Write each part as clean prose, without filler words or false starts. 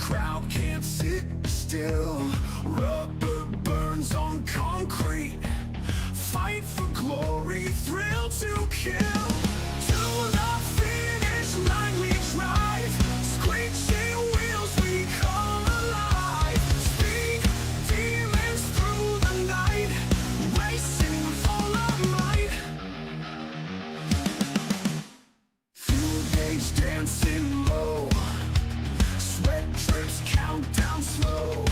Crowd can't sit still. Rubber burns on concrete. Fight for glory, thrill to kill. To the finish line we drive. Screeching wheels we come alive. Speed demons through the night. Racing with all our might. Fuel gauge dancing low. Sweat drips, countdown slow.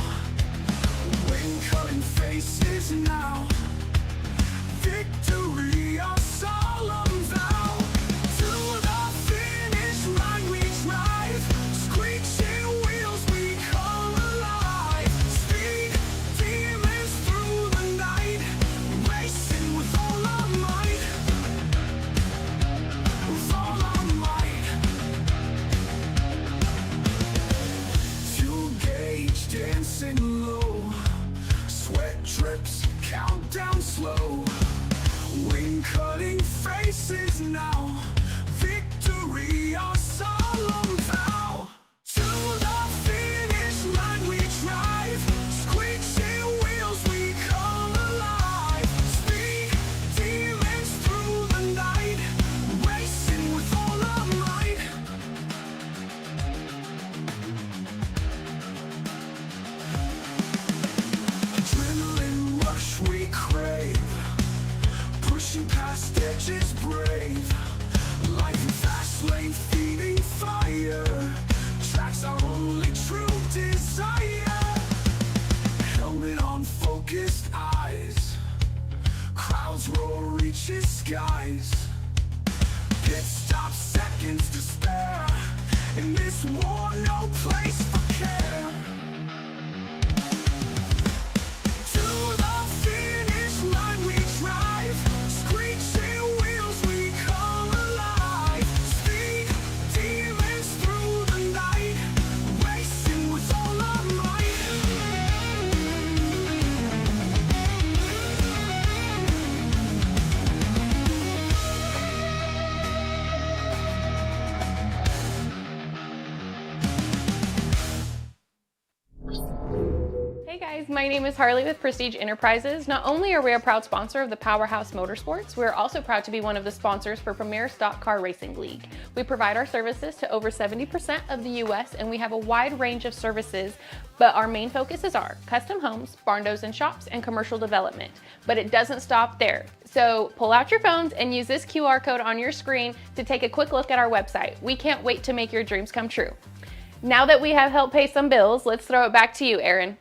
Wind cutting faces now. Victory, our solemn vow. To the finish line we drive. Screeching wheels we come alive. Speed demons through the night. Racing with all our might. With all our might. Fuel gauge dancing low. Sweat drips, countdown slow. Wind cutting faces now. Victory, our solemn vow. To the finish line we drive. Screeching wheels we come alive. Speed demons through the night. Racing with all our might. Adrenaline rush we crave. Pushing past edges brave. Life in fast lane feeding fire. Tracks our only true desire. Helmet on, focused eyes. Crowds roar, reaches skies. Pit stop, seconds to spare. In this war, no place for care. To the finish line we drive. Screeching wheels we come alive. Speed demons through the night. Racing with all our might. Hey guys, my name is Harley with Prestige Enterprises. Not only are we a proud sponsor of the Powerhouse Motorsports, we're also proud to be one of the sponsors for Premier Stock Car Racing League. We provide our services to over 70% of the US and we have a wide range of services, but our main focuses are custom homes, barn doors and shops, and commercial development. But it doesn't stop there. So pull out your phones and use this QR code on your screen to take a quick look at our website. We can't wait to make your dreams come true. Now that we have helped pay some bills, let's throw it back to you, Aaron.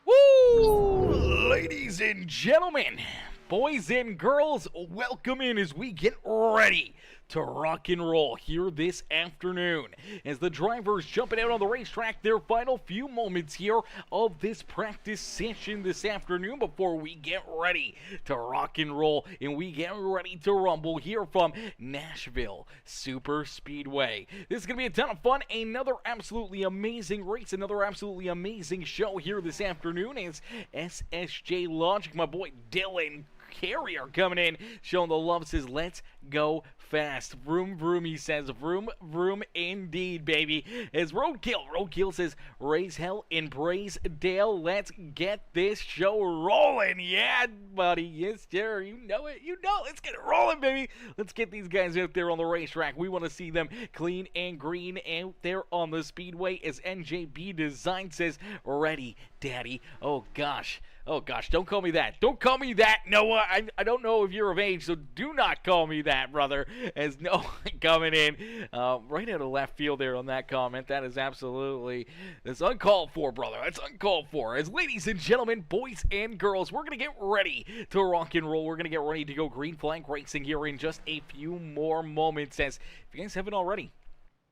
Woo! Ladies and gentlemen, boys and girls, welcome in as we get ready to rock and roll here this afternoon as the drivers jumping out on the racetrack, their final few moments here of this practice session this afternoon before we get ready to rock and roll and we get ready to rumble here from Nashville Super Speedway. This is going to be a ton of fun, another absolutely amazing race, another absolutely amazing show here this afternoon as SSJ Logic, my boy Dylan Carrier coming in, showing the love, says let's go fast. Vroom, vroom, he says. Vroom, vroom, indeed, baby. As Roadkill says, raise hell and praise Dale. Let's get this show rolling. Yeah, buddy. Yes, sir. You know it. You know it. Let's get it rolling, baby. Let's get these guys out there on the racetrack. We want to see them clean and green out there on the speedway, as NJB Design says, ready, daddy. Oh, gosh. Oh, gosh, don't call me that. Don't call me that, Noah. I don't know if you're of age, so do not call me that, brother. As Noah coming in right out of left field there on that comment. That is absolutely, that's uncalled for, brother. That's uncalled for. As ladies and gentlemen, boys and girls, we're going to get ready to rock and roll. We're going to get ready to go green flag racing here in just a few more moments. As if you guys haven't already,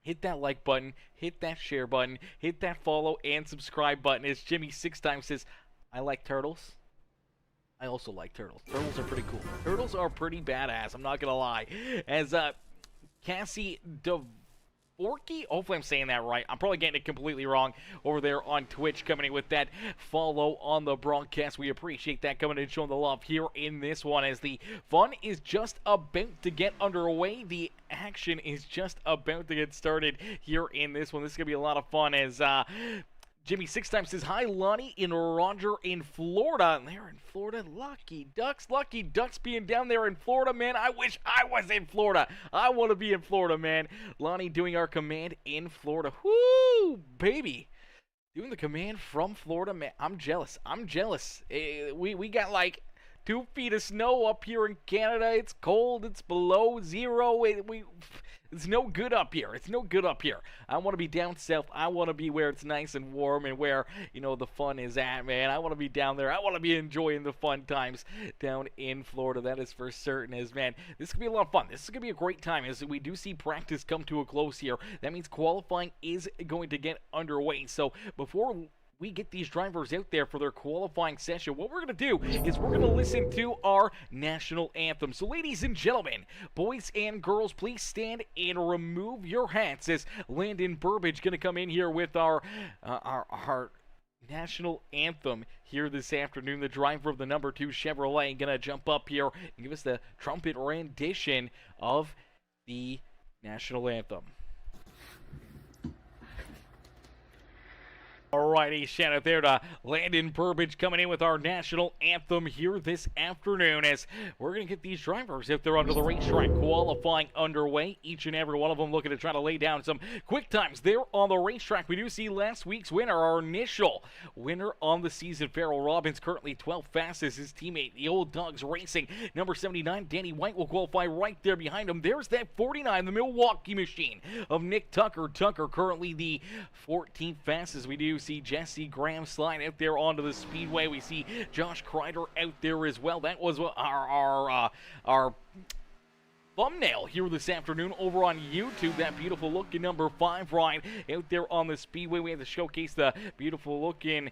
hit that like button, hit that share button, hit that follow and subscribe button. As Jimmy 6 times says, I like turtles. I also like turtles. Turtles are pretty cool. Turtles are pretty badass, I'm not gonna lie. As Cassie Forky? Hopefully I'm saying that right. I'm probably getting it completely wrong over there on Twitch, coming in with that follow on the broadcast. We appreciate that, coming in and showing the love here in this one, as the fun is just about to get underway. The action is just about to get started here in this one. This is going to be a lot of fun, as Jimmy 6 times says, hi, Lonnie and Roger in Florida. And they're in Florida. Lucky Ducks being down there in Florida, man. I wish I was in Florida. I want to be in Florida, man. Lonnie doing our command in Florida. Woo, baby. Doing the command from Florida, man. I'm jealous. We got like 2 feet of snow up here in Canada. It's cold. It's below zero. It's no good up here. I want to be down south. I want to be where it's nice and warm and where, the fun is at, man. I want to be down there. I want to be enjoying the fun times down in Florida. That is for certain, as, man, this could be a lot of fun. This is going to be a great time, as we do see practice come to a close here. That means qualifying is going to get underway. So before we get these drivers out there for their qualifying session, what we're going to do is we're going to listen to our national anthem. So ladies and gentlemen, boys and girls, please stand and remove your hats, as Landon Burbage going to come in here with our national anthem here this afternoon. The driver of the number 2 Chevrolet going to jump up here and give us the trumpet rendition of the national anthem. Alrighty, shout out there to Landon Burbage coming in with our national anthem here this afternoon, as we're going to get these drivers out there onto the racetrack, qualifying underway. Each and every one of them looking to try to lay down some quick times there on the racetrack. We do see last week's winner, our initial winner on the season, Farrel Robbins, currently 12th fastest. His teammate, the Old Dogs Racing, number 79, Danny White, will qualify right there behind him. There's that 49, the Milwaukee machine of Nick Tucker. Tucker currently the 14th fastest. We do see Jesse Graham slide out there onto the speedway. We see Josh Kreider out there as well. That was our thumbnail here this afternoon over on YouTube. That beautiful looking number 5 ride out there on the speedway. We have to showcase the beautiful looking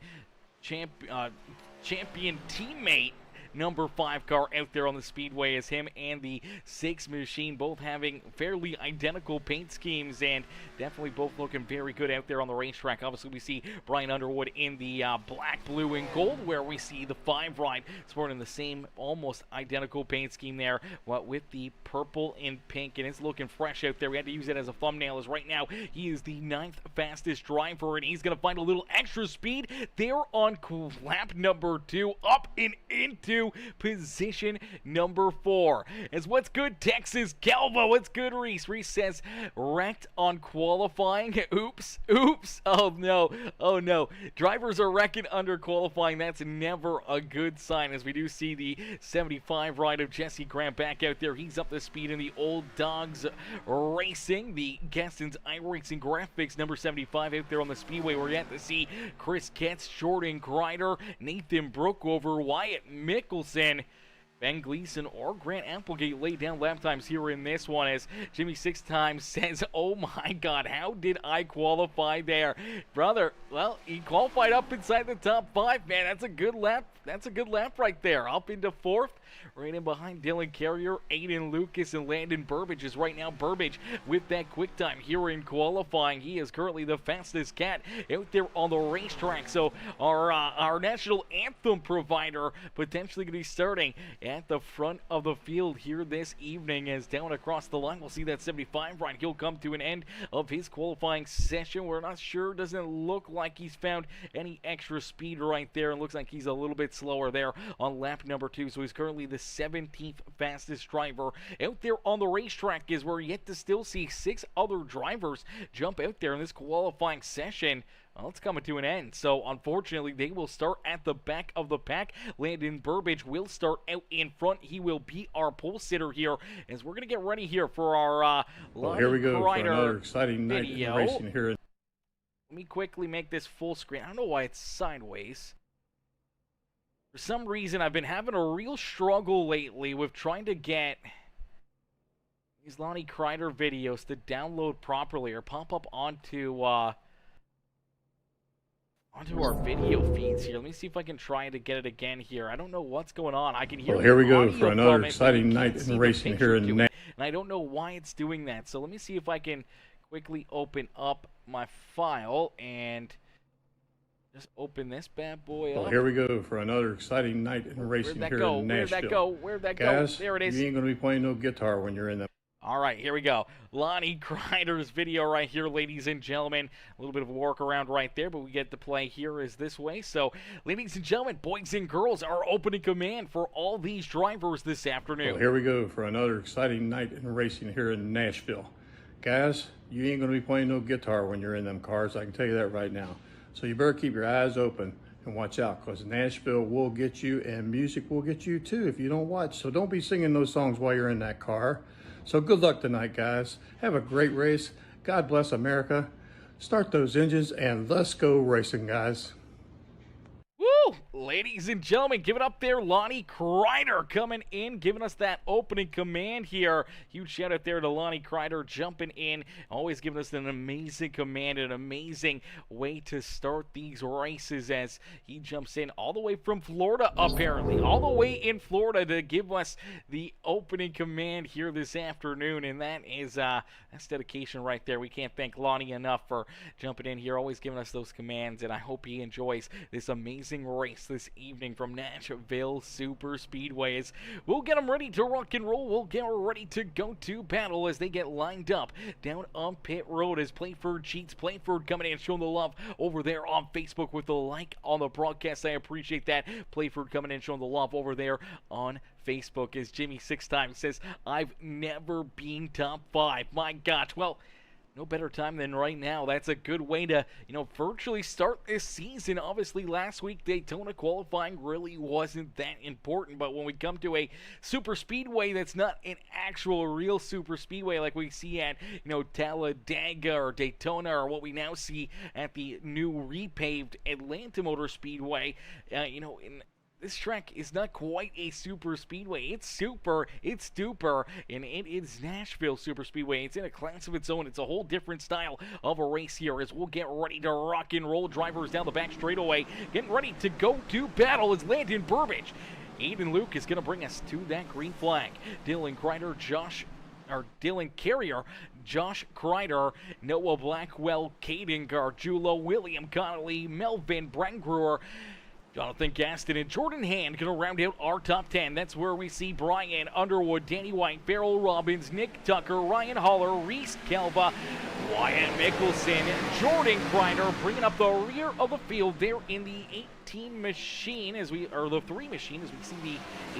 champion teammate number 5 car out there on the speedway, as him and the 6 machine both having fairly identical paint schemes, and definitely both looking very good out there on the racetrack. Obviously, we see Brian Underwood in the black, blue, and gold, where we see the 5 ride sporting the same, almost identical paint scheme there, with the purple and pink, and it's looking fresh out there. We had to use it as a thumbnail, as right now he is the 9th fastest driver, and he's going to find a little extra speed there on lap number 2, up and into position number 4. As what's good, Texas Calvo? What's good, Reese? Reese says wrecked on qualifying. Oops. Oh no. Drivers are wrecking under qualifying. That's never a good sign, as we do see the 75 ride of Jesse Graham back out there. He's up to speed in the Old Dogs Racing, the Gaston's iRacing Graphics number 75 out there on the speedway. We're yet to see Chris Ketz, Jordan Kreider, Nathan Brookover, Wyatt Mickelson, Ben Gleason, or Grant Applegate lay down lap times here in this one, as Jimmy 6 times says, oh my god, how did I qualify there? Brother, well, he qualified up inside the top 5, man. That's a good lap. That's a good lap right there. Up into 4th, right in behind Dylan Carrier, Aiden Lucas, and Landon Burbage is right now Burbage with that quick time here in qualifying. He is currently the fastest cat out there on the racetrack. So our national anthem provider potentially going to be starting at the front of the field here this evening, as down across the line we'll see that 75 ride. He'll come to an end of his qualifying session. We're not sure. Doesn't look like he's found any extra speed right there. It looks like he's a little bit slower there on lap number 2. So he's currently the 17th fastest driver out there on the racetrack, as we're yet to still see 6 other drivers jump out there in this qualifying session. Well, it's coming to an end, so unfortunately they will start at the back of the pack. Landon Burbage will start out in front. He will be our pole sitter here, as we're going to get ready here for our here we go for another video. exciting night in racing here. Let me quickly make this full screen. I don't know why it's sideways. For some reason, I've been having a real struggle lately with trying to get these Lonnie Kreider videos to download properly or pop up onto our video feeds here. Let me see if I can try to get it again here. I don't know what's going on. I can hear. Well, here we go for another exciting night in racing here in and I don't know why it's doing that. So let me see if I can quickly open up my file and just open this bad boy up. Well, here we go for another exciting night in racing here in Nashville. Where'd that go? Where'd that Guys, go? There it is. You ain't going to be playing no guitar when you're in the... All right, here we go. Lonnie Kreider's video right here, ladies and gentlemen. A little bit of a workaround right there, but we get to play here is this way. So, ladies and gentlemen, boys and girls, our opening command for all these drivers this afternoon. Well, here we go for another exciting night in racing here in Nashville. Guys, you ain't going to be playing no guitar when you're in them cars. I can tell you that right now. So you better keep your eyes open and watch out, because Nashville will get you and music will get you too if you don't watch. So don't be singing those songs while you're in that car. So good luck tonight, guys. Have a great race. God bless America. Start those engines and let's go racing, guys. Woo! Ladies and gentlemen, give it up there. Lonnie Kreider coming in, giving us that opening command here. Huge shout out there to Lonnie Kreider jumping in, always giving us an amazing command, an amazing way to start these races as he jumps in all the way from Florida, apparently. All the way in Florida to give us the opening command here this afternoon, and that is that's dedication right there. We can't thank Lonnie enough for jumping in here, always giving us those commands, and I hope he enjoys this amazing race this evening from Nashville Super Speedway. As we'll get them ready to rock and roll. We'll get ready to go to battle as they get lined up down on pit road as Playford cheats. Playford coming in and showing the love over there on Facebook with the like on the broadcast. I appreciate that. Playford coming in and showing the love over there on Facebook as Jimmy 6 times says, I've never been top 5. My gosh. Well, no better time than right now. That's a good way to, virtually start this season. Obviously, last week, Daytona qualifying really wasn't that important. But when we come to a super speedway that's not an actual real super speedway like we see at, Talladega or Daytona or what we now see at the new repaved Atlanta Motor Speedway, this track is not quite a super speedway. It's super, it's duper, and it is Nashville Super Speedway. It's in a class of its own. It's a whole different style of a race here as we'll get ready to rock and roll. Drivers down the back straightaway, getting ready to go to battle as Landon Burbage. Aiden Luke is going to bring us to that green flag. Dylan Carrier, Josh Kreider, Noah Blackwell, Caden Gargiulo, William Connolly, Melvin Brangruer, Jonathan Gaston and Jordan Hand going to round out our top 10. That's where we see Brian Underwood, Danny White, Farrel Robbins, Nick Tucker, Ryan Haller, Reese Calva, Wyatt Mickelson, Jordan Kreider bringing up the rear of the field there in the 18 machine the 3 machine as we see the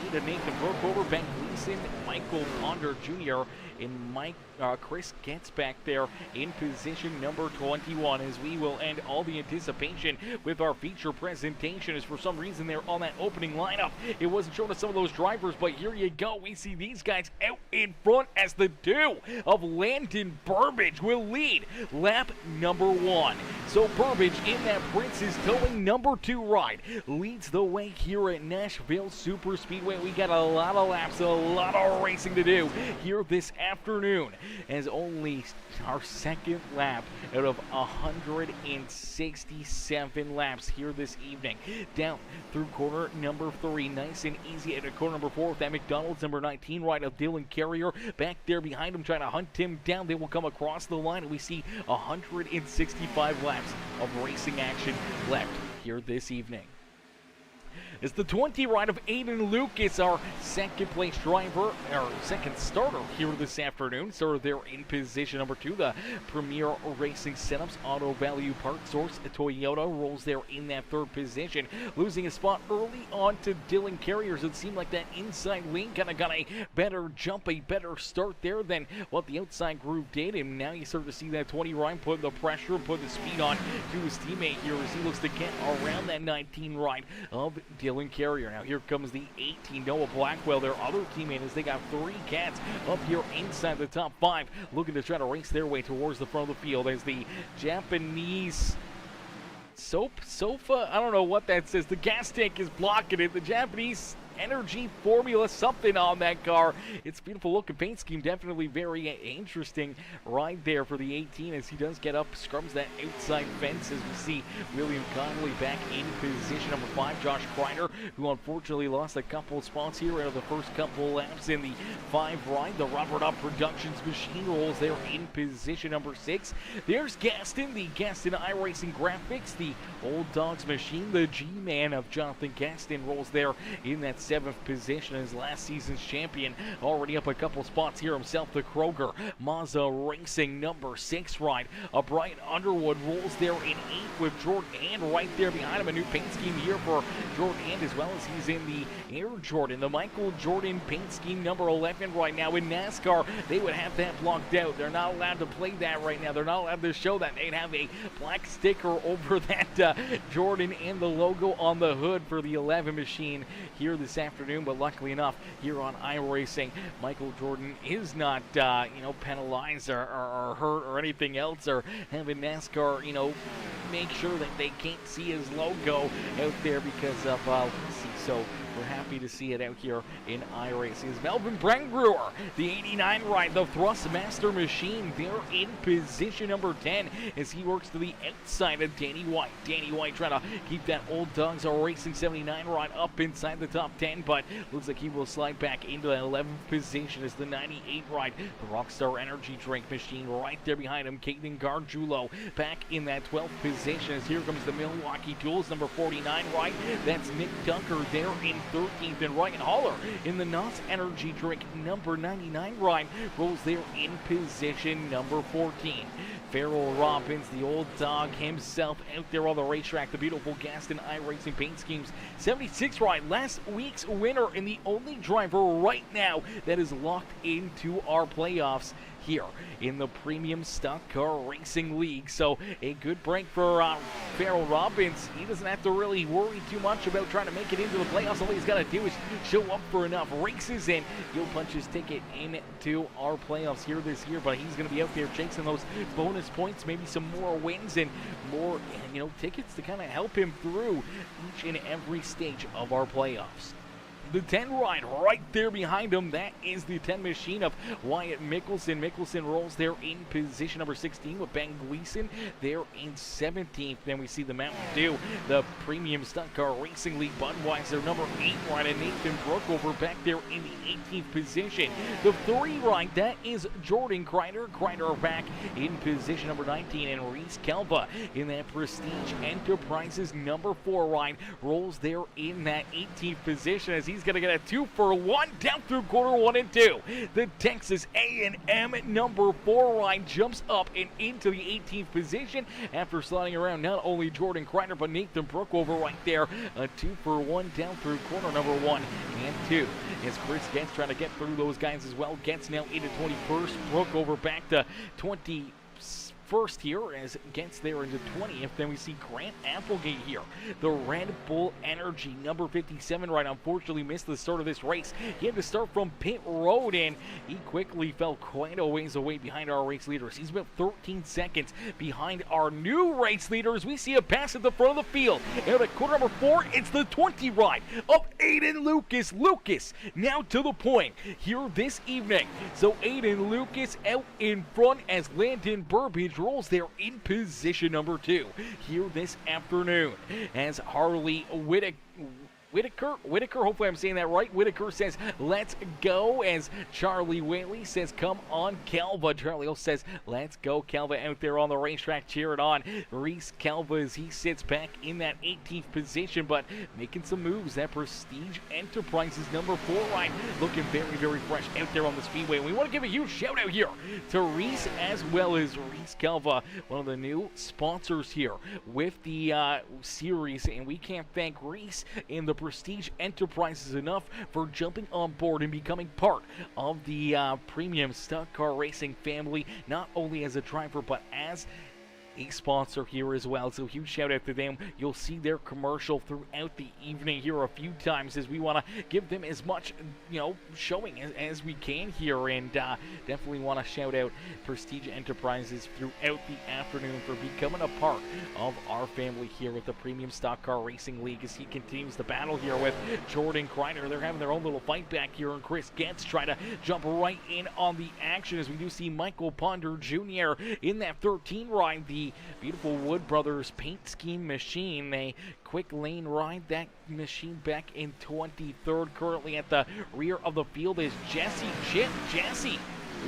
8 of Nathan Brookover, Ben Gleason, Michael Ponder Jr., and Chris gets back there in position number 21 as we will end all the anticipation with our feature presentation as for some reason they're on that opening lineup. It wasn't showing us some of those drivers, but here you go. We see these guys out in front as the 2 of Landon Burbage will lead lap number 1. So Burbage in that Prince's Towing number 2 ride leads the way here at Nashville Super Speedway. We got a lot of laps, a lot of racing to do here this afternoon as only our second lap out of 167 laps here this evening. Down through corner number 3, nice and easy at corner number 4 with that McDonald's number 19 ride of Dylan Carrier. Back there behind him trying to hunt him down. They will come across the line and we see 165 laps of racing action left here this evening. It's the 20 ride of Aiden Lucas, our second place driver, our second starter here this afternoon. So they're in position number 2. The Premier Racing Setups Auto Value Part Source Toyota rolls there in that 3rd position. Losing a spot early on to Dylan Carriers. It seemed like that inside wing kind of got a better jump, a better start there than what the outside group did. And now you start to see that 20 ride put the pressure, put the speed on to his teammate here as he looks to get around that 19 ride of Dylan Carrier. Now here comes the 18 Noah Blackwell, their other teammate, as they got 3 cats up here inside the top 5 looking to try to race their way towards the front of the field as the Japanese sofa, I don't know what that says. The gas tank is blocking it. The Japanese Energy Formula something on that car. It's a beautiful looking paint scheme, definitely very interesting ride there for the 18 as he does get up, scrubs that outside fence as we see William Connolly back in position number 5. Josh Kreider, who unfortunately lost a couple of spots here out of the first couple laps in the 5 ride. The Rubbered Up Productions machine rolls there in position number 6. There's Gaston, the Gaston iRacing Graphics, the Old Dogs machine. The G-Man of Jonathan Gaston rolls there in that 7th position as last season's champion. Already up a couple spots here himself, the Kroger Mazda Racing number 6 ride. Brian Underwood rolls there in 8th with Jordan Hand right there behind him. A new paint scheme here for Jordan Hand as well as he's in the Air Jordan. The Michael Jordan paint scheme number 11 right now. In NASCAR, they would have that blocked out. They're not allowed to play that right now. They're not allowed to show that. They'd have a black sticker over that Jordan and the logo on the hood for the 11 machine here this afternoon. But luckily enough, here on iRacing, Michael Jordan is not, penalized or hurt or anything else, or having NASCAR, make sure that they can't see his logo out there because of legacy. So we're happy to see it out here in iRacing. Is Melvin Brengruer, the 89 ride, the Thrustmaster machine, there in position number 10 as he works to the outside of Danny White. Danny White trying to keep that Old Dogs Racing 79 ride up inside the top 10, but looks like he will slide back into that 11th position as the 98 ride, the Rockstar Energy Drink machine right there behind him. Caden Gargiulo back in that 12th position as here comes the Milwaukee Tools number 49 ride. That's Nick Dunker there in 13th, and Ryan Haller in the NOS Energy Drink number 99 ride rolls there in position number 14. Farrel Robbins, the old dog himself, out there on the racetrack. The beautiful Gaston iRacing paint schemes 76 ride, last week's winner and the only driver right now that is locked into our playoffs here in the Premium Stock Car Racing League. So a good break for Farrell Robbins. He doesn't have to really worry too much about trying to make it into the playoffs. All he's got to do is show up for enough races and he'll punch his ticket into our playoffs here this year. But he's going to be out there chasing those bonus points, maybe some more wins and more tickets to kind of help him through each and every stage of our playoffs. The 10 ride right there behind him, that is the 10 machine of Wyatt Mickelson. Mickelson rolls there in position number 16 with Ben Gleason there in 17th. Then we see the Mountain Dew, the Premium Stunt Car Racing League Budweiser number 8 ride, and Nathan Brookover back there in the 18th position. The 3 ride, that is Jordan Kreider. Kreider back in position number 19, and Reese Kelva in that Prestige Enterprises number 4 ride rolls there in that 18th position as he's going to get a 2-for-1 down through quarter 1 and 2. The Texas A&M number 4 ride jumps up and into the 18th position after sliding around not only Jordan Kreider but Nathan Brookover right there. A 2-for-1 down through corner number 1 and 2. As Chris Getz trying to get through those guys as well. Getz now into 21st. Brookover back to 21st here as Getz there into 20th. Then we see Grant Applegate here. The Red Bull Energy number 57 ride unfortunately missed the start of this race. He had to start from pit road and he quickly fell quite a ways away behind our race leaders. He's about 13 seconds behind our new race leaders. We see a pass at the front of the field. And at quarter number 4, it's the 20 ride of Aiden Lucas. Lucas now to the point here this evening. So Aiden Lucas out in front as Landon Burbage rolls there in position number 2 here this afternoon as Harley Whitaker, hopefully I'm saying that right. Whitaker says, let's go, as Charlie Whaley says, come on, Calva. Charlie O says, let's go, Calva, out there on the racetrack, cheer it on. Reese Calva as he sits back in that 18th position, but making some moves. That Prestige Enterprises number 4 ride looking very, very fresh out there on the speedway. And we want to give a huge shout out here to Reese as well as Reese Calva, one of the new sponsors here with the series. And we can't thank Reese and the Prestige Enterprises enough for jumping on board and becoming part of the Premium Stunt Car Racing family, not only as a driver but as a sponsor here as well, so huge shout out to them. You'll see their commercial throughout the evening here a few times, as we want to give them as much, showing as we can here, and definitely want to shout out Prestige Enterprises throughout the afternoon for becoming a part of our family here with the Premium Stock Car Racing League, as he continues the battle here with Jordan Kreider. They're having their own little fight back here, and Chris Getz trying to jump right in on the action, as we do see Michael Ponder Jr. in that 13 ride, the beautiful Wood Brothers paint scheme machine. They quick lane ride that machine back in 23rd. Currently at the rear of the field is Jesse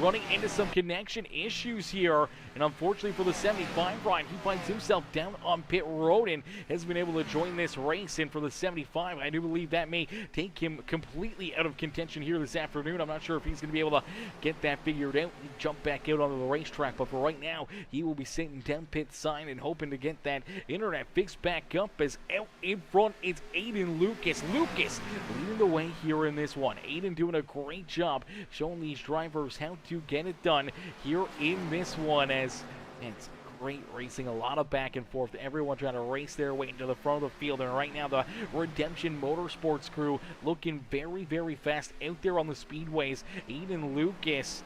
running into some connection issues here, and unfortunately for the 75 ride, he finds himself down on pit road and has been able to join this race. And for the 75, I do believe that may take him completely out of contention here this afternoon. I'm not sure if he's going to be able to get that figured out and jump back out onto the racetrack, but for right now, he will be sitting down pit side and hoping to get that internet fixed back up, as out in front it's Aiden Lucas. Lucas leading the way here in this one. Aiden doing a great job showing these drivers how to get it done here in this one, as it's great racing, a lot of back and forth, everyone trying to race their way into the front of the field. And right now the Redemption Motorsports crew looking very, very fast out there on the speedways. Aiden Lucas,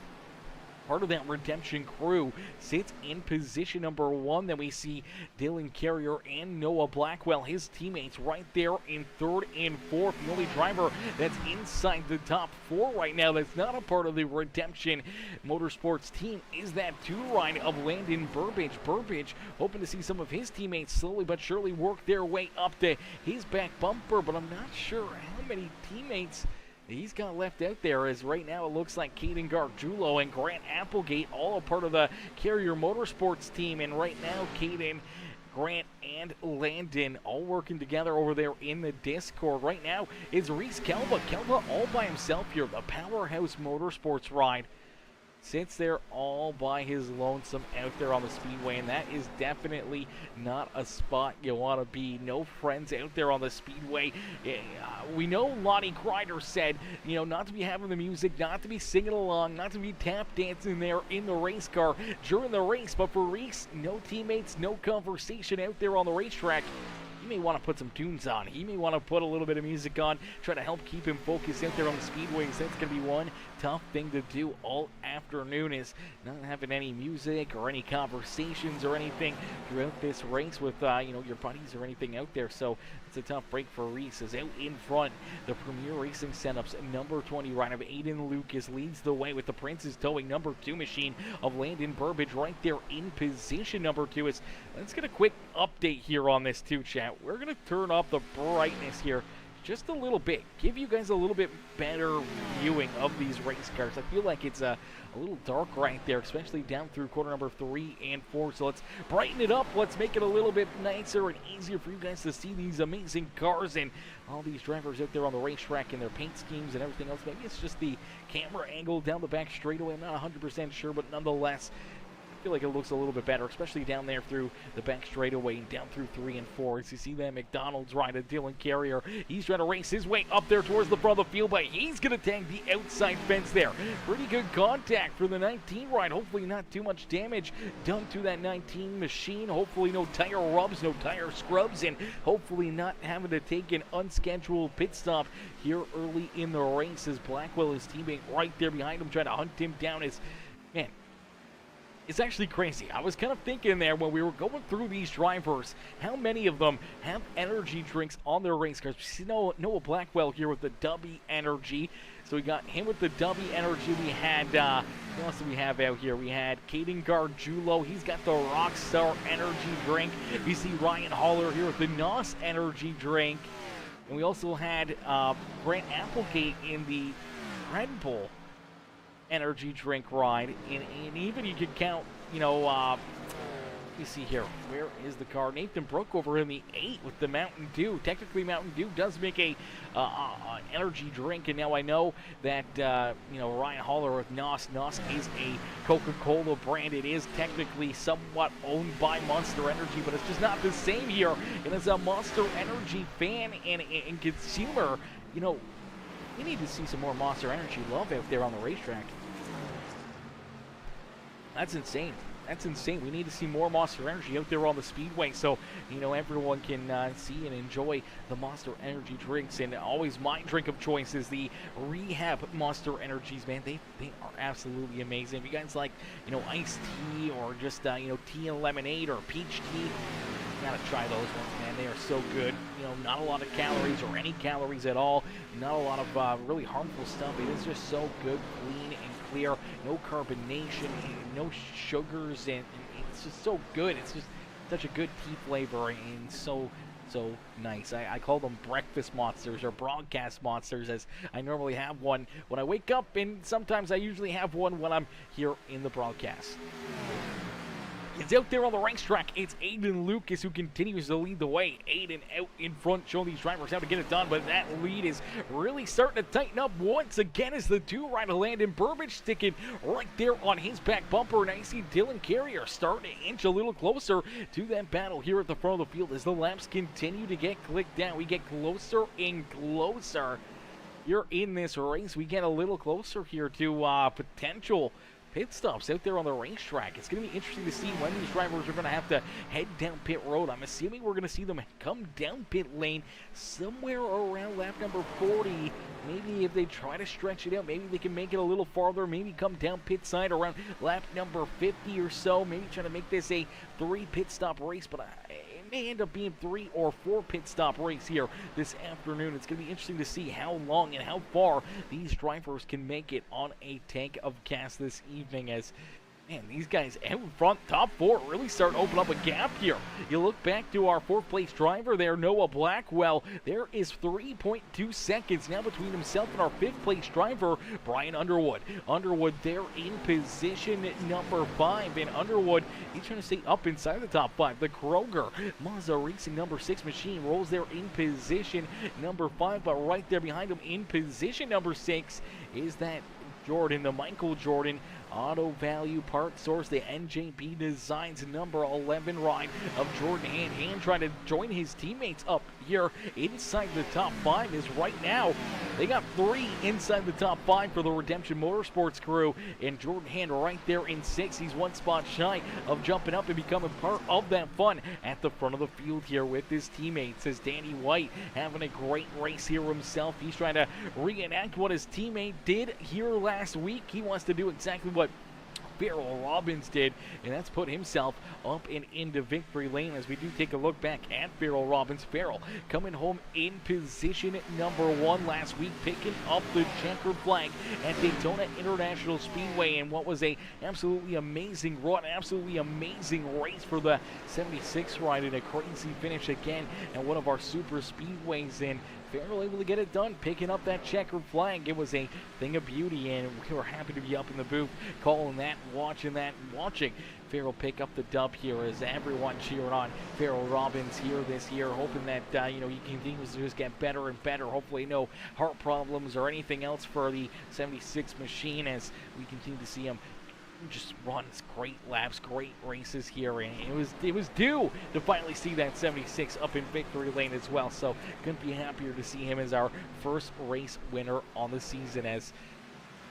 part of that Redemption crew, sits in position number 1. Then we see Dylan Carrier and Noah Blackwell, his teammates, right there in 3rd and 4th. The only driver that's inside the top 4 right now that's not a part of the Redemption Motorsports team is that 2 ride of Landon Burbage. Burbage hoping to see some of his teammates slowly but surely work their way up to his back bumper, but I'm not sure how many teammates he's got left out there, as right now it looks like Caden Gargiulo and Grant Applegate, all a part of the Carrier Motorsports team. And right now, Caden, Grant, and Landon all working together over there in the Discord. Right now, it's Reese Kelva. Kelva all by himself here, the Powerhouse Motorsports ride. Sits there all by his lonesome out there on the speedway, and that is definitely not a spot you want to be. No friends out there on the speedway. We know Lonnie Kreider said, not to be having the music, not to be singing along, not to be tap dancing there in the race car during the race. But for Reese, no teammates, no conversation out there on the racetrack. He may want to put some tunes on. He may want to put a little bit of music on, try to help keep him focused out there on the speedways. That's going to be one tough thing to do all afternoon, is not having any music or any conversations or anything throughout this race with, your buddies or anything out there. So it's a tough break for Reese, as out in front, the Premier Racing Setups number 20 ride of Aiden Lucas leads the way with the Prince's Towing number 2 machine of Landon Burbage right there in position number 2. Let's get a quick update here on this too, chat. We're going to turn up the brightness here just a little bit, give you guys a little bit better viewing of these race cars. I feel like it's a little dark right there, especially down through corner number 3 and 4. So let's brighten it up. Let's make it a little bit nicer and easier for you guys to see these amazing cars and all these drivers out there on the racetrack and their paint schemes and everything else. Maybe it's just the camera angle down the back straightaway. I'm not 100% sure, but nonetheless, I feel like it looks a little bit better, especially down there through the back straightaway and down through 3 and 4. As you see that McDonald's ride of Dylan Carrier, he's trying to race his way up there towards the front of the field, but he's going to tag the outside fence there. Pretty good contact for the 19 ride. Hopefully not too much damage done to that 19 machine. Hopefully no tire rubs, no tire scrubs, and hopefully not having to take an unscheduled pit stop here early in the race, as Blackwell, his teammate, right there behind him, trying to hunt him down. It's actually crazy. I was kind of thinking there when we were going through these drivers, how many of them have energy drinks on their race cars. We see Noah Blackwell here with the Dubby Energy. So we got him with the Dubby Energy. We had, what else do we have out here? We had Caden Gargiulo. He's got the Rockstar Energy drink. You see Ryan Haller here with the NOS Energy drink. And we also had Grant Applegate in the Red Bull Energy drink ride, and even you could count, let me see here, where is the car? Nathan Brook over in the 8 with the Mountain Dew. Technically, Mountain Dew does make a energy drink, and now I know that Ryan Haller with NOS is a Coca-Cola brand. It is technically somewhat owned by Monster Energy, but it's just not the same here. And as a Monster Energy fan and consumer, we need to see some more Monster Energy love out there on the racetrack. That's insane. That's insane. We need to see more Monster Energy out there on the Speedway so, everyone can see and enjoy the Monster Energy drinks. And always my drink of choice is the Rehab Monster Energies, man. They are absolutely amazing. If you guys like, iced tea or just, tea and lemonade or peach tea, you gotta try those ones, man. They are so good. Not a lot of calories or any calories at all. Not a lot of really harmful stuff. It is just so good, clean and clear. No carbonation, no sugars, and it's just so good. It's just such a good tea flavor and so nice. I call them breakfast monsters or broadcast monsters, as I normally have one when I wake up, and sometimes I usually have one when I'm here in the broadcast. It's out there on the racetrack. It's Aiden Lucas who continues to lead the way. Aiden out in front, showing these drivers how to get it done, but that lead is really starting to tighten up once again as the two-rider Landon Burbage sticking right there on his back bumper. And I see Dylan Carrier starting to inch a little closer to that battle here at the front of the field as the laps continue to get clicked down. We get closer and closer here in this race. We get a little closer here to potential pit stops out there on the racetrack. It's going to be interesting to see when these drivers are going to have to head down pit road. I'm assuming we're going to see them come down pit lane somewhere around lap number 40. Maybe if they try to stretch it out, maybe they can make it a little farther. Maybe come down pit side around lap number 50 or so. Maybe try to make this a 3 pit stop race, but it may end up being 3 or 4 pit stop race here this afternoon. It's going to be interesting to see how long and how far these drivers can make it on a tank of gas this evening, as man, these guys out front, top 4, really starting to open up a gap here. You look back to our 4th place driver there, Noah Blackwell. There is 3.2 seconds now between himself and our 5th place driver, Brian Underwood. Underwood there in position number 5, and Underwood, he's trying to stay up inside the top 5. The Kroger Mazda Racing number 6 machine rolls there in position number 5, but right there behind him in position number 6 is that Jordan, the Michael Jordan Auto Value Part Source, the NJB Designs number 11 ride of Jordan Hand trying to join his teammates up here inside the top 5 is right now. They got 3 inside the top 5 for the Redemption Motorsports crew, and Jordan Hand right there in 6. He's 1 spot shy of jumping up and becoming part of that fun at the front of the field here with his teammates. As Danny White having a great race here himself. He's trying to reenact what his teammate did here last week. He wants to do exactly what Farrel Robbins did, and that's put himself up and into victory lane. As we do take a look back at Farrel Robbins, Farrel coming home in position number 1 last week, picking up the checkered flag at Daytona International Speedway, and what was a absolutely amazing run, absolutely amazing race for the 76 ride, and a crazy finish again at one of our super speedways. And Farrel able to get it done, picking up that checkered flag. It was a thing of beauty, and we were happy to be up in the booth calling that, watching Farrel pick up the dub here, as everyone cheering on Farrel Robbins here this year, hoping that he continues to just get better and better. Hopefully no heart problems or anything else for the 76 machine, as we continue to see him just runs great laps, great races here, and it was due to finally see that 76 up in victory lane as well. So couldn't be happier to see him as our first race winner on the season. As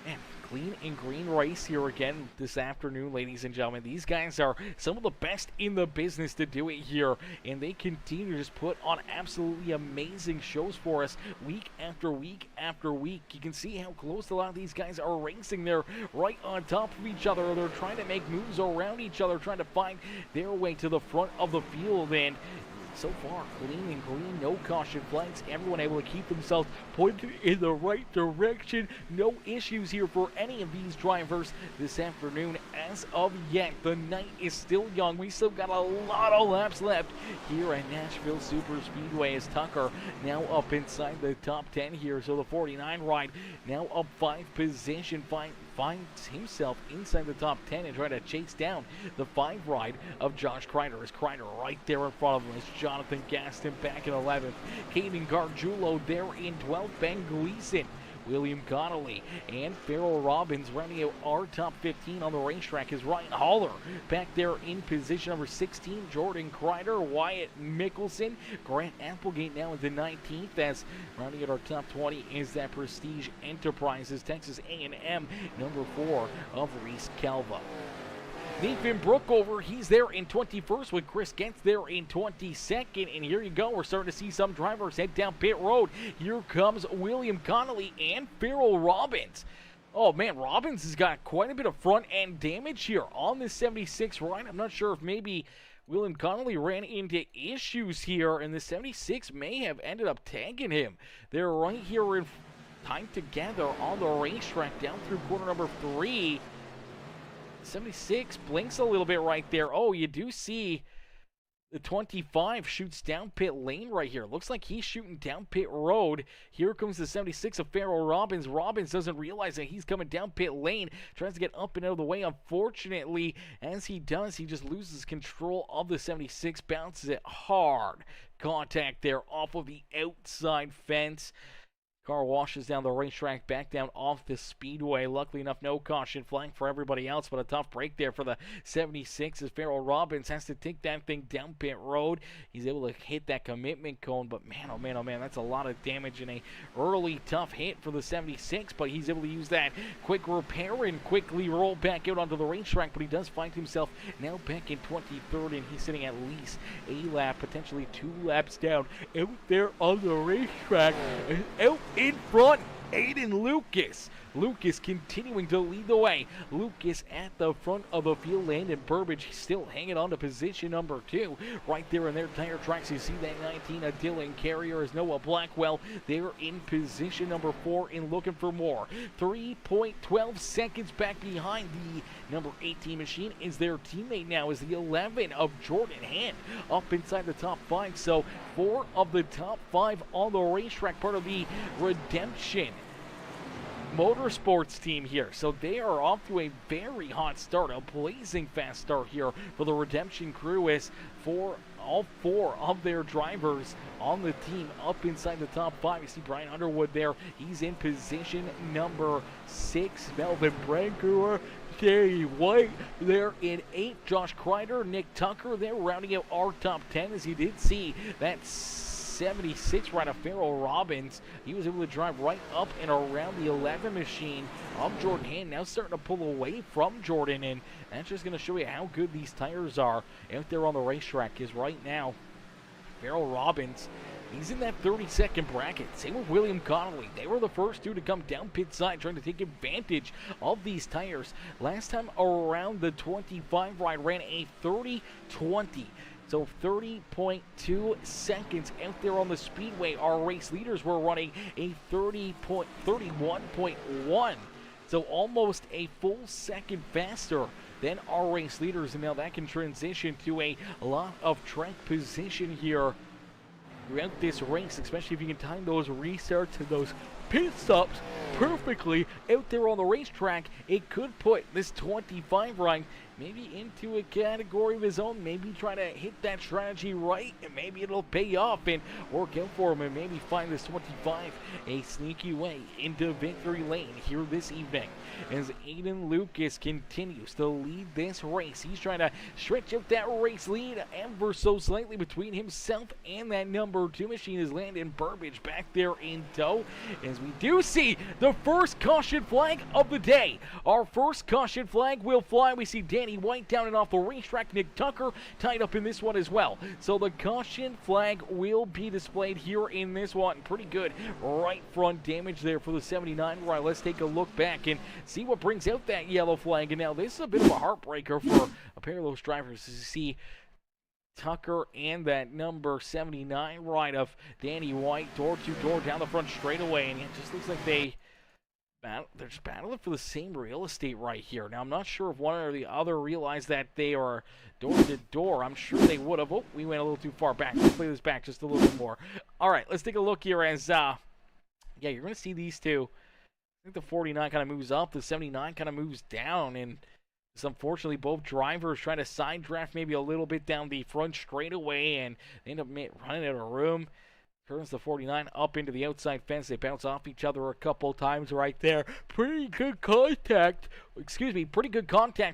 man, clean and green race here again this afternoon, ladies and gentlemen. These guys are some of the best in the business to do it here, and they continue to just put on absolutely amazing shows for us week after week after week. You can see how close a lot of these guys are racing. They're right on top of each other. They're trying to make moves around each other, trying to find their way to the front of the field, and so far, clean and green, no caution flags, everyone able to keep themselves pointed in the right direction. No issues here for any of these drivers this afternoon as of yet. The night is still young. We still got a lot of laps left here at Nashville Super Speedway, as Tucker now up inside the top 10 here. So the 49 ride now up 5 position, finds himself inside the top 10 and trying to chase down the 5 ride of Josh Kreider. As Kreider right there in front of him, as Jonathan Gaston back in 11th, Caden Gargiulo there in 12th, Ben Gleason, William Connolly, and Farrel Robbins rounding out our top 15 on the racetrack is Ryan Haller back there in position number 16, Jordan Kreider, Wyatt Mickelson, Grant Applegate now in the 19th, as rounding out our top 20 is that Prestige Enterprises Texas A&M number 4 of Reese Calva. Nathan Brookover, he's there in 21st with Chris Gentz there in 22nd. And here you go, we're starting to see some drivers head down pit road. Here comes William Connolly and Farrel Robbins. Oh man, Robbins has got quite a bit of front end damage here on this 76 ride. I'm not sure if maybe William Connolly ran into issues here, and the 76 may have ended up tagging him. They're right here in time together on the racetrack down through corner number 3. 76 blinks a little bit right there. Oh, you do see the 25 shoots down pit lane right here. Looks like he's shooting down pit road. Here comes the 76 of Farrel Robbins. Robbins doesn't realize that he's coming down pit lane. Tries to get up and out of the way. Unfortunately, as he does, he just loses control of the 76. Bounces it hard. Contact there off of the outside fence. Car washes down the racetrack, back down off the speedway. Luckily enough, no caution flag for everybody else, but a tough break there for the 76 as Farrel Robbins has to take that thing down pit road. He's able to hit that commitment cone, but man, oh man, that's a lot of damage in a early tough hit for the 76, but he's able to use that quick repair and quickly roll back out onto the racetrack, but he does find himself now back in 23rd, and he's sitting at least a lap, potentially 2 laps down out there on the racetrack. Out in front, Aiden Lucas. Lucas continuing to lead the way. Lucas at the front of the field. Landon Burbage still hanging on to position number 2. Right there in their tire tracks, you see that 19 of Dylan Carrier as Noah Blackwell. They're in position number 4 and looking for more. 3.12 seconds back behind the number 18 machine is their teammate now, is the 11 of Jordan Hand up inside the top 5. So 4 of the top 5 on the racetrack, part of the Redemption Motorsports team here. So they are off to a very hot start, a blazing fast start here for the Redemption crew, as all 4 of their drivers on the team up inside the top 5. You see Brian Underwood there. He's in position number 6. Melvin Brancour, Terry White there in 8. Josh Kreider, Nick Tucker, they're rounding out our top 10, as you did see that 76 right of Farrel Robbins. He was able to drive right up and around the 11 machine of Jordan Hand. Now starting to pull away from Jordan, and that's just going to show you how good these tires are out there on the racetrack. Because right now, Farrel Robbins, he's in that 32nd bracket. Same with William Connolly. They were the first 2 to come down pit side, trying to take advantage of these tires. Last time around, the 25 ride ran a 30-20. So 30.2 seconds out there on the speedway. Our race leaders were running a 31.1. So almost a full second faster than our race leaders. And now that can transition to a lot of track position here throughout this race, especially if you can time those restarts and those pit stops perfectly out there on the racetrack. It could put this 25 ride maybe into a category of his own. Maybe try to hit that strategy right, and maybe it'll pay off and work out for him, and maybe find this 25 a sneaky way into victory lane here this evening. As Aiden Lucas continues to lead this race, he's trying to stretch out that race lead ever so slightly between himself and that number 2 machine. Is Landon Burbage back there in tow, as we do see the first caution flag of the day. Our first caution flag will fly. We see Danny White down and off the racetrack. Nick Tucker tied up in this one as well. So the caution flag will be displayed here in this one. Pretty good right front damage there for the 79 ride. Let's take a look back and see what brings out that yellow flag. And now this is a bit of a heartbreaker for a pair of those drivers, to see Tucker and that number 79 ride of Danny White door to door down the front straightaway, and it just looks like they're just battling for the same real estate right here. Now, I'm not sure if one or the other realized that they are door to door. I'm sure they would have. Oh, we went a little too far back. Let's play this back just a little bit more. All right, let's take a look here as, yeah, you're going to see these two. I think the 49 kind of moves up. The 79 kind of moves down, and unfortunately, both drivers try to side draft maybe a little bit down the front straightaway, and they end up running out of room. Turns the 49 up into the outside fence. They bounce off each other a couple times right there. Pretty good contact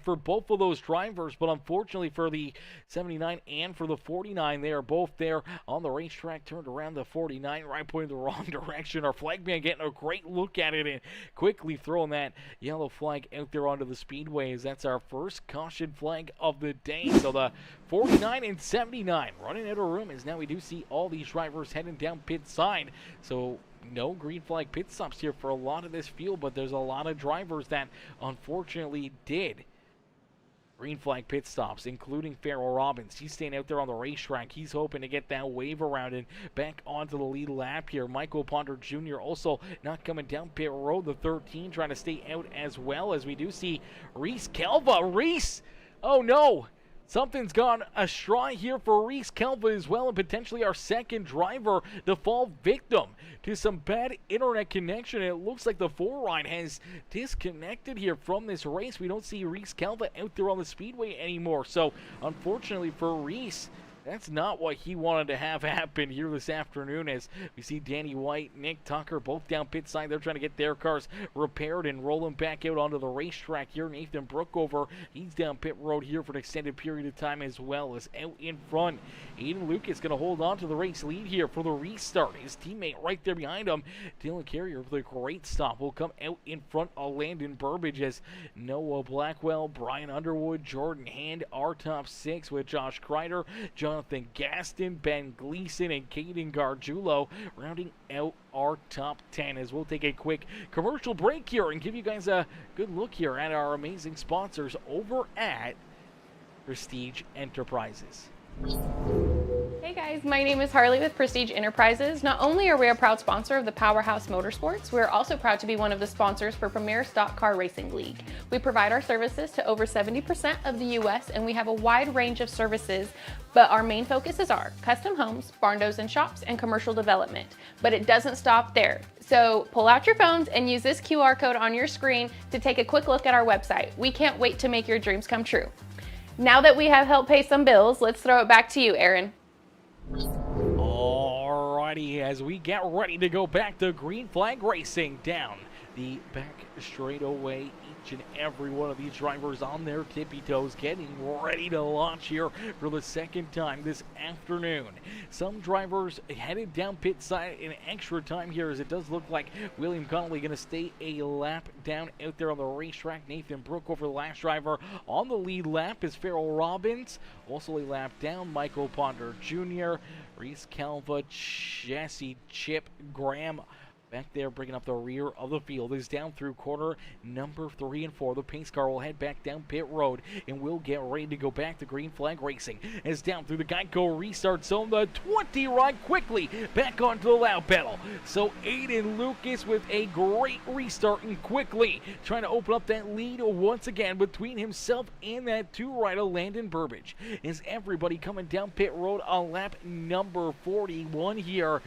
for both of those drivers, but unfortunately for the 79 and for the 49, they are both there on the racetrack. Turned around the 49, right pointing the wrong direction. Our flagman getting a great look at it and quickly throwing that yellow flag out there onto the speedways. That's our first caution flag of the day. So the 49 and 79 running out of room, as now we do see all these drivers heading down pit side. So no green flag pit stops here for a lot of this field, but there's a lot of drivers that unfortunately did green flag pit stops, including Farrel Robbins. He's staying out there on the racetrack. He's hoping to get that wave around and back onto the lead lap here. Michael Ponder Jr. also not coming down pit road. The 13 trying to stay out as well, as we do see Reese Kelva. Reese! Oh no! Something's gone astray here for Reese Kelva as well, and potentially our second driver to fall victim to some bad internet connection. It looks like the 4-ride has disconnected here from this race. We don't see Reese Kelva out there on the speedway anymore. So, unfortunately for Reese, that's not what he wanted to have happen here this afternoon, as we see Danny White, Nick Tucker, both down pit side. They're trying to get their cars repaired and roll them back out onto the racetrack here. Nathan Brookover, he's down pit road here for an extended period of time as well. As out in front, Aiden Lucas going to hold on to the race lead here for the restart. His teammate right there behind him, Dylan Carrier, with a great stop, will come out in front of Landon Burbage, as Noah Blackwell, Brian Underwood, Jordan Hand are top 6, with Josh Kreider, Jonathan Gaston, Ben Gleason, and Caden Gargiulo rounding out our top 10, as we'll take a quick commercial break here and give you guys a good look here at our amazing sponsors over at Prestige Enterprises. Hey guys, my name is Harley with Prestige Enterprises. Not only are we a proud sponsor of the Powerhouse Motorsports, we are also proud to be one of the sponsors for Premier Stock Car Racing League. We provide our services to over 70% of the US, and we have a wide range of services, but our main focuses are custom homes, barn doors and shops, and commercial development. But it doesn't stop there. So pull out your phones and use this QR code on your screen to take a quick look at our website. We can't wait to make your dreams come true. Now that we have helped pay some bills, let's throw it back to you, Aaron. Alrighty, as we get ready to go back to green flag racing down the back straightaway. Each and every one of these drivers on their tippy toes, getting ready to launch here for the second time this afternoon. Some drivers headed down pit side in extra time here, as it does look like William Connolly going to stay a lap down out there on the racetrack. Nathan Brook over the last driver on the lead lap is Farrel Robbins. Also a lap down, Michael Ponder Jr., Reese Kelva, Jesse Chip Graham back there bringing up the rear of the field is down through corner number 3 and 4. The pace car will head back down pit road and we'll get ready to go back to green flag racing. As down through the Geico restart zone, the 20 ride quickly back onto the loud pedal. So Aiden Lucas with a great restart and quickly trying to open up that lead once again between himself and that 2-rider Landon Burbage. Is everybody coming down pit road on lap number 41 here.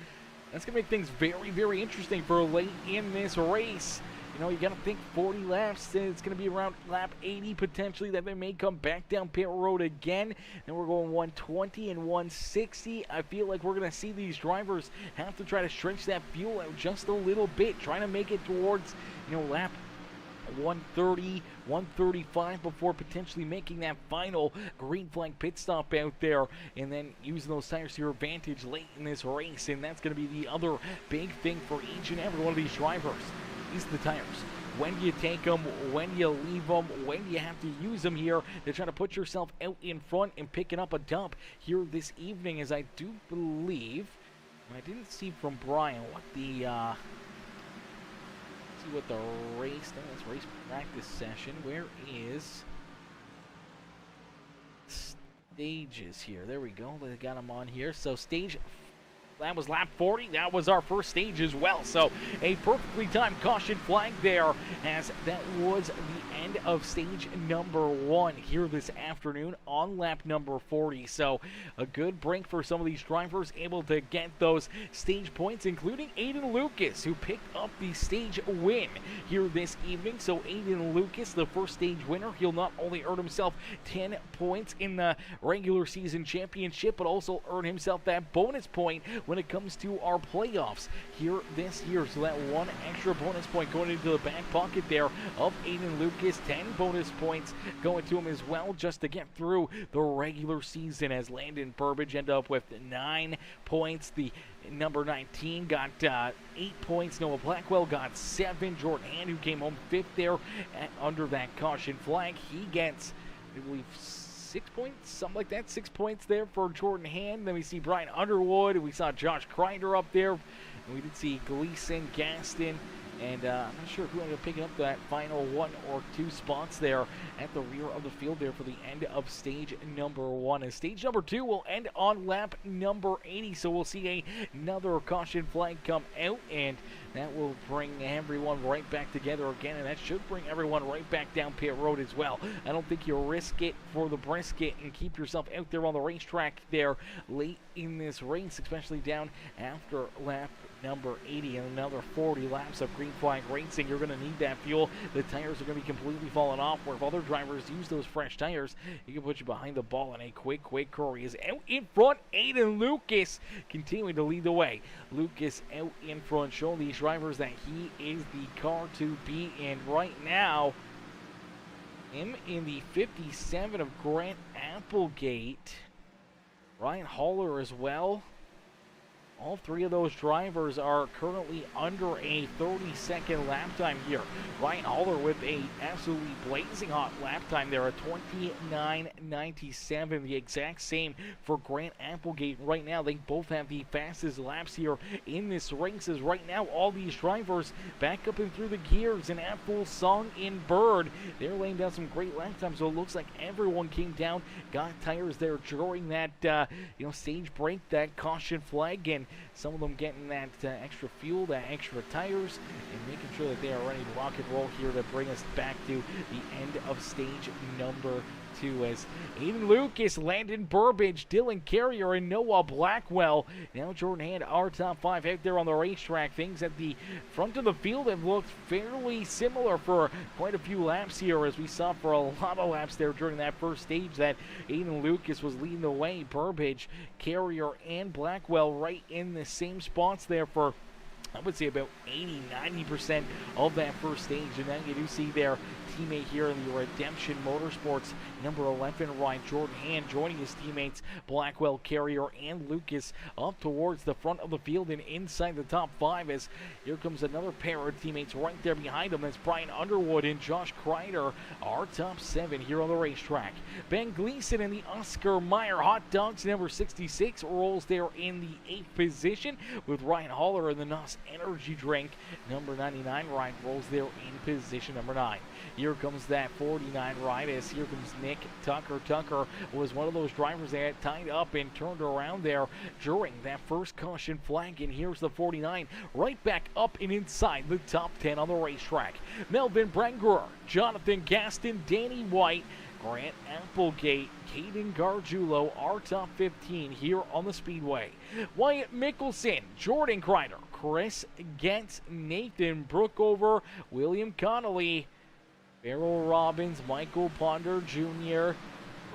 That's going to make things very, very interesting for late in this race. You know, you got to think 40 laps, and it's going to be around lap 80 potentially that they may come back down pit road again. Then we're going 120 and 160. I feel like we're going to see these drivers have to try to stretch that fuel out just a little bit, trying to make it towards, you know, lap 130, 135 before potentially making that final green flag pit stop out there, and then using those tires to your advantage late in this race. And that's going to be the other big thing for each and every one of these drivers. These are the tires. When do you take them? When do you leave them? When do you have to use them here to try to put yourself out in front and picking up a dump here this evening? As I do believe, I didn't see from Brian what the what the race, that's race practice session. Where is stages here? There we go. They got them on here. So stage, that was lap 40. That was our first stage as well. So a perfectly timed caution flag there, as that was the end of stage number 1 here this afternoon on lap number 40. So a good break for some of these drivers, able to get those stage points, including Aiden Lucas, who picked up the stage win here this evening. So Aiden Lucas, the first stage winner, he'll not only earn himself 10 points in the regular season championship, but also earn himself that bonus point when it comes to our playoffs here this year. So that one extra bonus point going into the back pocket there of Aiden Lucas. 10 bonus points going to him as well just to get through the regular season, as Landon Burbage ended up with 9 points. The number 19 got 8 points. Noah Blackwell got 7. Jordan Hand, who came home 5th there under that caution flag, he gets, I believe, 6 points, something like that. 6 points there for Jordan Hand. Then we see Brian Underwood. We saw Josh Kreider up there. And we did see Gleason, Gaston, and I'm not sure who ended up picking up that final 1 or 2 spots there at the rear of the field there for the end of stage number 1. And stage number 2 will end on lap number 80. So we'll see another caution flag come out, and that will bring everyone right back together again, and that should bring everyone right back down pit road as well. I don't think you'll risk it for the brisket and keep yourself out there on the racetrack there late in this race, especially down after lap number 80 and another 40 laps of green flag racing. You're going to need that fuel. The tires are going to be completely falling off, where if other drivers use those fresh tires, you can put you behind the ball. And a quick Corey is out in front. Aiden Lucas continuing to lead the way. Lucas out in front, showing these drivers that he is the car to be in right now. Him in the 57 of Grant Applegate. Ryan Haller as well. All 3 of those drivers are currently under a 30-second lap time here. Ryan Haller with a absolutely blazing hot lap time there at 29.97, the exact same for Grant Applegate right now. They both have the fastest laps here in this race, as right now all these drivers back up and through the gears and at full song in bird. They're laying down some great lap times, so it looks like everyone came down, got tires there during that stage break, that caution flag, and some of them getting that extra fuel, that extra tires, and making sure that they are ready to rock and roll here to bring us back to the end of stage number 2, as Aiden Lucas, Landon Burbage, Dylan Carrier, and Noah Blackwell. Now Jordan Hand, our top 5 out there on the racetrack. Things at the front of the field have looked fairly similar for quite a few laps here, as we saw for a lot of laps there during that first stage that Aiden Lucas was leading the way. Burbage, Carrier, and Blackwell right in the same spots there for, I would say, about 80-90% of that first stage. And then you do see their teammate here in the Redemption Motorsports number 11 ride, Jordan Hand, joining his teammates Blackwell, Carrier, and Lucas up towards the front of the field and inside the top 5, as here comes another pair of teammates right there behind them. That's Brian Underwood and Josh Kreider, our top 7 here on the racetrack. Ben Gleason and the Oscar Mayer Hot Dogs number 66 rolls there in the 8th position, with Ryan Haller in the NOS Energy Drink number 99 ride rolls there in position number 9. Here comes that 49 ride, as here comes Nick Tucker. Tucker was one of those drivers that had tied up and turned around there during that first caution flag. And here's the 49 right back up and inside the top 10 on the racetrack. Melvin Brenger, Jonathan Gaston, Danny White, Grant Applegate, Caden Gargiulo, our top 15 here on the Speedway. Wyatt Mickelson, Jordan Kreider, Chris Getz, Nathan Brookover, William Connolly, Farrel Robbins, Michael Ponder Jr.,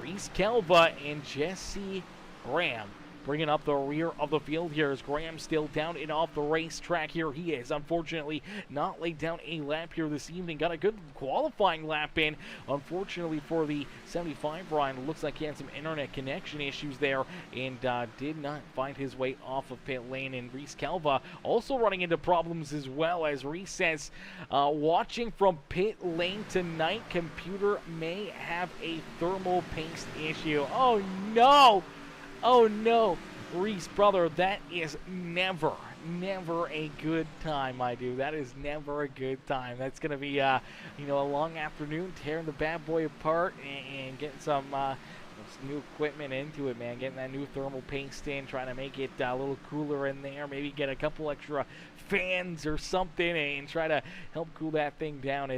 Reese Kelva, and Jesse Graham. Bringing up the rear of the field here is Graham, still down and off the racetrack. Here he is, unfortunately not laid down a lap here this evening. Got a good qualifying lap in. Unfortunately for the 75 Ryan, looks like he had some internet connection issues there and did not find his way off of pit lane. And Reese Kelva also running into problems as well, as Reese says, watching from pit lane tonight, computer may have a thermal paste issue. Oh no! Oh no, Reese, brother, that is never a good time, my dude. That is never a good time. That's going to be, a long afternoon tearing the bad boy apart and getting some new equipment into it, man. Getting that new thermal paste in, trying to make it a little cooler in there. Maybe get a couple extra fans or something and try to help cool that thing down.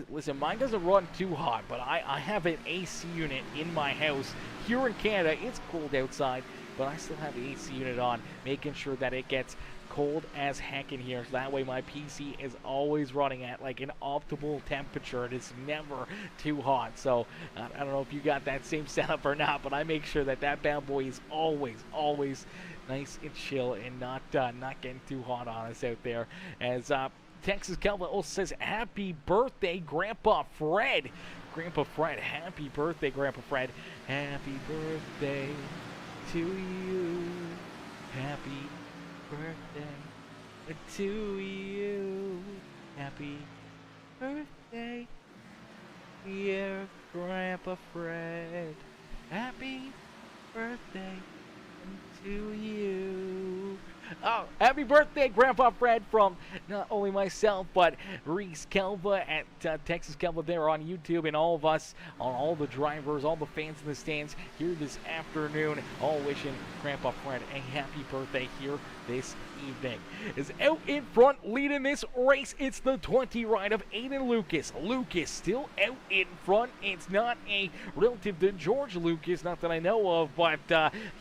Listen, mine doesn't run too hot, but I have an AC unit in my house. Here in Canada, it's cold outside, but I still have the AC unit on, making sure that it gets cold as heck in here, so that way my PC is always running at like an optimal temperature. It is never too hot. So I don't know if you got that same setup or not, but I make sure that bad boy is always nice and chill and not getting too hot on us out there. As Texas Calvin also says, happy birthday, Grandpa Fred. Grandpa Fred, happy birthday, Grandpa Fred. Happy birthday to you. Happy birthday to you. Happy birthday, dear Grandpa Fred. Happy birthday to you. Oh, happy birthday, Grandpa Fred, from not only myself, but Reese Kelva at Texas Kelva there on YouTube, and all of us, on all the drivers, all the fans in the stands here this afternoon, all wishing Grandpa Fred a happy birthday here this evening. Is out in front leading this race. It's the 20 ride of Aiden Lucas. Lucas still out in front. It's not a relative to George Lucas, not that I know of, but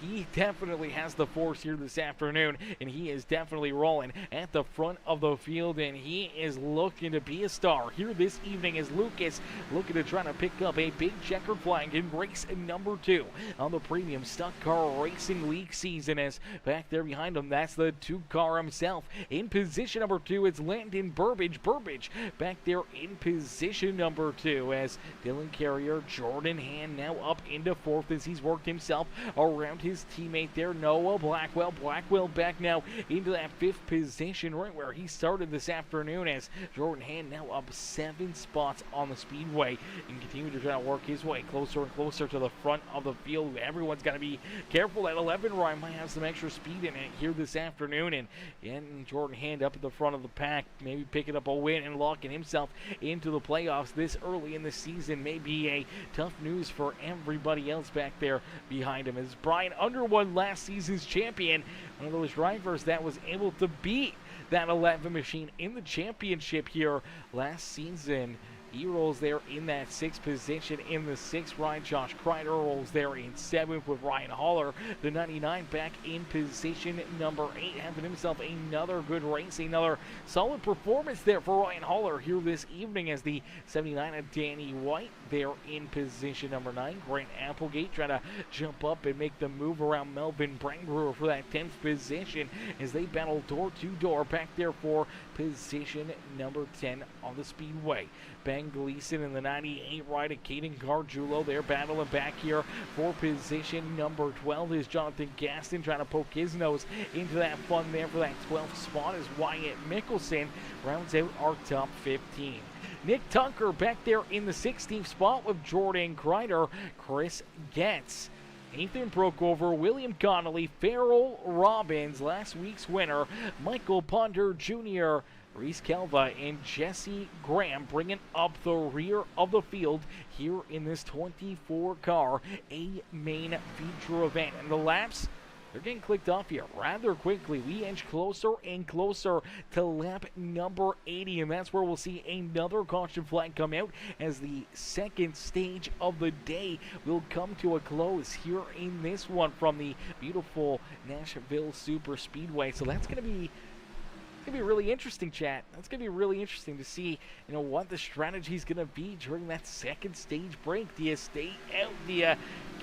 he definitely has the force here this afternoon, and he is definitely rolling at the front of the field, and he is looking to be a star here this evening as Lucas looking to try to pick up a big checkered flag in race number 2 on the Premium Stock Car Racing League season. As back there behind him, that's the 2-car himself. In position number 2, it's Landon Burbage. Burbage back there in position number 2 as Dylan Carrier, Jordan Hand now up into 4th as he's worked himself around his teammate there, Noah Blackwell. Blackwell back now into that 5th position, right where he started this afternoon, as Jordan Hand now up 7 spots on the speedway and continue to try to work his way closer and closer to the front of the field. Everyone's got to be careful. That 11 ride might have some extra speed in it here this afternoon, and Jordan Hand up at the front of the pack, maybe picking up a win and locking himself into the playoffs this early in the season may be a tough news for everybody else back there behind him, as Brian Underwood, last season's champion, one of those drivers that was able to beat that 11 machine in the championship here last season. He rolls there in that 6th position in the 6th ride. Josh Kreider rolls there in 7th with Ryan Haller. The 99 back in position number 8, having himself another good race, another solid performance there for Ryan Haller here this evening, as the 79 of Danny White there in position number 9. Grant Applegate trying to jump up and make the move around Melvin Brandbrewer for that 10th position as they battle door to door back there for position number 10 on the speedway. Ben Gleason in the 98 ride of Caden Gargiulo. They're battling back here for position number 12 is Jonathan Gaston trying to poke his nose into that fun there for that 12th spot as Wyatt Mickelson rounds out our top 15. Nick Tucker back there in the 16th spot with Jordan Kreider. Chris Getz, Nathan Brookover, William Connolly, Farrel Robbins, last week's winner, Michael Ponder Jr., Reese Kelva, and Jesse Graham bringing up the rear of the field here in this 24-car A main feature event. And the laps, they're getting clicked off here rather quickly. We inch closer and closer to lap number 80, and that's where we'll see another caution flag come out as the second stage of the day will come to a close here in this one from the beautiful Nashville Super Speedway. So that's going to be really interesting, chat. That's going to be really interesting to see, what the strategy is going to be during that second stage break. Do you stay out? Do you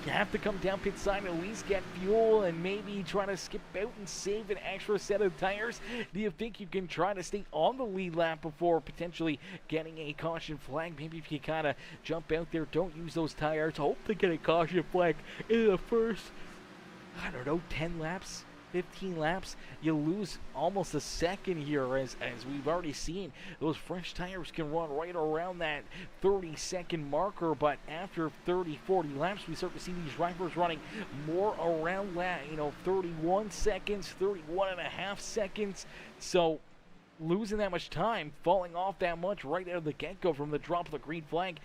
have to come down pit side and at least get fuel and maybe try to skip out and save an extra set of tires? Do you think you can try to stay on the lead lap before potentially getting a caution flag? Maybe if you kind of jump out there, don't use those tires, hope to get a caution flag in the first, 10 laps? 15 laps, you lose almost a second here, as we've already seen. Those fresh tires can run right around that 30-second marker, but after 30, 40 laps, we start to see these drivers running more around that, 31 seconds, 31 and a half seconds. So losing that much time, falling off that much right out of the get-go from the drop of the green flag,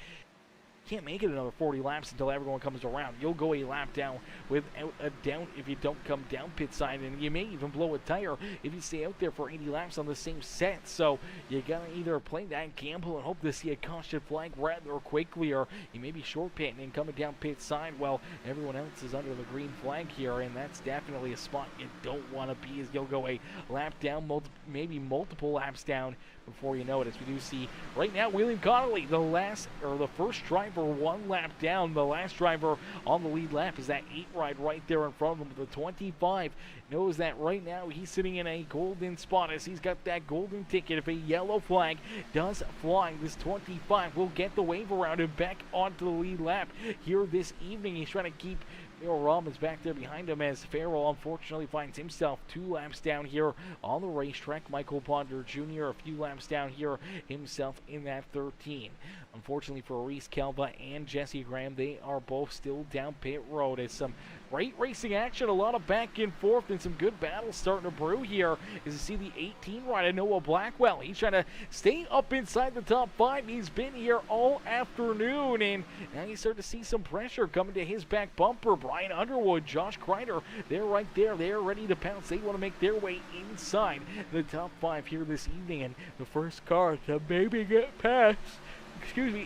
can't make it another 40 laps until everyone comes around. You'll go a lap down without a doubt if you don't come down pit side, and you may even blow a tire if you stay out there for 80 laps on the same set. So you gotta either play that gamble and hope to see a caution flag rather quickly, or you may be short pitting and coming down pit side while everyone else is under the green flag here, and that's definitely a spot you don't want to be, as you'll go a lap down, maybe multiple laps down before you know it. As we do see right now, William Connolly, the first driver 1 lap down. The last driver on the lead lap is that 8 ride right there in front of him with the 25. Knows that right now he's sitting in a golden spot, as he's got that golden ticket. If a yellow flag does fly, this 25 will get the wave around and back onto the lead lap here this evening. He's trying to keep Farrel Robbins back there behind him, as Farrel unfortunately finds himself 2 laps down here on the racetrack. Michael Ponder Jr. a few laps down here himself in that 13. Unfortunately for Reese Kelva and Jesse Graham, they are both still down pit road. As some great racing action, a lot of back and forth, and some good battles starting to brew here. As you see the 18 rider Noah Blackwell, he's trying to stay up inside the top 5. He's been here all afternoon, and now you start to see some pressure coming to his back bumper. Brian Underwood, Josh Kreider, they're right there. They're ready to pounce. They want to make their way inside the top 5 here this evening, and the first car to maybe get past,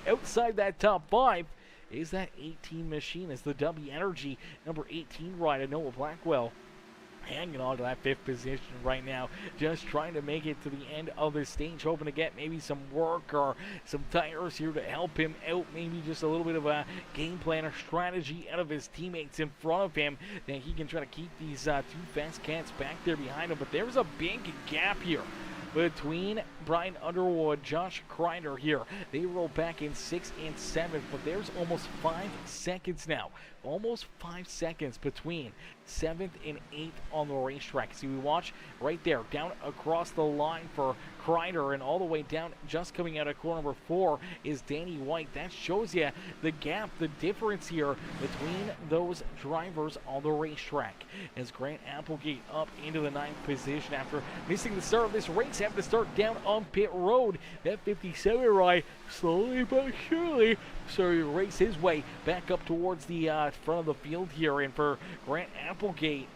outside that top 5 is that 18 machine, as the W Energy number 18 rider Noah Blackwell hanging on to that 5th position right now, just trying to make it to the end of the stage, hoping to get maybe some work or some tires here to help him out, maybe just a little bit of a game plan or strategy out of his teammates in front of him, that he can try to keep these 2 fast cats back there behind him. But there's a big gap here between Brian Underwood, Josh Kreider here. They roll back in 6th and 7th, but there's almost 5 seconds now. Almost 5 seconds between 7th and 8th on the racetrack. See, we watch right there, down across the line for Kreider, and all the way down, just coming out of corner number 4 is Danny White. That shows you the gap, the difference here between those drivers on the racetrack. As Grant Applegate up into the 9th position after missing the start of this race, having to start down on pit road. That 57 ride, slowly but surely, so he race his way back up towards the front of the field here. And for Grant Applegate,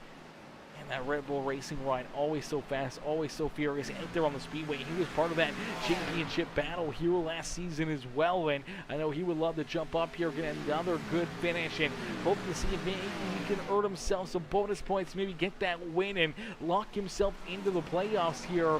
and that Red Bull Racing ride, always so fast, always so furious out there on the speedway. He was part of that championship battle here last season as well, and I know he would love to jump up here, get another good finish, and hope to see if maybe he can earn himself some bonus points, maybe get that win and lock himself into the playoffs here.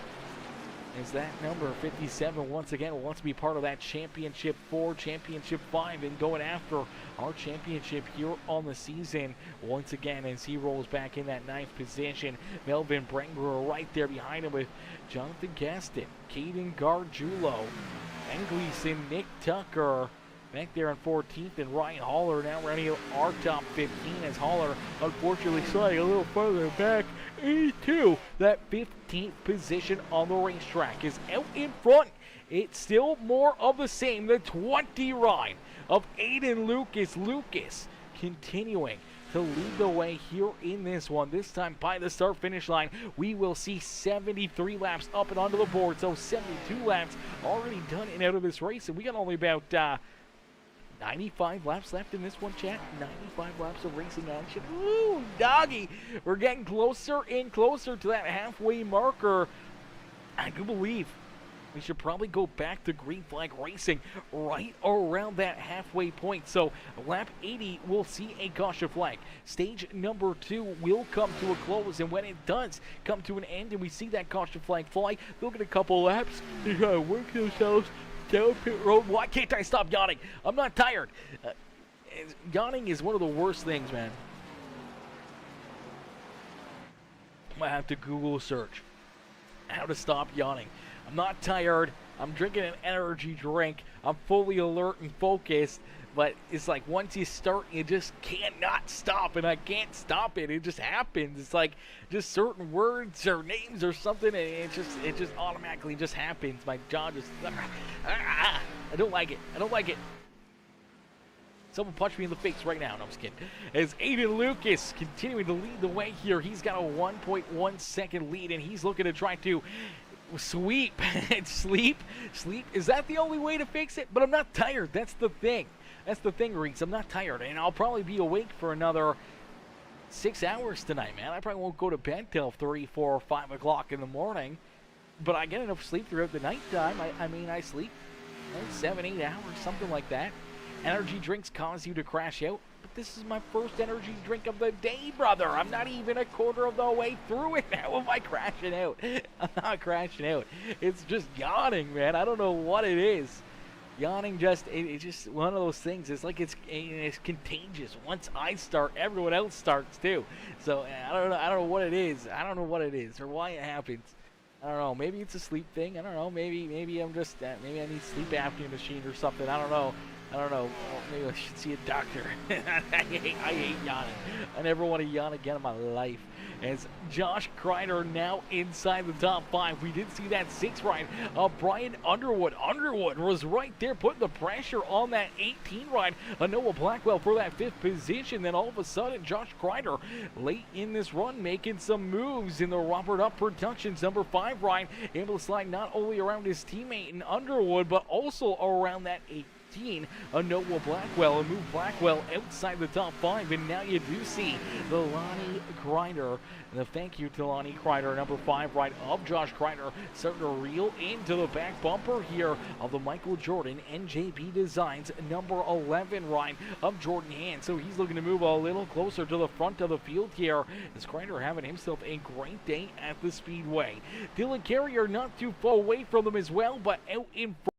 Is that number 57 once again wants to be part of that championship 4, championship 5, and going after our championship here on the season once again, as he rolls back in that 9th position. Melvin Brenger right there behind him with Jonathan Gaston, Caden Gargiulo, Ben Gleason, Nick Tucker back there in 14th, and Ryan Haller now running our top 15, as Haller unfortunately sliding a little further back into that 15th position on the racetrack. Is out in front. It's still more of the same. The 20 ride of Aiden Lucas. Lucas continuing to lead the way here in this one. This time by the start finish line, we will see 73 laps up and onto the board. So 72 laps already done and out of this race, and we got only about 95 laps left in this one, chat. 95 laps of racing action. Ooh, doggy. We're getting closer and closer to that halfway marker. I do believe we should probably go back to green flag racing right around that halfway point. So lap 80 will see a caution flag. Stage number 2 will come to a close, and when it does come to an end and we see that caution flag fly, they'll get a couple laps. They gotta work themselves down pit road. Why can't I stop yawning? I'm not tired. Yawning is one of the worst things, man. I might have to Google search how to stop yawning. I'm not tired. I'm drinking an energy drink. I'm fully alert and focused. But it's like once you start, you just cannot stop, and I can't stop it. It just happens. It's like just certain words or names or something, and it just automatically just happens. My jaw just I don't like it. I don't like it. Someone punch me in the face right now. No, I'm just kidding. As Aiden Lucas continuing to lead the way here, he's got a 1.1 second lead, and he's looking to try to sweep. Sleep. Is that the only way to fix it? But I'm not tired. That's the thing. That's the thing, Reeks. I'm not tired, and I'll probably be awake for another 6 hours tonight, man. I probably won't go to bed till 3, 4, or 5 o'clock in the morning, but I get enough sleep throughout the night time. I mean, I sleep 7, 8 hours, something like that. Energy drinks cause you to crash out, but this is my first energy drink of the day, brother. I'm not even a quarter of the way through it. How am I crashing out? I'm not crashing out. It's just yawning, man. I don't know what it is. Yawning it's just one of those things. It's like it's contagious. Once I start, everyone else starts too. So I don't know what it is. I don't know what it is or why it happens. I don't know. Maybe it's a sleep thing. I don't know. Maybe I'm just maybe I need sleep apnea machine or something. I don't know. Well, maybe I should see a doctor. I hate yawning. I never want to yawn again in my life. As Josh Kreider now inside the top 5. We did see that 6 ride of Brian Underwood. Underwood was right there putting the pressure on that 18 ride of Noah Blackwell for that 5th position. Then all of a sudden, Josh Kreider late in this run making some moves in the Robert Up Productions number 5 ride. Able to slide not only around his teammate in Underwood, but also around that 18 Noah Blackwell, and move Blackwell outside the top 5. And now you do see the Lonnie Kreider, the thank you to Lonnie Kreider, number 5 ride of Josh Kreider, starting to reel into the back bumper here of the Michael Jordan NJB Designs number 11 ride of Jordan Hand. So he's looking to move a little closer to the front of the field here, as Kreider having himself a great day at the Speedway. Dylan Carrier not too far away from them as well, but out in front.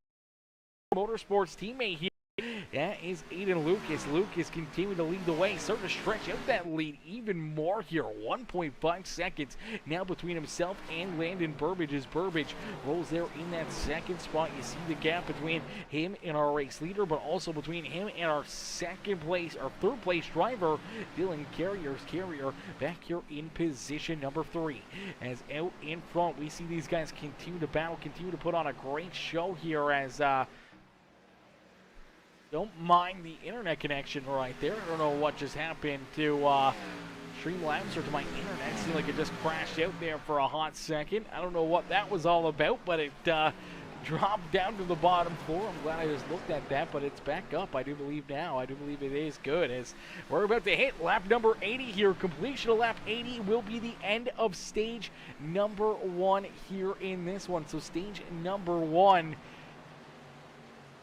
Motorsports teammate here. That is Aiden Lucas. Lucas continuing to lead the way, starting to stretch out that lead even more here. 1.5 seconds now between himself and Landon Burbage, as Burbage rolls there in that 2nd spot. You see the gap between him and our race leader, but also between him and our 3rd place driver, Dylan Carrier back here in position number 3. As out in front, we see these guys continue to battle, continue to put on a great show here as don't mind the internet connection right there. I don't know what just happened to Streamlabs or to my internet. It seemed like it just crashed out there for a hot second. I don't know what that was all about, but it dropped down to the bottom floor. I'm glad I just looked at that, but it's back up, I do believe now. I do believe it is good, as we're about to hit lap number 80 here. Completion of lap 80 will be the end of stage number 1 here in this one. So stage number 1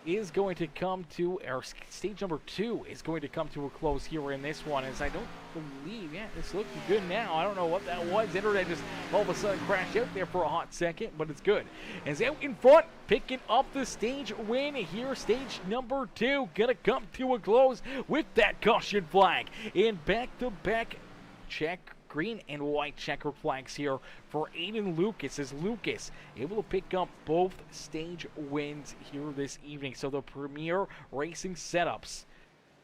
is going to come to, or stage number 2 is going to come to a close here in this one, as I don't believe, yeah, it's looking good now. I don't know what that was. Internet just all of a sudden crashed out there for a hot second, but it's good. As out in front, picking up the stage win here, stage number 2 gonna come to a close with that caution flag. In back-to-back check, green and white checkered flags here for Aiden Lucas, as Lucas able to pick up both stage wins here this evening. So the Premier Racing Setups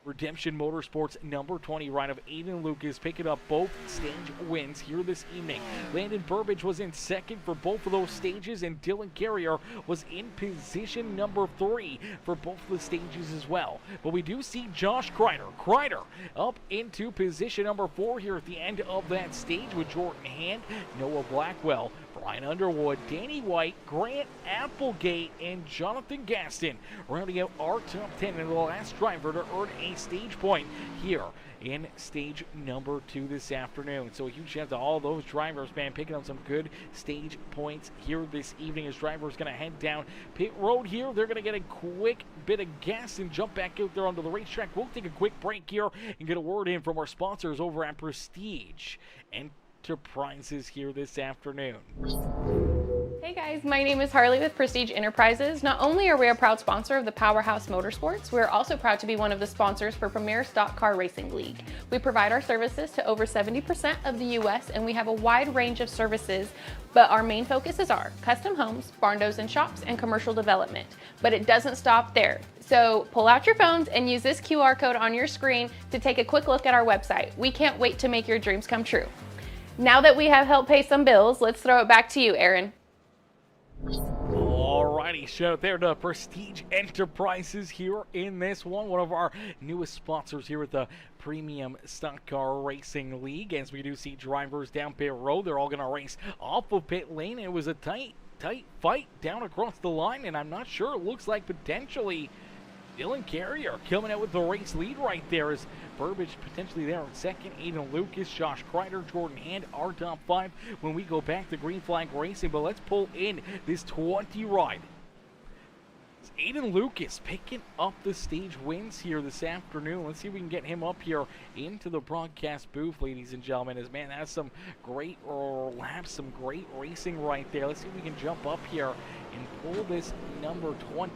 Redemption Motorsports number 20 ride of Aiden Lucas picking up both stage wins here this evening. Landon Burbage was in 2nd for both of those stages, and Dylan Carrier was in position number 3 for both of the stages as well. But we do see Josh Kreider up into position number 4 here at the end of that stage, with Jordan Hand, Noah Blackwell, Brian Underwood, Danny White, Grant Applegate, and Jonathan Gaston rounding out our top 10, and the last driver to earn a stage point here in stage number 2 this afternoon. So a huge shout out to all those drivers, man, picking up some good stage points here this evening, as drivers going to head down pit road here. They're going to get a quick bit of gas and jump back out there onto the racetrack. We'll take a quick break here and get a word in from our sponsors over at Prestige Enterprises here this afternoon. Hey guys, my name is Harley with Prestige Enterprises. Not only are we a proud sponsor of the Powerhouse Motorsports, we're also proud to be one of the sponsors for Premier Stock Car Racing League. We provide our services to over 70% of the US, and we have a wide range of services, but our main focuses are custom homes, barn doors and shops, and commercial development. But it doesn't stop there. So pull out your phones and use this QR code on your screen to take a quick look at our website. We can't wait to make your dreams come true. Now that we have helped pay some bills, let's throw it back to you, Aaron. Alrighty, shout out there to Prestige Enterprises here in this one of our newest sponsors here at the Premium Stock Car Racing League. As we do see drivers down pit road, they're all going to race off of pit lane. It was a tight fight down across the line, and I'm not sure, it looks like potentially Dylan Carrier coming out with the race lead right there as Burbage potentially there in second. Aiden Lucas, Josh Kreider, Jordan Hand, our top 5 when we go back to Green Flag Racing. But let's pull in this 20 ride. It's Aiden Lucas picking up the stage wins here this afternoon. Let's see if we can get him up here into the broadcast booth, ladies and gentlemen. As man, that's some great laps, some great racing right there. Let's see if we can jump up here and pull this number 20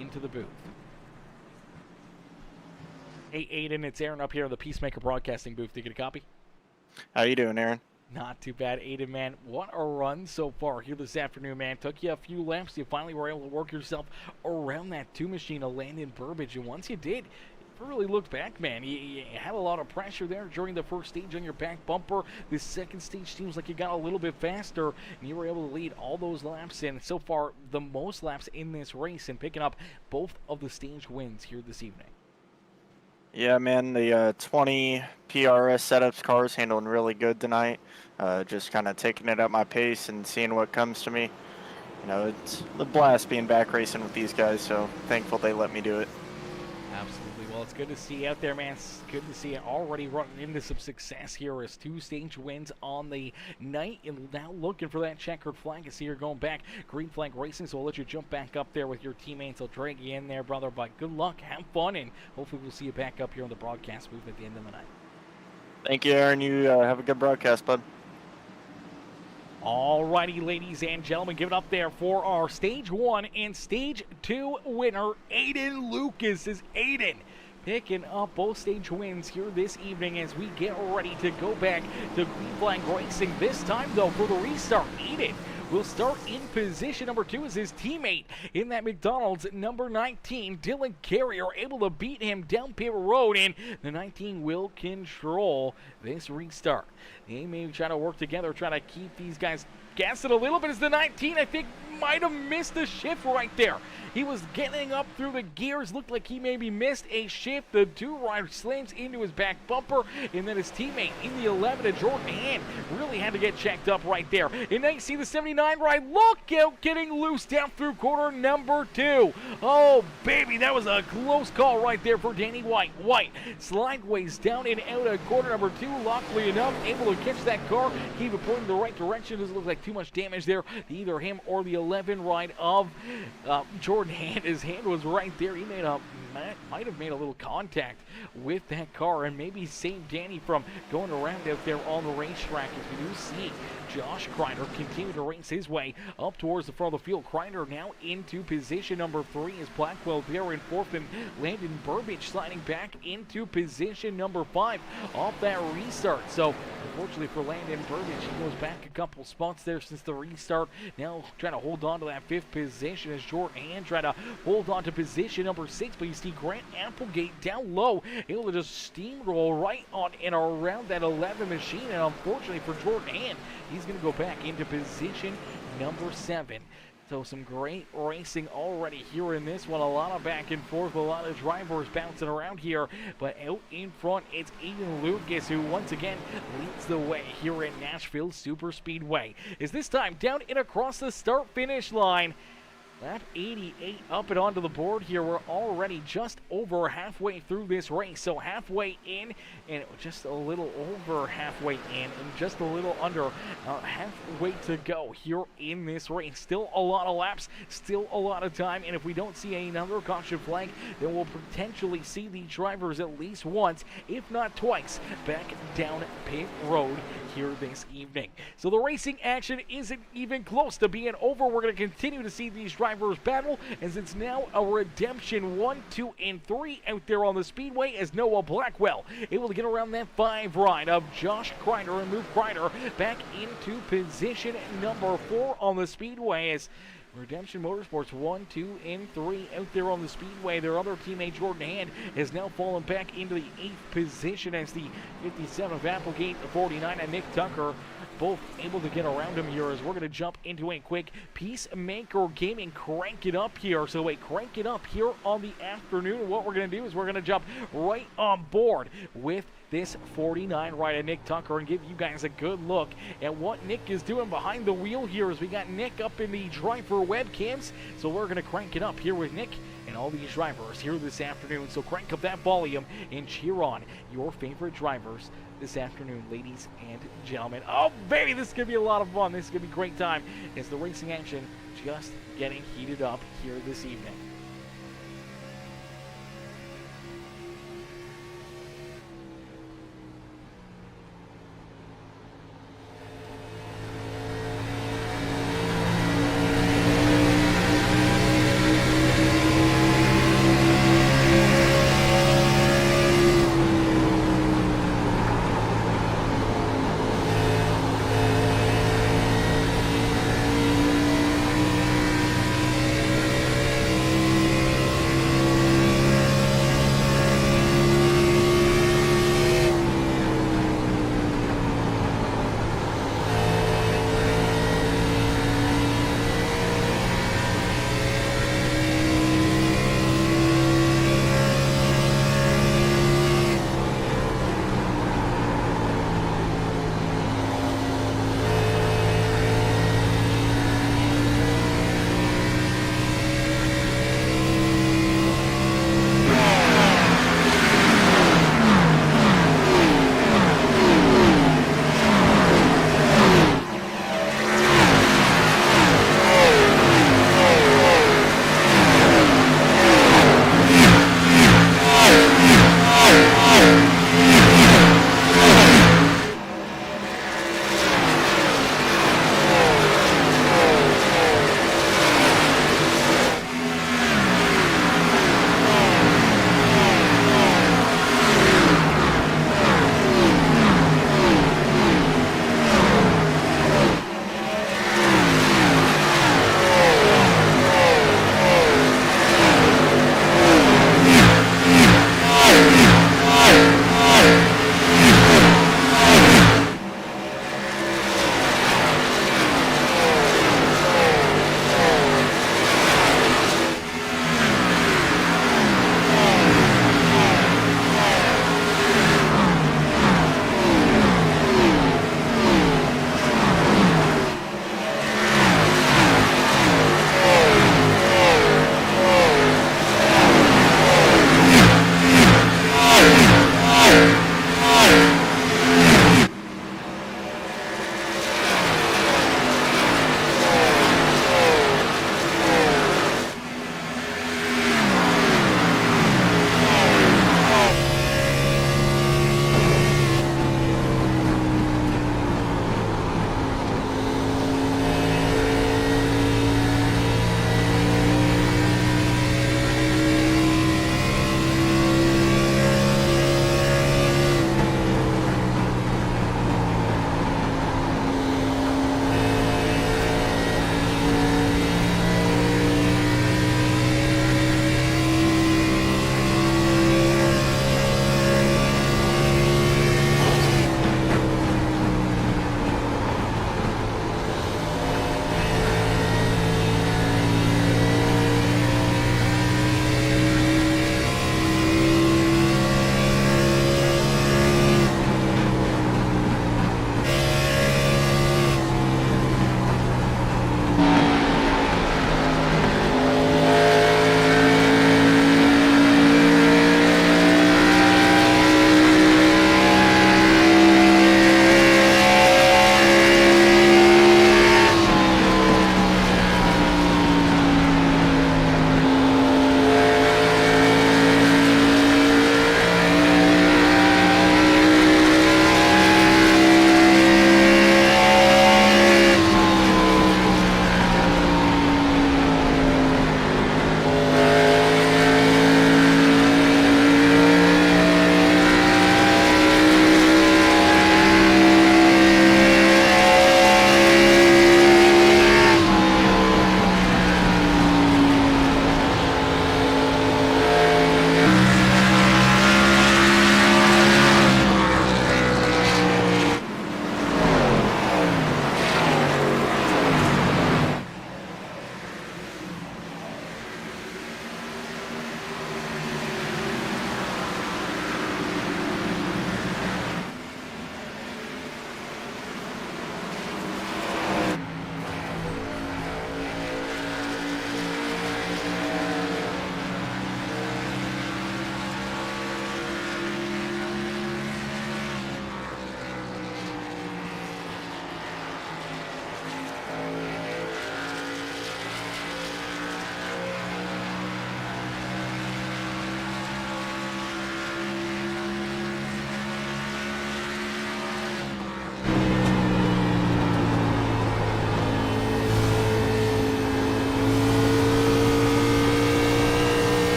into the booth. Hey Aiden, it's Aaron up here in the Peacemaker Broadcasting booth. Did you get a copy? How you doing, Aaron? Not too bad, Aiden, man. What a run so far here this afternoon, man. Took you a few laps. You finally were able to work yourself around that 2 machine of Landon Burbage. And once you did, you really looked back, man. You had a lot of pressure there during the first stage on your back bumper. This second stage seems like you got a little bit faster, and you were able to lead all those laps. And so far, the most laps in this race and picking up both of the stage wins here this evening. Yeah, man, the 20 PRS setups cars handling really good tonight. Just kind of taking it at my pace and seeing what comes to me. You know, it's a blast being back racing with these guys, so thankful they let me do it. Absolutely. Well, it's good to see you out there, man. It's good to see you already running into some success here as 2 stage wins on the night. And now looking for that checkered flag. I see you're going back Green Flag Racing, so we'll let you jump back up there with your teammates. I'll drag you in there, brother. But good luck, have fun, and hopefully we'll see you back up here on the broadcast booth at the end of the night. Thank you, Aaron. You have a good broadcast, bud. Alrighty, ladies and gentlemen, give it up there for our Stage 1 and Stage 2 winner, Aiden Lucas. Is Aiden picking up both stage wins here this evening as we get ready to go back to Green Flag Racing. This time, though, for the restart, Aiden will start in position number 2 as his teammate in that McDonald's number 19, Dylan Carrier, able to beat him down pit road, and the 19 will control this restart. They may try to work together, try to keep these guys gassing a little bit as the 19, I think, might have missed the shift right there. He was getting up through the gears, looked like he maybe missed a shift. The 2 rider slams into his back bumper, and then his teammate in the 11, Jordan Hand, really had to get checked up right there. And now you see the 79 ride, look out, getting loose down through corner number 2. Oh, baby, that was a close call right there for Danny White. White slideways down and out of corner number 2, luckily enough, able to catch that car, keep it pointing in the right direction. Doesn't look like too much damage there to either him or the 11 ride of Jordan Hand. His hand was right there. He might have made a little contact with that car and maybe saved Danny from going around out there on the racetrack. As we do see Josh Kreider continue to race his way up towards the front of the field. Kreider now into position number 3 as Blackwell there in 4th, and Landon Burbage sliding back into position number 5 off that restart. So unfortunately for Landon Burbage, he goes back a couple spots there since the restart. Now trying to hold on to that 5th position as Jordan Hand trying to hold on to position number 6, but you see Grant Applegate down low, able to just steamroll right on and around that 11 machine, and unfortunately for Jordan Hand, he's going to go back into position number 7. So some great racing already here in this one. A lot of back and forth, a lot of drivers bouncing around here. But out in front, it's Aiden Lucas who once again leads the way here at Nashville Super Speedway. Is this time down and across the start-finish line. Lap 88 up and onto the board here. We're already just over halfway through this race. So halfway in and just a little over halfway in and just a little under halfway to go here in this race. Still a lot of laps, still a lot of time. And if we don't see another caution flag, then we'll potentially see the drivers at least once, if not twice, back down pit road here this evening. So the racing action isn't even close to being over. We're going to continue to see these drivers battle as it's now a redemption 1, 2, and 3 out there on the speedway as Noah Blackwell able to get around that 5 ride of Josh Kreider and move Kreider back into position number 4 on the speedway as Redemption Motorsports 1, 2, and 3 out there on the speedway. Their other teammate Jordan Hand has now fallen back into the 8th position as the 57 of Applegate, the 49, and Nick Tucker both able to get around him here as we're going to jump into a quick Peacemaker Gaming crank it up here. So wait, crank it up here on the afternoon. What we're going to do is we're going to jump right on board with this 49 right of Nick Tucker and give you guys a good look at what Nick is doing behind the wheel here as we got Nick up in the driver webcams. So we're going to crank it up here with Nick and all these drivers here this afternoon. So crank up that volume and cheer on your favorite drivers this afternoon, ladies and gentlemen. Oh, baby, this is going to be a lot of fun. This is going to be a great time as the racing action just getting heated up here this evening.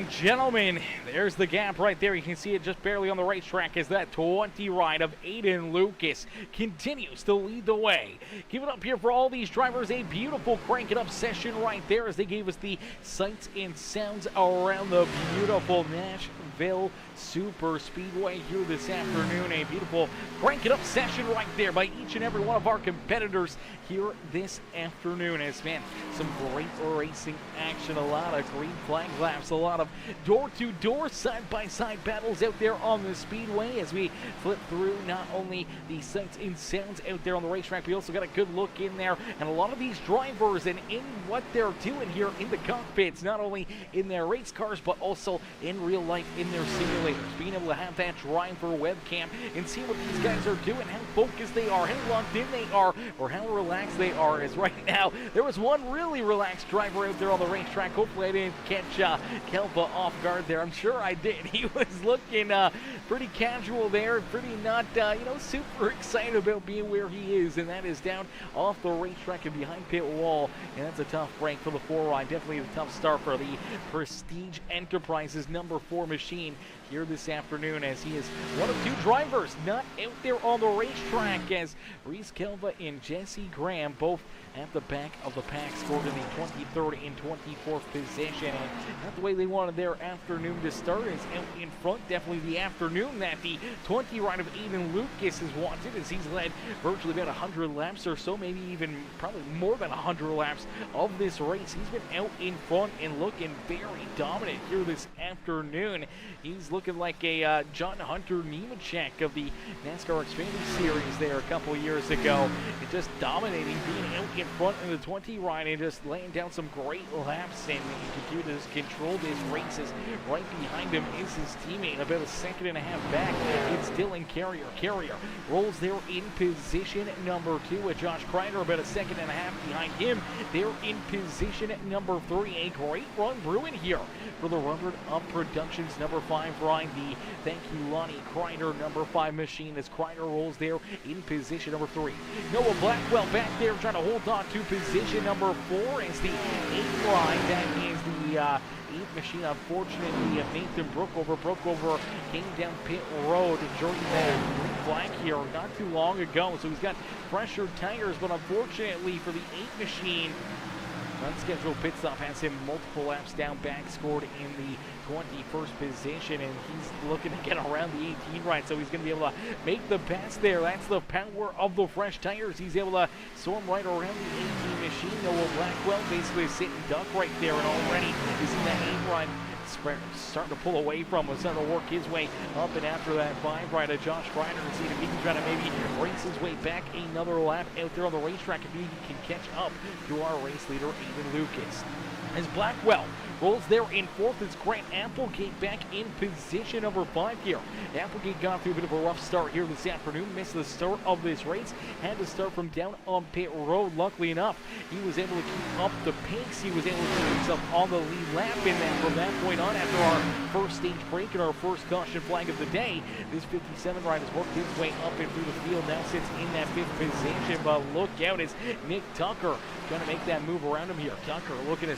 and gentlemen, there's the gap right there. You can see it just barely on the racetrack as that 20 ride of Aiden Lucas continues to lead the way. Give it up here for all these drivers. A beautiful crank it up session right there as they gave us the sights and sounds around the beautiful Nashville Super Speedway here this afternoon. A beautiful crank it up session right there by each and every one of our competitors here this afternoon. As man, some great racing action, a lot of green flag laps, a lot of door-to-door, side-by-side battles out there on the speedway as we flip through not only the sights and sounds out there on the racetrack, we also got a good look in there and a lot of these drivers and in what they're doing here in the cockpits, not only in their race cars but also in real life in their simulators. Being able to have that driver webcam and see what these guys are doing, how focused they are, how locked in they are, or how relaxed they are. As right now, there was one really relaxed driver out there on the racetrack. Hopefully I didn't catch Kelpa off guard there. I'm sure I did. He was looking pretty casual there, pretty not, super excited about being where he is, and that is down off the racetrack and behind pit wall, and that's a tough break for the 4 ride. Definitely a tough start for the Prestige Enterprises number 4 machine here this afternoon, as he is one of 2 drivers not out there on the racetrack, as Reese Kelva and Jesse Graham both at the back of the pack scored in the 23rd and 24th position, and not the way they wanted their afternoon to start. Is out in front, definitely the afternoon that the 20 ride of Aiden Lucas has wanted, as he's led virtually about 100 laps or so, maybe even probably more than 100 laps of this race. He's been out in front and looking very dominant here this afternoon. He's looking like a John Hunter Nemechek of the NASCAR Xfinity Series there a couple years ago. And just dominating, being out in front in the 20 ride and just laying down some great laps, and he continues to control this race. As right behind him is his teammate, about a second and a half back. It's Dylan Carrier. Carrier rolls there in position number 2 with Josh Kreider about a second and a half behind him. They're in position number 3. A great run brewing here for the Runward Up Productions number 5 ride. The Thank You Lonnie Kreider number 5 machine, as Kreider rolls there in position number 3. Noah Blackwell back there trying to hold on to position number 4 as the 8th ride. That is the 8th machine. Unfortunately, Nathan Brookover came down pit road during that green flag here not too long ago, so he's got fresher tires, but unfortunately for the 8th machine, unscheduled pit stop has him multiple laps down back, scored in the 21st position, and he's looking to get around the 18 ride, so he's going to be able to make the pass there. That's the power of the fresh tires. He's able to storm right around the 18 machine. Noah Blackwell basically a sitting duck right there, and already is in that 8 ride. Starting to pull away from him, starting to work his way up, and after that 5 ride of Josh Kreider, and see if he can try to maybe race his way back another lap out there on the racetrack, if he can catch up to our race leader Aiden Lucas. As Blackwell rolls there in 4th, is Grant Applegate back in position number 5 here. Applegate got through a bit of a rough start here this afternoon, missed the start of this race, had to start from down on pit road. Luckily enough, he was able to keep up the pace. He was able to keep himself on the lead lap, and then from that point on, after our first stage break and our first caution flag of the day, this 57 ride has worked his way up and through the field, now sits in that 5th position, but look out, as Nick Tucker trying to make that move around him here. Tucker looking to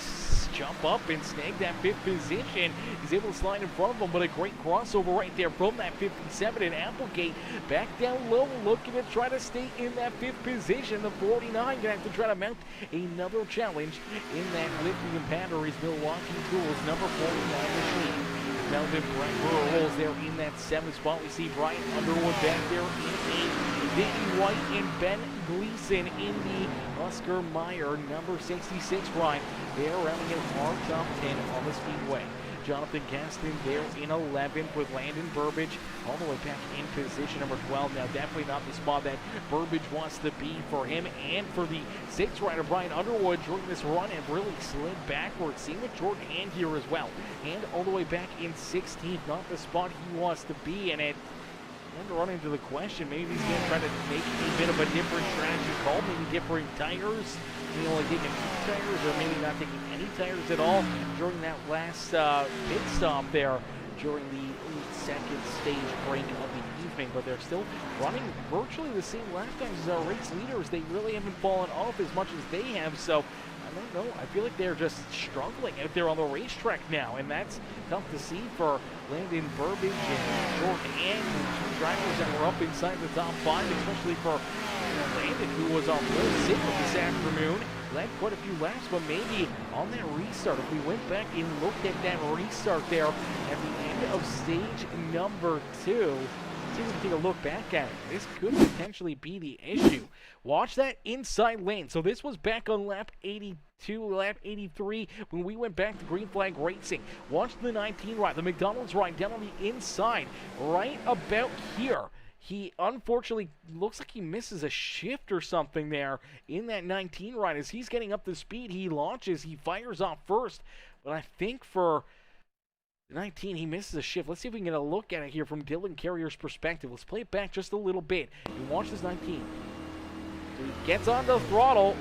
jump up and snag that 5th position. He's able to slide in front of him, but a great crossover right there from that 57, and Applegate back down low, looking to try to stay in that 5th position. The 49 gonna have to try to mount another challenge in that lithium batteries Milwaukee Tools number 49 machine. Melvin Brewer rolls there in that 7th spot. We see Brian Underwood back there in 8th. Danny White and Ben Gleason in the Oscar Meyer number 66 ride. They're rounding out our top 10 on the speedway. Jonathan Gaston there in 11th with Landon Burbage all the way back in position number 12. Now definitely not the spot that Burbage wants to be for him and for the 6th rider Brian Underwood during this run, and really slid backwards. Same with Jordan Hand here as well. Hand all the way back in 16th, not the spot he wants to be in. It and run into the question, maybe he's going to try to make a bit of a different strategy call, maybe different tires, maybe only taking 2 tires, or maybe not taking any tires at all during that last pit stop there during the 2nd stage break of the evening. But they're still running virtually the same lap times as our race leaders. They really haven't fallen off as much as they have, so I'm don't know. I feel like they're just struggling out there on the racetrack now, and that's tough to see for Landon Burbage and Jordan Hand, two drivers that were up inside the top 5, especially for Landon, who was on full zip this afternoon. Led quite a few laps, but maybe on that restart, if we went back and looked at that restart there at the end of stage number 2, see if we can take a look back at it. This could potentially be the issue. Watch that inside lane. So this was back on lap 82, lap 83, when we went back to green flag racing. Watch the 19 ride, the McDonald's ride down on the inside, right about here. He unfortunately looks like he misses a shift or something there in that 19 ride. As he's getting up to speed, he launches, he fires off first. But I think for 19, he misses a shift. Let's see if we can get a look at it here from Dylan Carrier's perspective. Let's play it back just a little bit. And watch this 19. So he gets on the throttle,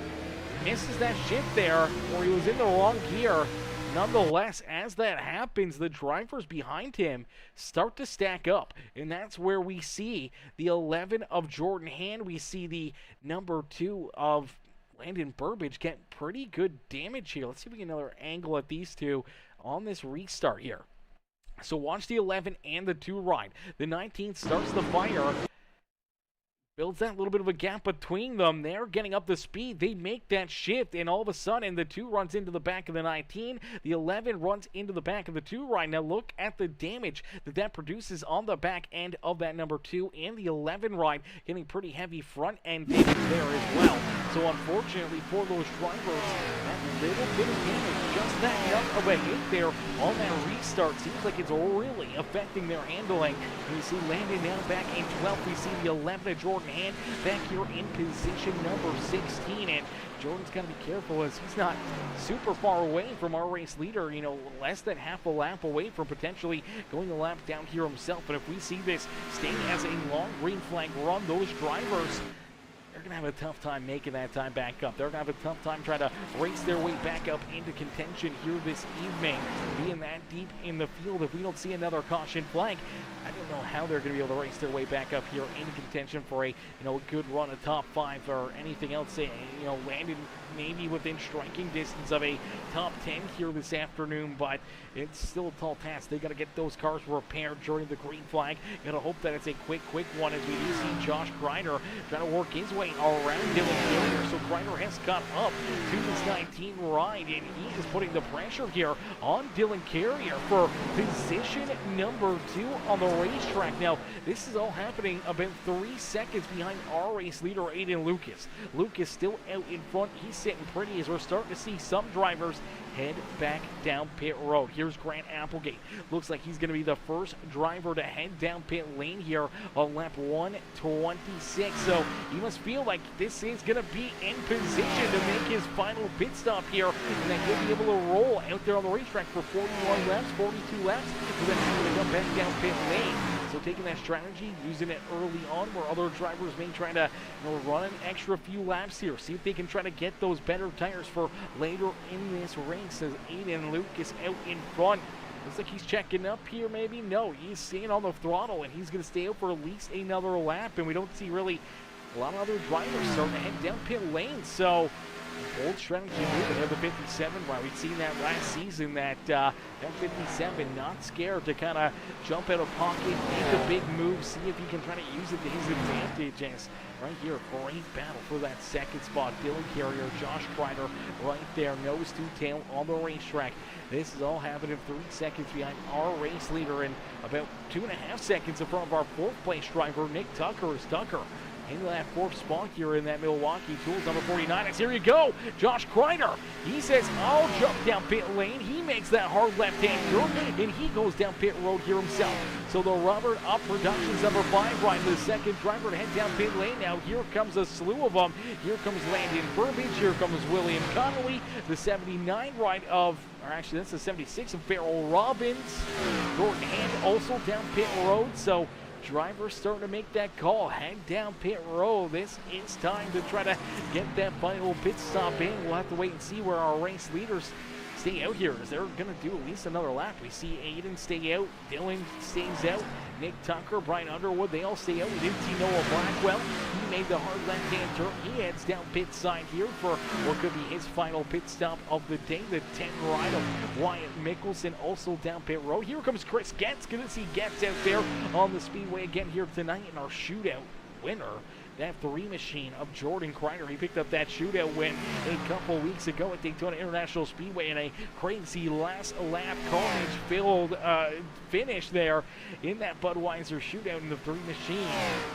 misses that shift there, or he was in the wrong gear. Nonetheless, as that happens, the drivers behind him start to stack up, and that's where we see the 11 of Jordan Hand. We see the number 2 of Landon Burbage get pretty good damage here. Let's see if we get another angle at these two on this restart here. So watch the 11 and the 2 ride. The 19 starts the fire. Builds that little bit of a gap between them. They're getting up the speed. They make that shift, and all of a sudden, the 2 runs into the back of the 19. The 11 runs into the back of the 2 right. Now look at the damage that produces on the back end of that number 2 and the 11 ride, getting pretty heavy front end damage there as well. So unfortunately for those drivers, that little bit of damage, just that enough of a hit there on that restart, seems like it's really affecting their handling. And you see Landon now back in 12th. We see the 11 of Jordan Hand back here in position number 16, and Jordan's got to be careful as he's not super far away from our race leader, you know, less than half a lap away from potentially going a lap down here himself. But if we see this staying as a long green flag run, those drivers, they're going to have a tough time making that time back up. They're going to have a tough time trying to race their way back up into contention here this evening. Being that deep in the field, if we don't see another caution flag, I don't know how they're going to be able to race their way back up here into contention for a, a good run of top 5 or anything else. Landon maybe within striking distance of a top 10 here this afternoon, but it's still a tall task. They got to get those cars repaired during the green flag. Got to hope that it's a quick one, as we do see Josh Kreiner trying to work his way around Dylan Carrier. So Kreiner has caught up to this 19 ride, and he is putting the pressure here on Dylan Carrier for position number 2 on the racetrack. Now, this is all happening about 3 seconds behind our race leader, Aiden Lucas. Lucas still out in front. He's sitting pretty as we're starting to see some drivers head back down pit road. Here's Grant Applegate. Looks like he's going to be the first driver to head down pit lane here on lap 126. So he must feel like this is going to be in position to make his final pit stop here, and that he'll be able to roll out there on the racetrack for 41 laps, 42 laps, and then he's going to come back down pit lane. So taking that strategy, using it early on where other drivers may try to run an extra few laps here. See if they can try to get those better tires for later in this race, as Aiden Lucas out in front. Looks like he's checking up here, maybe. No, he's staying on the throttle, and he's going to stay out for at least another lap, and we don't see really a lot of other drivers starting to head down pit lane. So bold strategy move. They have the 57 ride. We'd seen that last season, that 57 not scared to kind of jump out of pocket, make a big move, see if he can try to use it to his advantage. As right here, great battle for that second spot. Dylan Carrier, Josh Kreiner right there, nose to tail on the racetrack. This is all happening 3 seconds behind our race leader and about 2.5 seconds in front of our 4th place driver, Nick Tucker. As Tucker into that 4th spot here in that Milwaukee Tools number 49. As here you go, Josh Kreiner. He says, I'll jump down pit lane. He makes that hard left-hand turn, and he goes down pit road here himself. So the Robert Up Productions number 5 right, the second driver to head down pit lane. Now here comes a slew of them. Here comes Landon Burbage. Here comes William Connolly. The 79 right of, or actually that's the 76 of Farrel Robbins. Jordan Hand also down pit road. So drivers starting to make that call, head down pit road. This is time to try to get that final pit stop in. We'll have to wait and see where our race leaders stay out here as they're going to do at least another lap. We see Aiden stay out, Dylan stays out, Nick Tucker, Brian Underwood, they all stay out. We didn't see Noah Blackwell. He made the hard left-hand turn. He heads down pit side here for what could be his final pit stop of the day. The 10 ride of Wyatt Mickelson also down pit road. Here comes Chris Getz. Going to see Getz out there on the speedway again here tonight in our shootout winner. That 3 machine of Jordan Kreider. He picked up that shootout win a couple weeks ago at Daytona International Speedway in a crazy last lap carnage-filled finish there in that Budweiser shootout in the 3 machine.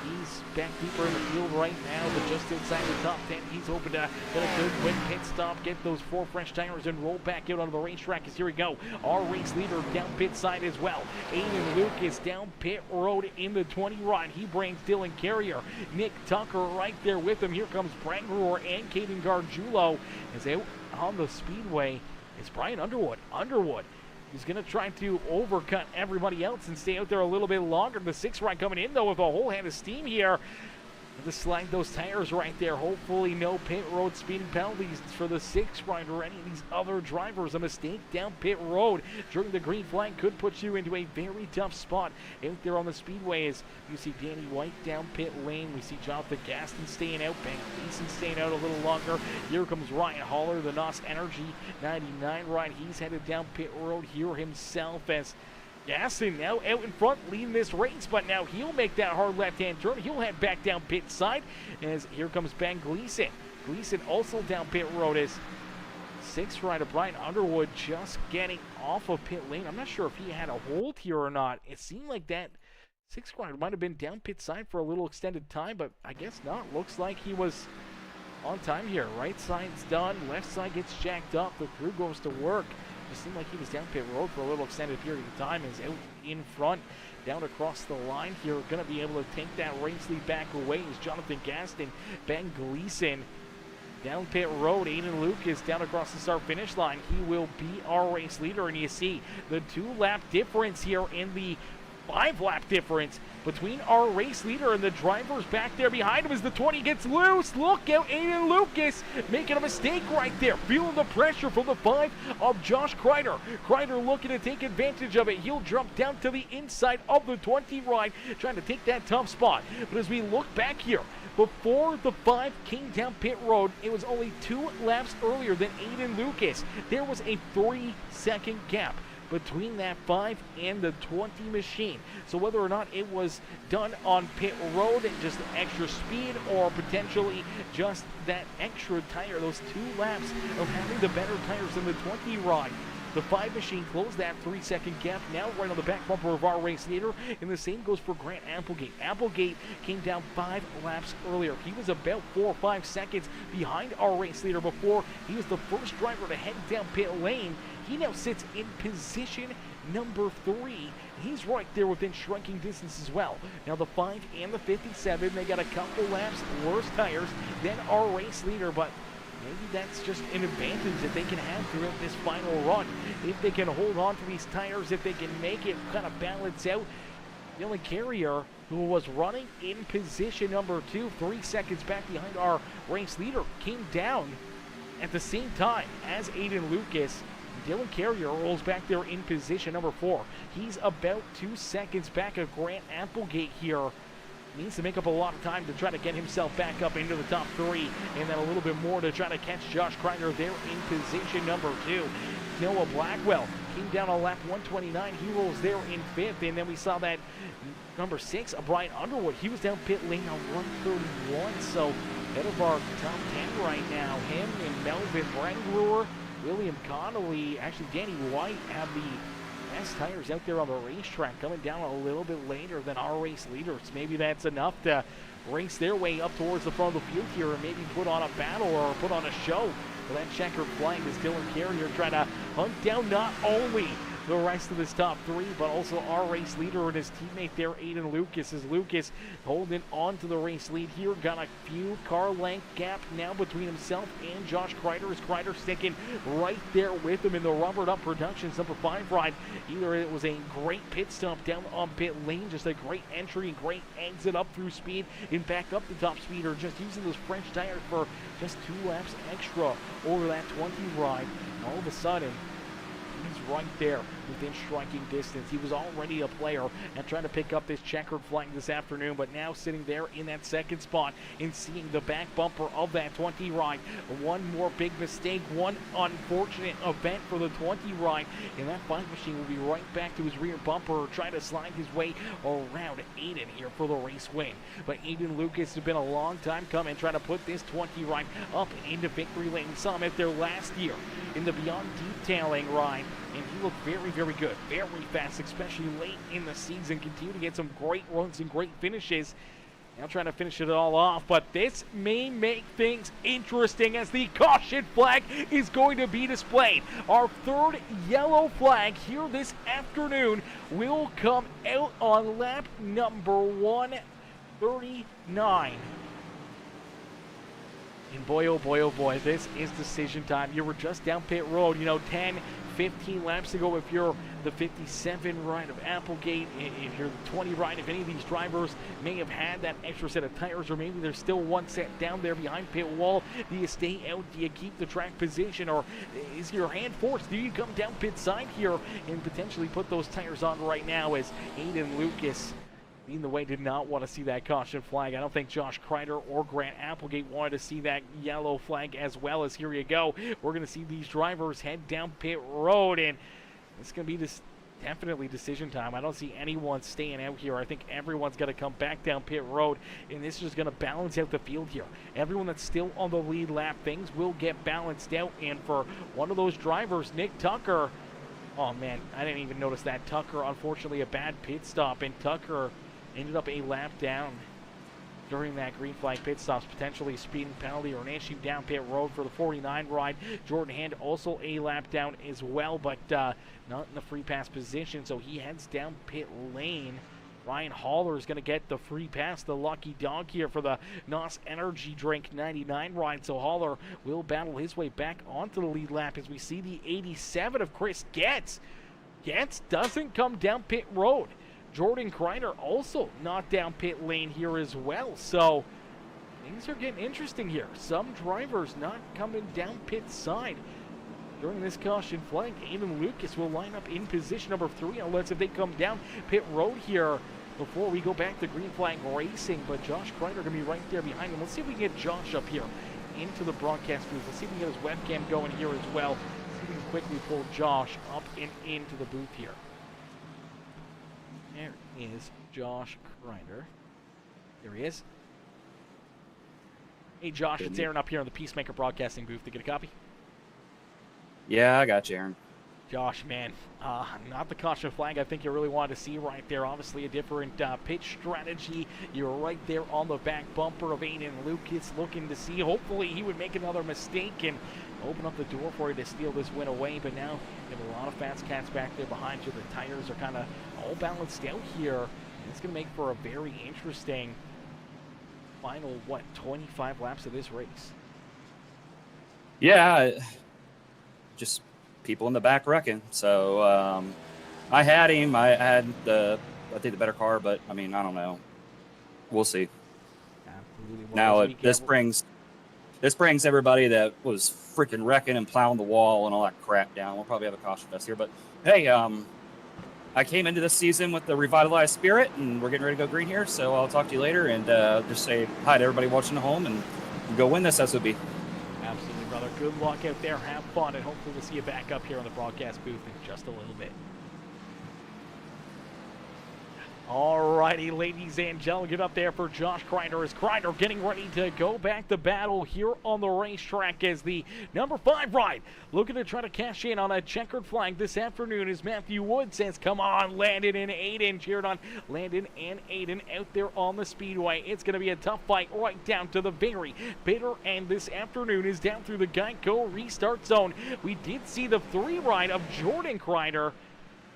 He's back deeper in the field right now, but just inside the top 10. He's hoping to get a good win pit stop, get those 4 fresh tires, and roll back out onto the racetrack. As here we go. Our race leader down pit side as well. Aiden Lucas down pit road in the 20 ride. He brings Dylan Carrier. Nick Tucker right there with him. Here comes Brent Brewer and Caden Gargiulo. As out on the speedway is Brian Underwood. Underwood is going to try to overcut everybody else and stay out there a little bit longer. The 6 ride coming in though with a whole hand of steam here. To slide those tires right there. Hopefully no pit road speeding penalties for the 6 rider or any of these other drivers. A mistake down pit road during the green flag could put you into a very tough spot out there on the speedway. As you see Danny White down pit lane. We see Jonathan Gaston staying out. Ben Gleason staying out a little longer. Here comes Ryan Haller, the NOS Energy 99 ride. He's headed down pit road here himself as Gaston now out in front leading this race, but now he'll make that hard left-hand turn. He'll head back down pit side as here comes Ben Gleason. Gleason also down pit road as 6 rider Brian Underwood just getting off of pit lane. I'm not sure if he had a hold here or not. It seemed like that 6 rider might have been down pit side for a little extended time, but I guess not. Looks like he was on time here. Right side's done, left side gets jacked up, the crew goes to work. It seemed like he was down pit road for a little extended period of time. Is out in front, down across the line here. Going to be able to take that race lead back away is Jonathan Gaston. Ben Gleason down pit road. Aiden Lucas down across the start finish line. He will be our race leader, and you see the 2-lap difference here in the 5-lap difference between our race leader and the drivers back there behind him as the 20 gets loose. Look out, Aiden Lucas making a mistake right there. Feeling the pressure from the 5 of Josh Kreider. Kreider looking to take advantage of it. He'll jump down to the inside of the 20 ride, trying to take that tough spot. But as we look back here, before the 5 came down pit road, it was only 2 laps earlier than Aiden Lucas. There was a 3-second gap between that 5 and the 20 machine. So whether or not it was done on pit road and just extra speed or potentially just that extra tire, those 2 laps of having the better tires than the 20 ride. The 5 machine closed that 3-second gap, now right on the back bumper of our race leader, and the same goes for Grant Applegate. Applegate came down 5 laps earlier. He was about 4 or 5 seconds behind our race leader before he was the first driver to head down pit lane. He now sits in position number 3. He's right there within striking distance as well. Now the 5 and the 57, they got a couple laps worse tires than our race leader, but maybe that's just an advantage that they can have throughout this final run. If they can hold on to these tires, if they can make it kind of balance out. Dylan Carrier, who was running in position number 2, 3 seconds back behind our race leader, came down at the same time as Aiden Lucas. Dylan Carrier rolls back there in position number 4. He's about 2 seconds back of Grant Applegate here. Needs to make up a lot of time to try to get himself back up into the top 3, and then a little bit more to try to catch Josh Kreider there in position number 2. Noah Blackwell came down on lap 129. He rolls there in 5th, and then we saw that number 6, Brian Underwood. He was down pit lane on 131, so head of our top 10 right now. Him and Melvin Brangruer, William Connolly, actually Danny White have the best tires out there on the racetrack, coming down a little bit later than our race leaders. Maybe that's enough to race their way up towards the front of the field here and maybe put on a battle or put on a show for that checkered flag as Dylan Carrier trying to hunt down not only the rest of his top 3, but also our race leader and his teammate there, Aiden Lucas. As Lucas holding on to the race lead here, got a few car length gap now between himself and Josh Kreider. As Kreider sticking right there with him in the Rubbered Up Productions number 5 ride. Either it was a great pit stop down on pit lane, just a great entry and great exit up through speed and back up the top speed, or just using those French tires for just 2 laps extra over that 20 ride. And all of a sudden, He's right there within striking distance. He was already a player and trying to pick up this checkered flag this afternoon, but now sitting there in that second spot and seeing the back bumper of that 20 ride. One more big mistake, one unfortunate event for the 20 ride, and that fight machine will be right back to his rear bumper, trying to slide his way around Aiden here for the race win. But Aiden Lucas has been a long time coming, trying to put this 20 ride up into victory lane. We saw him at their last year in the Beyond Detailing ride, and he looked very, very good, very fast, especially late in the season. Continue to get some great runs and great finishes. Now trying to finish it all off, but this may make things interesting as the caution flag is going to be displayed. Our third yellow flag here this afternoon will come out on lap number 139. And boy, oh boy, oh boy, this is decision time. You were just down pit road, 10, 15 laps ago. If you're the 57 ride of Applegate, if you're the 20 ride, if any of these drivers may have had that extra set of tires, or maybe there's still one set down there behind pit wall, do you stay out? Do you keep the track position? Or is your hand forced? Do you come down pit side here and potentially put those tires on right now, as Aiden Lucas leading the way did not want to see that caution flag? I don't think Josh Kreider or Grant Applegate wanted to see that yellow flag as well. As here you go, we're going to see these drivers head down pit road, and it's going to be definitely decision time. I don't see anyone staying out here. I think everyone's going to come back down pit road, and this is just going to balance out the field here. Everyone that's still on the lead lap, things will get balanced out, and for one of those drivers, Nick Tucker, oh man, I didn't even notice that. Tucker, unfortunately, a bad pit stop, and Tucker ended up a lap down during that green flag pit stops, potentially a speeding penalty or an issue down pit road for the 49 ride. Jordan Hand also a lap down as well, but not in the free pass position, so he heads down pit lane. Ryan Haller is going to get the free pass, the lucky dog here for the NOS Energy Drink 99 ride, so Haller will battle his way back onto the lead lap as we see the 87 of Chris Getz. Getz doesn't come down pit road. Jordan Kreider also not down pit lane here as well. So things are getting interesting here. Some drivers not coming down pit side during this caution flag. Aiden Lucas will line up in position number 3. Let's see if they come down pit road here before we go back to green flag racing. But Josh Kreider going to be right there behind him. Let's see if we can get Josh up here into the broadcast booth. Let's see if we can get his webcam going here as well. See if we can quickly pull Josh up and into the booth here. There is Josh Kreider. There he is. Hey Josh, it's Aaron up here on the Peacemaker Broadcasting booth. To get a copy? Yeah, I got you, Aaron. Josh, man, not the caution flag I think you really wanted to see right there. Obviously a different pitch strategy. You're right there on the back bumper of Aiden Lucas, looking to see, hopefully he would make another mistake and open up the door for you to steal this win away. But now you have a lot of fast cats back there behind you. The tires are kind of all balanced out here. It's going to make for a very interesting final, 25 laps of this race. Yeah, just people in the back wrecking. So I had him. I had I think the better car, but I mean, I don't know. We'll see. Absolutely. Now this brings everybody that was freaking wrecking and plowing the wall and all that crap down. We'll probably have a caution fest here, but hey, I came into this season with the revitalized spirit, and we're getting ready to go green here. So I'll talk to you later, and just say hi to everybody watching at home, and go win this SOB. Absolutely, brother. Good luck out there. Have fun, and hopefully we'll see you back up here on the broadcast booth in just a little bit. Alrighty, ladies and gentlemen, get up there for Josh Kreider. As Kreider getting ready to go back to battle here on the racetrack as the number 5 ride. Looking to try to cash in on a checkered flag this afternoon as Matthew Wood says, come on, Landon and Aiden. Cheered on Landon and Aiden out there on the speedway. It's going to be a tough fight right down to the very bitter end this afternoon is down through the Geico restart zone. We did see the 3 ride of Jordan Kreider.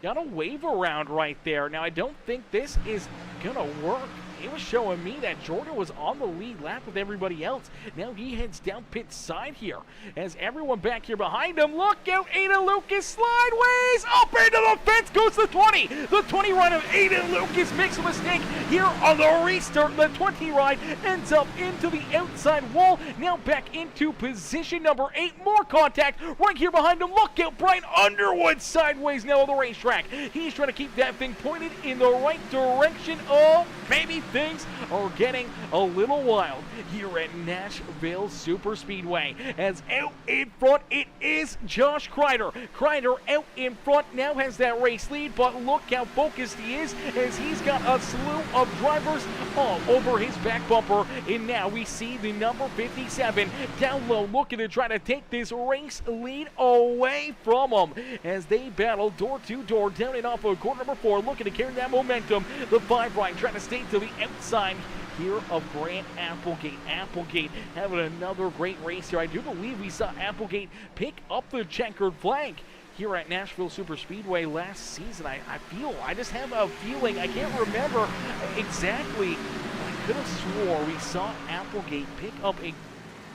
Got a wave around right there. Now, I don't think this is going to work it was showing me that Jordan was on the lead lap with everybody else. Now he heads down pit side here as everyone back here behind him. Look out, Aiden Lucas slideways up into the fence goes the 20. The 20 ride of Aiden Lucas makes a mistake here on the restart. The 20 ride ends up into the outside wall. Now back into position number 8. More contact right here behind him. Look out, Brian Underwood sideways now on the racetrack. He's trying to keep that thing pointed in the right direction. Oh, maybe things are getting a little wild here at Nashville Super Speedway. As out in front, it is Josh Kreider. Kreider out in front now has that race lead, but look how focused he is as he's got a slew of drivers all over his back bumper. And now we see the number 57 down low looking to try to take this race lead away from him as they battle door to door down and off of corner number 4, looking to carry that momentum. The 5 right trying to stay to the outside here of Grant Applegate. Applegate having another great race here. I do believe we saw Applegate pick up the checkered flag here at Nashville Super Speedway last season. I just have a feeling, I can't remember exactly, I could have swore we saw Applegate pick up a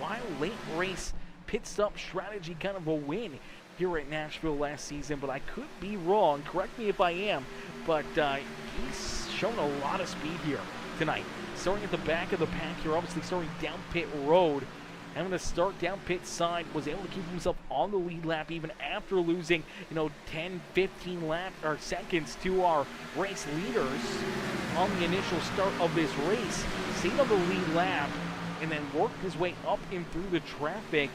wild late race pit stop strategy kind of a win here at Nashville last season, but I could be wrong. Correct me if I am, but he's shown a lot of speed here tonight. Starting at the back of the pack here, obviously starting down pit road. Having to start down pit side, was able to keep himself on the lead lap even after losing, 10, 15 seconds to our race leaders on the initial start of this race. Stayed on the lead lap and then worked his way up and through the traffic.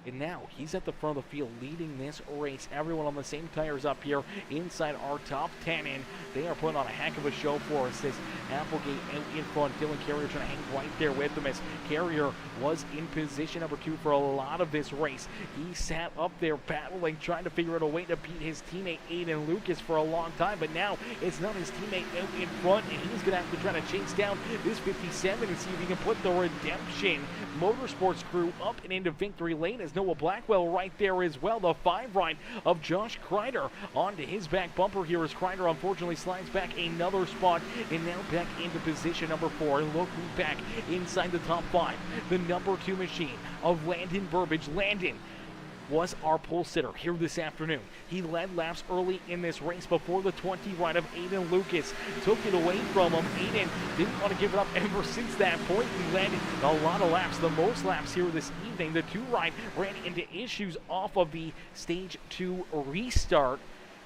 And now he's at the front of the field leading this race. Everyone on the same tires up here inside our top 10. And they are putting on a heck of a show for us. This Applegate out in front. Dylan Carrier trying to hang right there with him as Carrier was in position number 2 for a lot of this race. He sat up there battling, trying to figure out a way to beat his teammate Aiden Lucas for a long time. But now it's not his teammate out in front. And he's going to have to try to chase down this 57 and see if he can put the Redemption Motorsports crew up and into victory lane as Noah Blackwell right there as well. The 5 ride of Josh Kreider onto his back bumper here as Kreider unfortunately slides back another spot and now back into position number 4. And look who's back inside the top 5. The number 2 machine of Landon Burbage. Landon was our pole sitter here this afternoon. He led laps early in this race before the 20 ride of Aiden Lucas took it away from him. Aiden didn't want to give it up ever since that point. He landed a lot of laps, the most laps here this evening. The 2 ride ran into issues off of the stage 2 restart.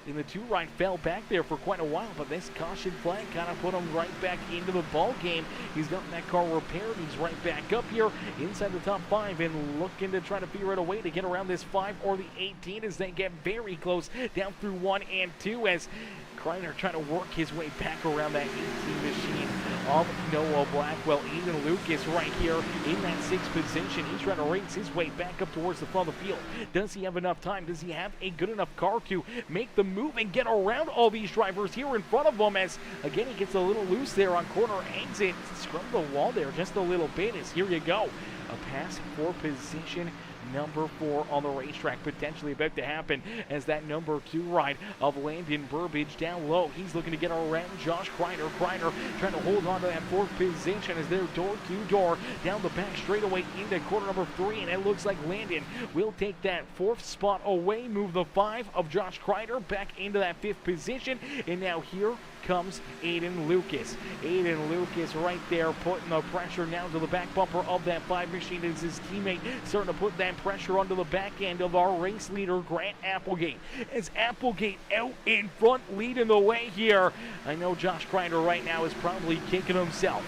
And the 2 ride fell back there for quite a while, but this caution flag kind of put him right back into the ball game. He's gotten that car repaired. He's right back up here inside the top 5 and looking to try to figure out a way to get around this 5 or the 18 as they get very close down through 1 and 2 as Kreider trying to work his way back around that 18 machine of Noah Blackwell. Aiden Lucas right here in that 6th position. He's trying to race his way back up towards the front of the field. Does he have enough time? Does he have a good enough car to make the move and get around all these drivers here in front of him as, again, he gets a little loose there on corner exit. Scrub the wall there just a little bit as here you go. A pass for position number 4 on the racetrack potentially about to happen as that number 2 ride of Landon Burbage down low. He's looking to get around Josh Kreider. Kreider trying to hold on to that 4th position as they're door to door down the back straightaway into corner number 3, and it looks like Landon will take that 4th spot away, move the 5 of Josh Kreider back into that 5th position, and now here comes Aiden Lucas. Aiden Lucas right there putting the pressure now to the back bumper of that 5 machine as his teammate starting to put that pressure onto the back end of our race leader Grant Applegate. As Applegate out in front leading the way here. I know Josh Kreider right now is probably kicking himself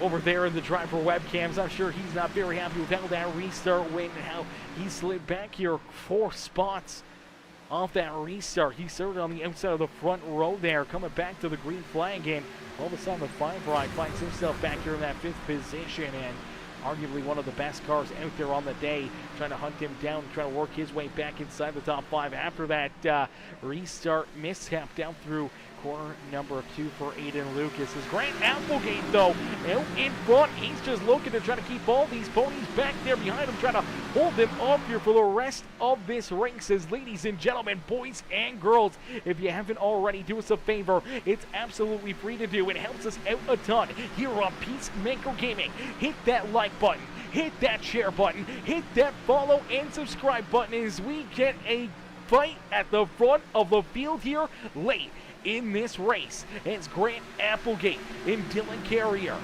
over there in the driver webcams. I'm sure he's not very happy with how that restart went and how he slid back here 4 spots off that restart. He started on the outside of the front row there, coming back to the green flag, and all of a sudden the 5 ride finds himself back here in that 5th position, and arguably one of the best cars out there on the day, trying to hunt him down, trying to work his way back inside the top 5 after that restart mishap down through corner number 2 for Aiden Lucas. As Grant Applegate, though, out in front, he's just looking to try to keep all these ponies back there behind him, trying to hold them up here for the rest of this race. As ladies and gentlemen, boys and girls, if you haven't already, do us a favor. It's absolutely free to do. It helps us out a ton here on Peacemaker Gaming. Hit that like button, hit that share button, hit that follow and subscribe button as we get a fight at the front of the field here late in this race. It's Grant Applegate and Dylan Carrier,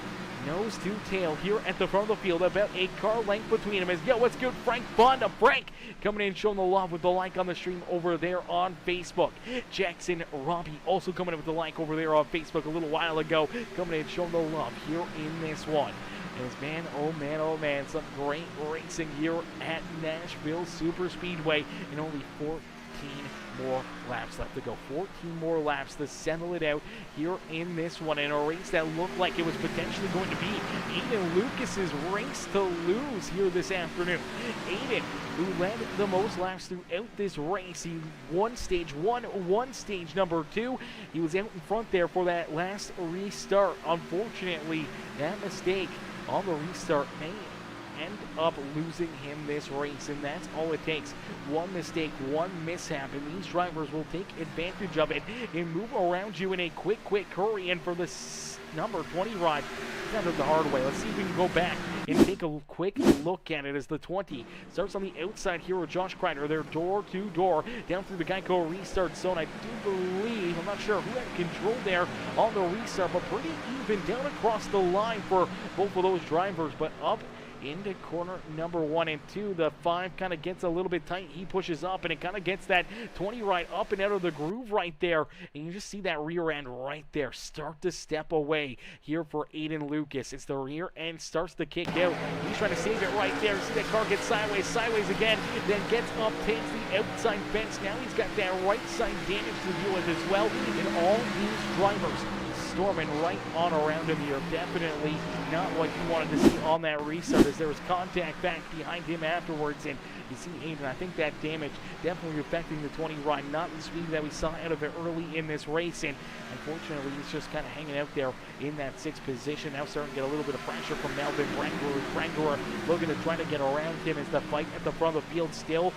nose to tail here at the front of the field, about a car length between them. As yo, what's good, Frank Fonda? Frank coming in showing the love with the like on the stream over there on Facebook. Jackson Robbie also coming in with the like over there on Facebook a little while ago, coming in showing the love here in this one. As man, oh man, some great racing here at Nashville Super Speedway, and only 14 more laps left to go. 14 more laps to settle it out here in this one, in a race that looked like it was potentially going to be Aiden Lucas's race to lose here this afternoon. Aiden, who led the most laps throughout this race, he won stage 1, won stage number 2. He was out in front there for that last restart. Unfortunately, that mistake on the restart may end up losing him this race, and that's all it takes. One mistake, one mishap, and these drivers will take advantage of it and move around you in a quick hurry. And for this number 20 ride, kind of the hard way. Let's see if we can go back and take a quick look at it as the 20 starts on the outside here with Josh Kreider. They're door to door down through the Geico restart zone. I do believe, I'm not sure who had control there on the restart, but pretty even down across the line for both of those drivers. But up into corner number 1 and 2, the 5 kind of gets a little bit tight. He pushes up, and it kind of gets that 20 right up and out of the groove right there. And you just see that rear end right there start to step away here for Aiden Lucas. It's the rear end starts to kick out. He's trying to save it right there. See that car get sideways again, then gets up, takes the outside fence. Now he's got that right side damage to deal with as well. And all these drivers storming right on around him here. Definitely not what you wanted to see on that restart, as there was contact back behind him afterwards. And you see Aiden, I think that damage definitely affecting the 20 ride, not the speed that we saw out of it early in this race. And unfortunately, he's just kind of hanging out there in that 6th position. Now starting to get a little bit of pressure from Melvin Brangler looking to try to get around him as the fight at the front of the field still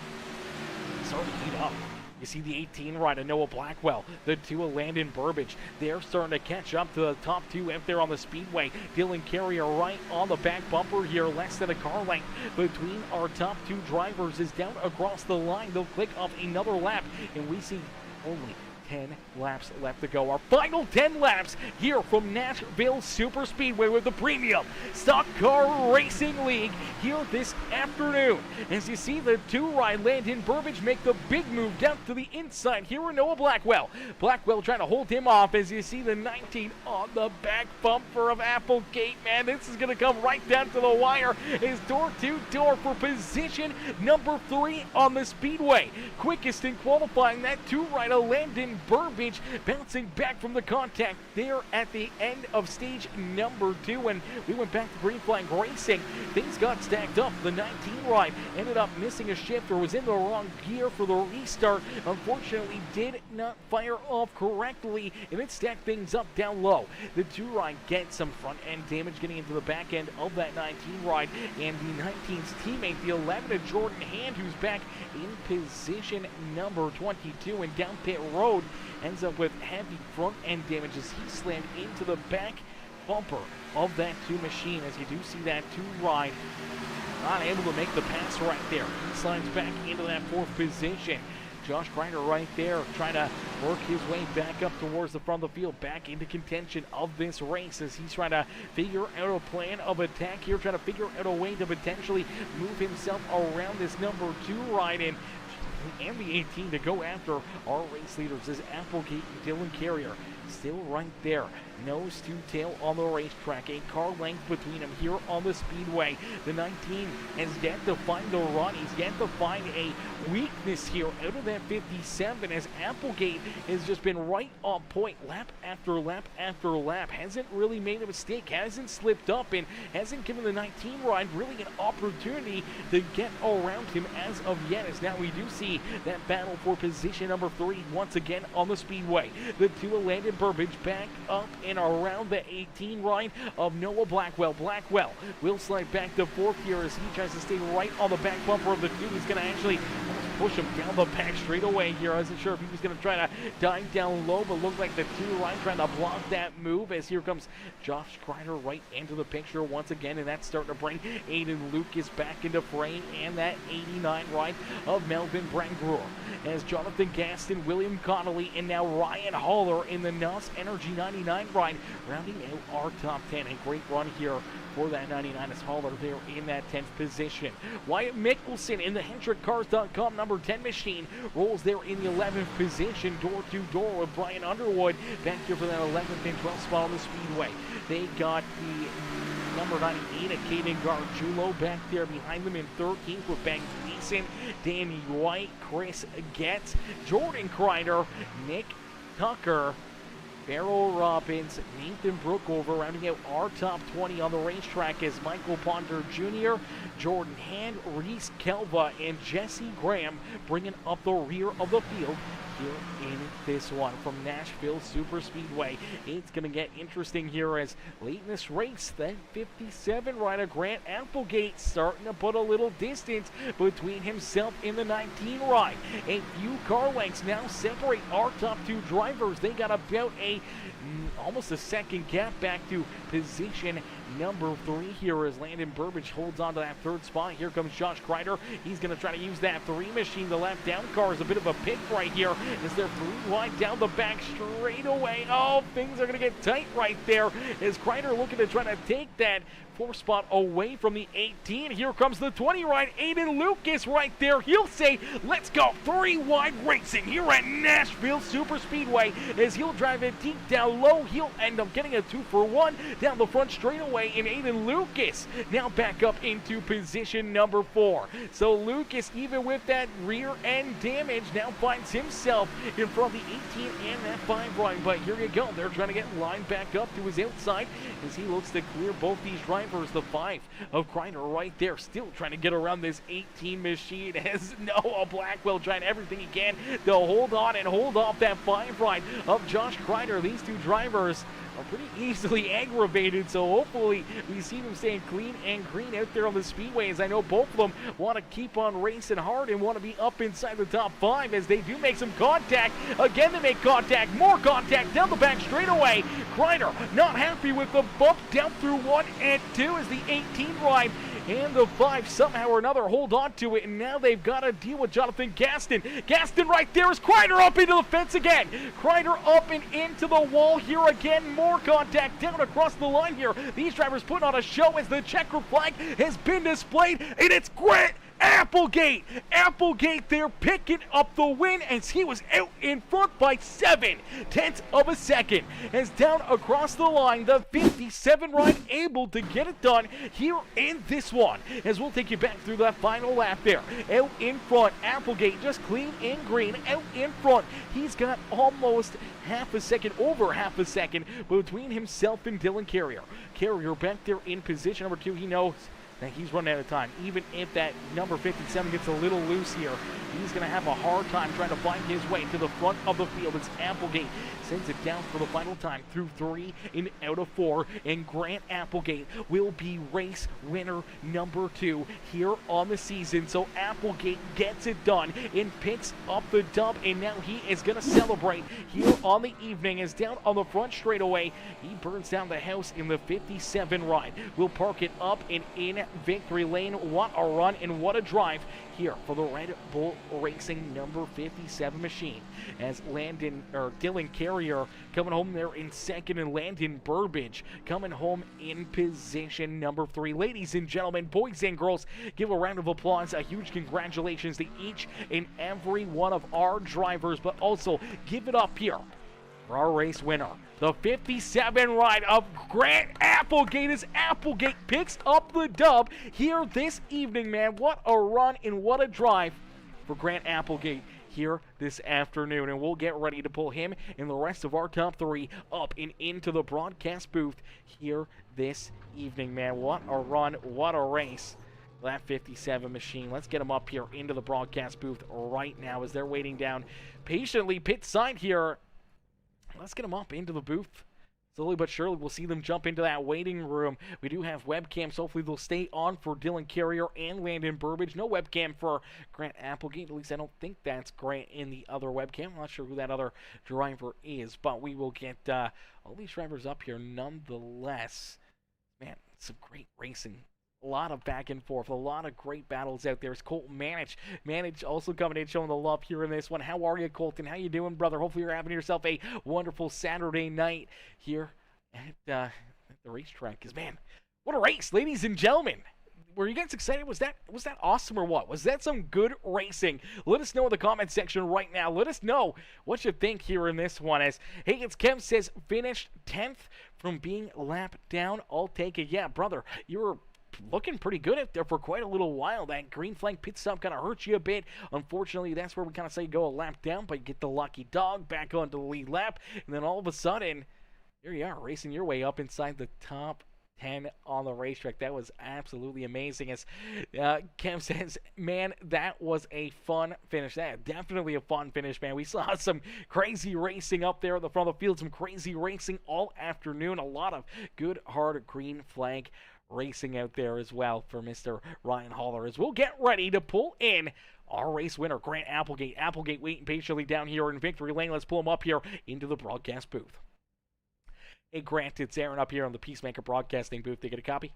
starting to heat up. You see the 18 ride of Noah Blackwell, the 2 of Landon Burbage. They're starting to catch up to the top 2 out there on the speedway. Dylan Carrier right on the back bumper here, less than a car length between our top 2 drivers, is down across the line. They'll click off another lap, and we see only 10 laps left to go. Our final 10 laps here from Nashville Super Speedway with the Premium Stock Car Racing League here this afternoon. As you see the 2 ride Landon Burbage make the big move down to the inside here with Noah Blackwell. Blackwell trying to hold him off as you see the 19 on the back bumper of Applegate. Man, this is going to come right down to the wire. Is door to door for position number 3 on the speedway. Quickest in qualifying, that 2 ride of Landon Burbage bouncing back from the contact there at the end of stage number 2. And we went back to green flag racing. Things got stacked up. The 19 ride ended up missing a shift, or was in the wrong gear for the restart. Unfortunately, did not fire off correctly, and it stacked things up down low. The 2 ride gets some front end damage getting into the back end of that 19 ride, and the 19's teammate, the 11 of Jordan Hand, who's back in position number 22 and down pit road, ends up with heavy front end damage as he slammed into the back bumper of that 2 machine. As you do see that 2 ride not able to make the pass right there. He slides back into that 4th position. Josh Kreider right there trying to work his way back up towards the front of the field, back into contention of this race as he's trying to figure out a plan of attack here, trying to figure out a way to potentially move himself around this number 2 ride in. And the 18 to go after our race leaders is Applegate and Dylan Carrier. Still right there nose to tail on the racetrack. A car length between them here on the speedway. The 19 has yet to find the run. He's yet to find a weakness here out of that 57, as Applegate has just been right on point lap after lap after lap. Hasn't really made a mistake, hasn't slipped up, and hasn't given the 19 ride really an opportunity to get around him as of yet, as now we do see that battle for position number 3 once again on the speedway. The 2 of Landon Burbage back up and around the 18 ride of Noah Blackwell. Blackwell will slide back to 4th here as he tries to stay right on the back bumper of the 2. He's going to actually push him down the back straightaway here. I wasn't sure if he was going to try to dive down low, but looked like the 2 line trying to block that move, as here comes Josh Kreider right into the picture once again, and that's starting to bring Aiden Lucas back into frame, and that 89 ride of Melvin Brangruer, as Jonathan Gaston, William Connolly, and now Ryan Haller in the NOS Energy 99 ride, rounding out our top 10. A great run here for that 99 as Haller there in that 10th position. Wyatt Mickelson in the HendrickCars.com number 10 machine rolls there in the 11th position, door to door with Brian Underwood back here for that 11th and 12th spot on the speedway. They got the number 98 of Caden Gargiulo back there behind them in 13th with Ben Gleason, Danny White, Chris Getz, Jordan Kreider, Nick Tucker, Farrel Robbins, Nathan Brookover, rounding out our top 20 on the racetrack as Michael Ponder Jr., Jordan Hand, Reese Kelva, and Jesse Graham bringing up the rear of the field here in this one from Nashville Super Speedway. It's going to get interesting here as late in this race, that 57 rider Grant Applegate starting to put a little distance between himself and the 19 ride. A few car lengths now separate our top 2 drivers. They got about almost a second gap back to position number 3 here as Landon Burbage holds on to that 3rd spot. Here comes Josh Kreider. He's going to try to use that 3 machine. The left down car is a bit of a pick right here as they're 3 wide down the back straightaway. Oh, things are going to get tight right there as Kreider looking to try to take that 4th spot away from the 18. Here comes the 20 ride, Aiden Lucas right there. He'll say, let's go 3 wide racing here at Nashville Super Speedway as he'll drive it deep down low. He'll end up getting a 2-for-1 down the front straightaway, and Aiden Lucas now back up into position number 4. So Lucas, even with that rear end damage, now finds himself in front of the 18 and that 5 ride. But here you go, they're trying to get lined back up to his outside as he looks to clear both these drivers. The 5 of Kreider right there, still trying to get around this 18 machine as Noah Blackwell trying everything he can to hold on and hold off that 5 ride of Josh Kreider. These 2 drivers are pretty easily aggravated, so hopefully we see them staying clean and green out there on the speedway, as I know both of them want to keep on racing hard and want to be up inside the top 5 as they do make some contact. Again, they make contact, more contact down the back straightaway. Kreider not happy with the bump down through 1 and 2 as the 18 ride and the 5 somehow or another hold on to it, and now they've got to deal with Jonathan Gaston. Gaston right there is Kreider up into the fence again. Kreider up and into the wall here again. More contact down across the line here. These drivers putting on a show as the checker flag has been displayed, and it's Grant Applegate. Applegate there picking up the win as he was out in front by 0.7 of a second. As down across the line, the 57 ride able to get it done here in this one. As we'll take you back through that final lap there. Out in front, Applegate just clean and green. Out in front, he's got almost half a second, over half a second between himself and Dylan Carrier. Carrier back there in position number 2. He knows that he's running out of time. Even if that number 57 gets a little loose here, he's going to have a hard time trying to find his way to the front of the field. It's Applegate sends it down for the final time through 3 and out of 4, and Grant Applegate will be race winner number 2 here on the season. So Applegate gets it done and picks up the dub, and now he is going to celebrate here on the evening as down on the front straightaway, he burns down the house in the 57 ride. We'll park it up and in victory lane. What a run and what a drive here for the Red Bull Racing number 57 machine, as Dylan Carrier coming home there in second, and Landon Burbage coming home in position number 3. Ladies and gentlemen, boys and girls, give a round of applause, a huge congratulations to each and every one of our drivers, but also give it up here for our race winner. The 57 ride of Grant Applegate as Applegate picks up the dub here this evening, man. What a run and what a drive for Grant Applegate here this afternoon, and we'll get ready to pull him and the rest of our top 3 up and into the broadcast booth here this evening, man. What a run, what a race. That 57 machine. Let's get him up here into the broadcast booth right now as they're waiting down patiently pit side here. Let's get him up into the booth. Slowly but surely, we'll see them jump into that waiting room. We do have webcams. Hopefully, they'll stay on for Dylan Carrier and Landon Burbage. No webcam for Grant Applegate. At least I don't think that's Grant in the other webcam. I'm not sure who that other driver is, but we will get all these drivers up here nonetheless. Man, some great racing. A lot of back and forth, a lot of great battles out there. It's Colton Manage also coming in, showing the love here in this one. How are you, Colton? How you doing, brother? Hopefully you're having yourself a wonderful Saturday night here at the racetrack. Because, man, what a race, ladies and gentlemen. Were you guys excited? Was that awesome or what? Was that some good racing? Let us know in the comment section right now. Let us know what you think here in this one. As Higgins Kev says, finished 10th from being lapped down. I'll take it. Yeah, brother, you were looking pretty good out there for quite a little while. That green flag pit stop kind of hurt you a bit. Unfortunately, that's where we kind of say go a lap down, but you get the lucky dog back onto the lead lap, and then all of a sudden, here you are, racing your way up inside the top 10 on the racetrack. That was absolutely amazing. As Kev says, man, that was a fun finish. That definitely a fun finish, man. We saw some crazy racing up there at the front of the field, some crazy racing all afternoon. A lot of good, hard green flag racing out there as well for Mr. Ryan Haller, as we'll get ready to pull in our race winner, Grant Applegate. Applegate waiting patiently down here in victory lane. Let's pull him up here into the broadcast booth. Hey, Grant, it's Aaron up here on the Peacemaker Broadcasting booth. They get a copy?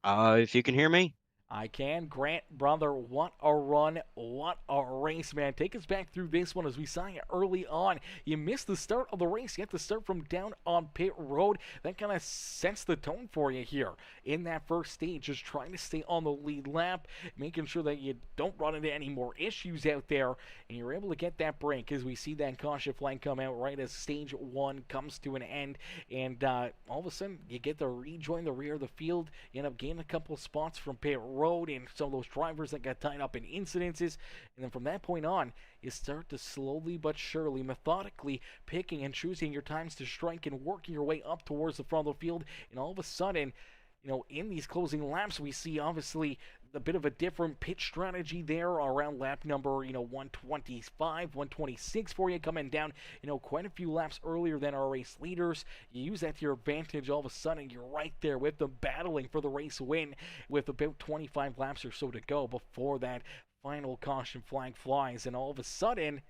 If you can hear me. I can. Grant, brother, what a run, what a race, man. Take us back through this one as we saw you early on. You missed the start of the race. You had to start from down on pit road. That kind of sets the tone for you here in that first stage, just trying to stay on the lead lap, making sure that you don't run into any more issues out there, and you're able to get that break as we see that caution flag come out right as stage 1 comes to an end, and all of a sudden you get to rejoin the rear of the field. You end up gaining a couple of spots from pit road and some of those drivers that got tied up in incidences, and then from that point on you start to slowly but surely, methodically picking and choosing your times to strike and working your way up towards the front of the field. And all of a sudden, you know, in these closing laps, we see obviously a bit of a different pitch strategy there around lap number, 125, 126 for you, coming down, quite a few laps earlier than our race leaders. You use that to your advantage. All of a sudden, you're right there with them battling for the race win with about 25 laps or so to go before that final caution flag flies. And all of a sudden,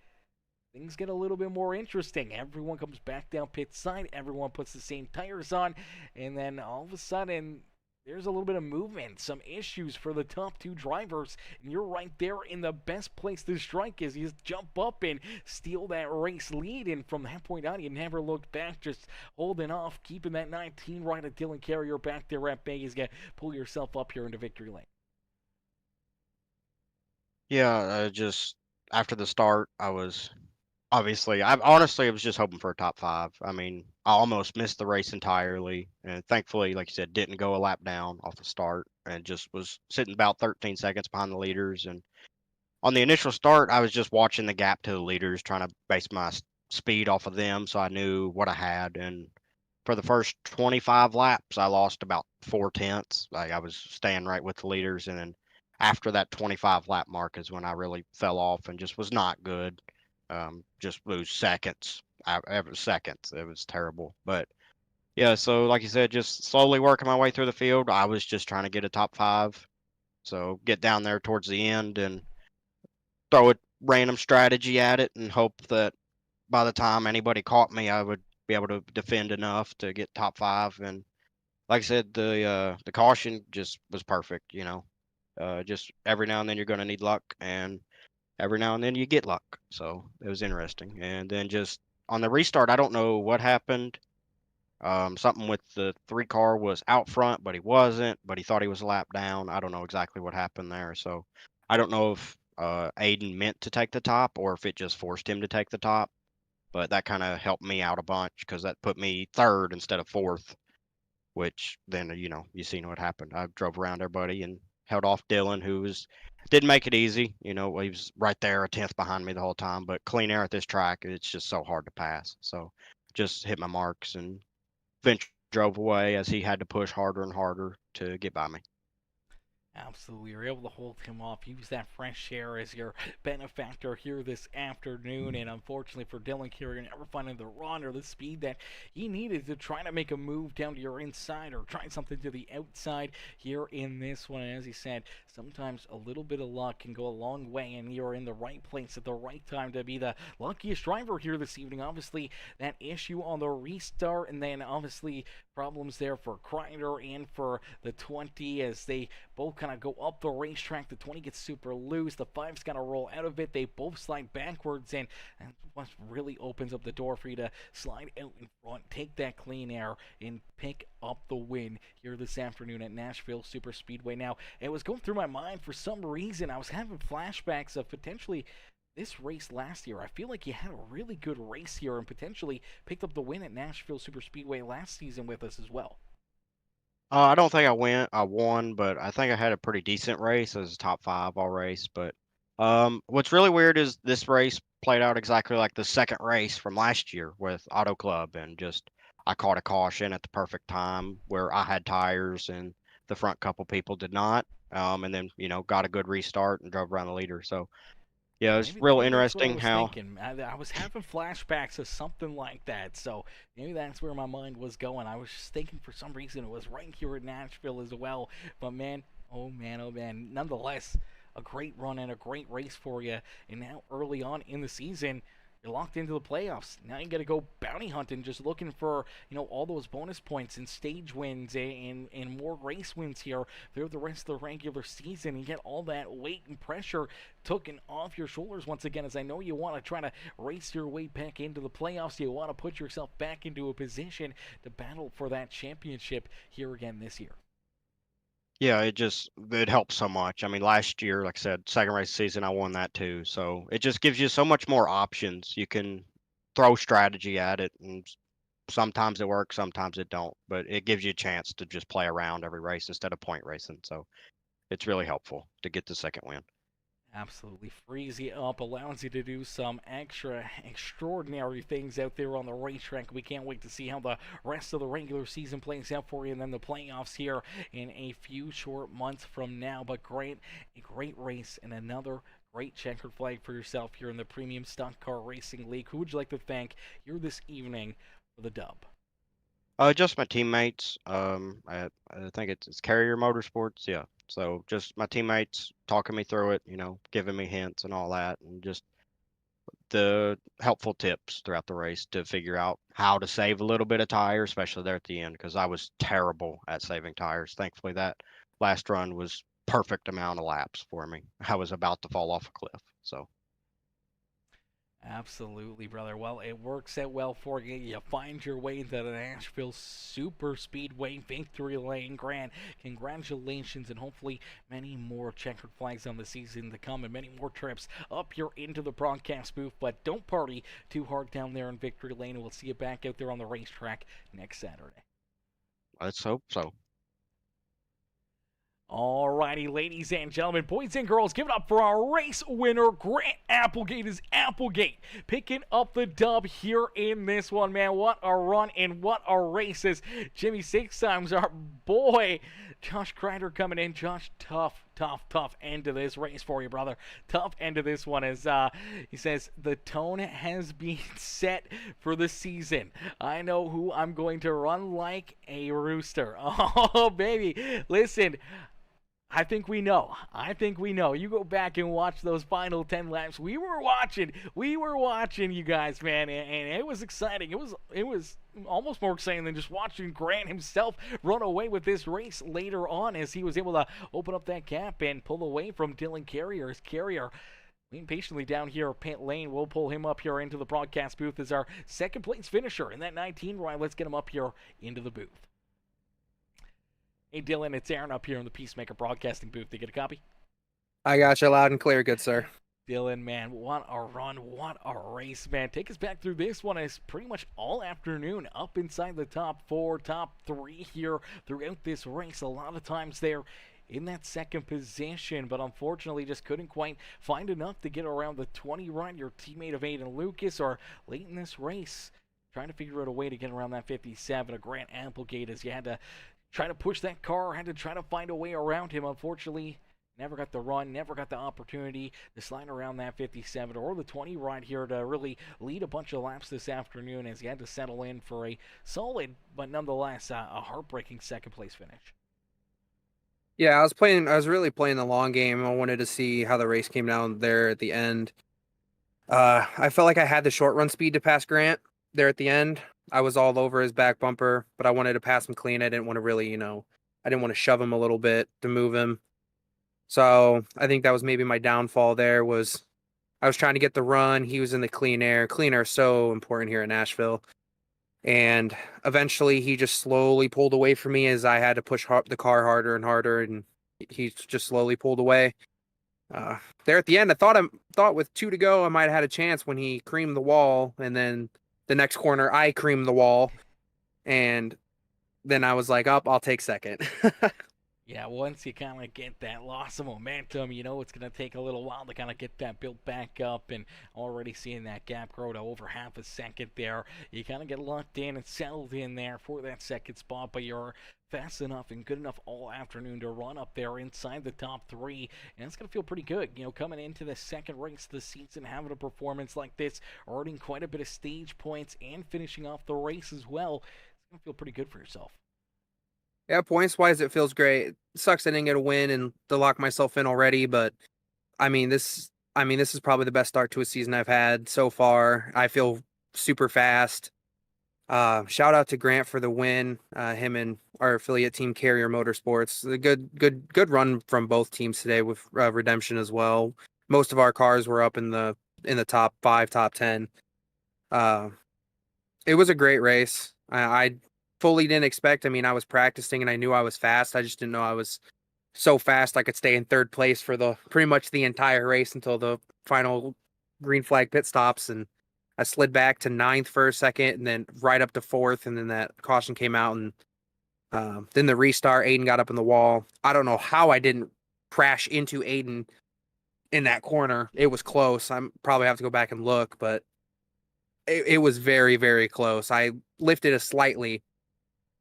things get a little bit more interesting. Everyone comes back down pit side. Everyone puts the same tires on. And then all of a sudden, there's a little bit of movement, some issues for the top 2 drivers, and you're right there in the best place to strike as you just jump up and steal that race lead. And from that point on, you never looked back, just holding off, keeping that 19 right at Dylan Carrier back there at bay. You got to pull yourself up here into victory lane. Yeah, just after the start, I was honestly, I was just hoping for a top 5. I mean, I almost missed the race entirely, and thankfully, like you said, didn't go a lap down off the start, and just was sitting about 13 seconds behind the leaders. And on the initial start, I was just watching the gap to the leaders, trying to base my speed off of them, so I knew what I had. And for the first 25 laps, I lost about 4/10. Like, I was staying right with the leaders, and then after that 25 lap mark is when I really fell off and just was not good. Just lose seconds, every seconds. It was terrible. But yeah, so like you said, just slowly working my way through the field. I was just trying to get a top 5. So get down there towards the end and throw a random strategy at it and hope that by the time anybody caught me, I would be able to defend enough to get top 5. And like I said, the caution just was perfect, just every now and then you're going to need luck, and every now and then you get luck. So it was interesting. And then just on the restart, I don't know what happened. Something with the 3 car was out front, but he wasn't, but he thought he was a lap down. I don't know exactly what happened there. So I don't know if Aiden meant to take the top or if it just forced him to take the top. but that kind of helped me out a bunch because that put me third instead of fourth, which then, you seen what happened. I drove around everybody and held off Dylan, didn't make it easy. He was right there, a tenth behind me the whole time. But clean air at this track, it's just so hard to pass. So just hit my marks and eventually drove away as he had to push harder and harder to get by me. Absolutely. You're able to hold him off. Use that fresh air as your benefactor here this afternoon. And unfortunately for Dylan Carrier, never finding the run or the speed that he needed to try to make a move down to your inside or try something to the outside here in this one. And as he said, sometimes a little bit of luck can go a long way, and you're in the right place at the right time to be the luckiest driver here this evening. Obviously, that issue on the restart, and then obviously problems there for Kreider and for the 20 as they both kind of go up the racetrack. The 20 gets super loose. The 5's got to roll out of it. They both slide backwards, and what really opens up the door for you to slide out in front, take that clean air, and pick up the win here this afternoon at Nashville Super Speedway. Now, it was going through my mind for some reason. I was having flashbacks of potentially this race last year. I feel like you had a really good race here and potentially picked up the win at Nashville Super Speedway last season with us as well. I don't think I won, but I think I had a pretty decent race. It was a top 5 all race. But what's really weird is this race played out exactly like the second race from last year with Auto Club, and just I caught a caution at the perfect time where I had tires and the front couple people did not. And then got a good restart and drove around the leader. So yeah, it was Maybe, real maybe that's what I interesting was how. thinking. I was having flashbacks of something like that, so maybe that's where my mind was going. I was just thinking for some reason it was right here in Nashville as well. But man, oh man, oh man. Nonetheless, a great run and a great race for you. And now early on in the season, you're locked into the playoffs. Now you got to go bounty hunting, just looking for all those bonus points and stage wins and more race wins here throughout the rest of the regular season. And get all that weight and pressure taken off your shoulders once again, as I know you want to try to race your way back into the playoffs. You want to put yourself back into a position to battle for that championship here again this year. Yeah, it helps so much. I mean, last year, like I said, second race season, I won that too. So it just gives you so much more options. You can throw strategy at it, and sometimes it works, sometimes it don't. But it gives you a chance to just play around every race instead of point racing. So it's really helpful to get the second win. Absolutely frees you up, allows you to do some extraordinary things out there on the racetrack. We can't wait to see how the rest of the regular season plays out for you, and then the playoffs here in a few short months from now. But a great race and another great checkered flag for yourself here in the Premium Stock Car Racing League. Who would you like to thank here this evening for the dub? Just my teammates. I think it's Carrier Motorsports. Yeah. So just my teammates talking me through it, giving me hints and all that, and just the helpful tips throughout the race to figure out how to save a little bit of tire, especially there at the end, because I was terrible at saving tires. Thankfully, that last run was perfect amount of laps for me. I was about to fall off a cliff. So. Absolutely, brother. Well, it works out well for you. You find your way into the Nashville Super Speedway Victory Lane Grand. Congratulations, and hopefully many more checkered flags on the season to come and many more trips up here into the broadcast booth. But don't party too hard down there in Victory Lane, and we'll see you back out there on the racetrack next Saturday. Let's hope so. Alrighty, ladies and gentlemen, boys and girls, give it up for our race winner, Grant Applegate. Is Applegate picking up the dub here in this one, man? What a run and what a race. As Jimmy Six Times, our boy, Josh Kreider coming in. Josh, tough end to this race for you, brother. Tough end to this one, as he says, the tone has been set for the season. I know who I'm going to run like a rooster. Oh, baby. Listen, I think we know. You go back and watch those final 10 laps. We were watching, you guys, man, and it was exciting. It was almost more exciting than just watching Grant himself run away with this race later on, as he was able to open up that gap and pull away from Dylan Carrier. His Carrier waiting patiently down here pit lane. We'll pull him up here into the broadcast booth as our second place finisher in that 19 ride. Let's get him up here into the booth. Hey, Dylan, it's Aaron up here in the Peacemaker Broadcasting booth. Did you get a copy? I got you loud and clear, good sir. Dylan, man, what a run, what a race, man. Take us back through this one as pretty much all afternoon up inside the top 4, top 3 here throughout this race. A lot of times there in that second position, but unfortunately just couldn't quite find enough to get around the 20 run. Your teammate of Aiden Lucas are late in this race trying to figure out a way to get around that 57. A Grant Applegate as you had to try to push that car, had to try to find a way around him. Unfortunately, never got the run, never got the opportunity to slide around that 57 or the 20 right here to really lead a bunch of laps this afternoon as he had to settle in for a solid, but nonetheless a heartbreaking second place finish. Yeah, I was really playing the long game. I wanted to see how the race came down there at the end. I felt like I had the short run speed to pass Grant there at the end. I was all over his back bumper, but I wanted to pass him clean. I didn't want to really, I didn't want to shove him a little bit to move him. So I think that was maybe my downfall there was I was trying to get the run. He was in the clean air. Clean air is so important here in Nashville. And eventually he just slowly pulled away from me as I had to push the car harder and harder. And he just slowly pulled away. There at the end, I thought with 2 to go, I might have had a chance when he creamed the wall. And then the next corner, I creamed the wall. And then I was like, I'll take second. Yeah, once you kind of get that loss of momentum, it's going to take a little while to kind of get that built back up, and already seeing that gap grow to over half a second there. You kind of get locked in and settled in there for that second spot, but you're fast enough and good enough all afternoon to run up there inside the top 3, and it's going to feel pretty good, coming into the second race of the season, having a performance like this, earning quite a bit of stage points and finishing off the race as well. It's going to feel pretty good for yourself. Yeah, points wise, it feels great. It sucks I didn't get a win and to lock myself in already, but this is probably the best start to a season I've had so far. I feel super fast. Shout out to Grant for the win. Him and our affiliate team, Carrier Motorsports. A good run from both teams today with Redemption as well. Most of our cars were up in the top 5, top 10. It was a great race. I fully didn't expect. I was practicing and I knew I was fast. I just didn't know I was so fast I could stay in third place for pretty much the entire race until the final green flag pit stops. And I slid back to 9th for a second and then right up to 4th. And then that caution came out and then the restart, Aiden got up in the wall. I don't know how I didn't crash into Aiden in that corner. It was close. I'm probably have to go back and look, but it was very, very close. I lifted it slightly.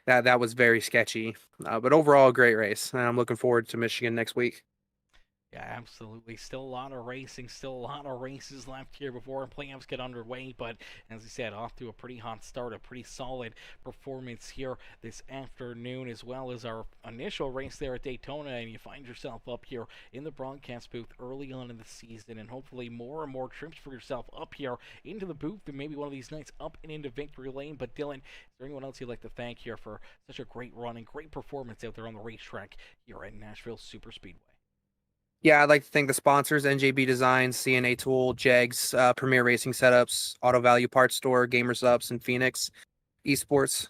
That was very sketchy, but overall, a great race. And I'm looking forward to Michigan next week. Yeah, absolutely. Still a lot of racing, still a lot of races left here before playoffs get underway. But as I said, off to a pretty hot start, a pretty solid performance here this afternoon, as well as our initial race there at Daytona. And you find yourself up here in the broadcast booth early on in the season, and hopefully more and more trips for yourself up here into the booth, and maybe one of these nights up and into victory lane. But Dylan, is there anyone else you'd like to thank here for such a great run and great performance out there on the racetrack here at Nashville Super Speedway? Yeah, I'd like to thank the sponsors, NJB Designs, CNA Tool, Jegs, Premier Racing Setups, Auto Value Parts Store, Gamers Ups, and Phoenix Esports.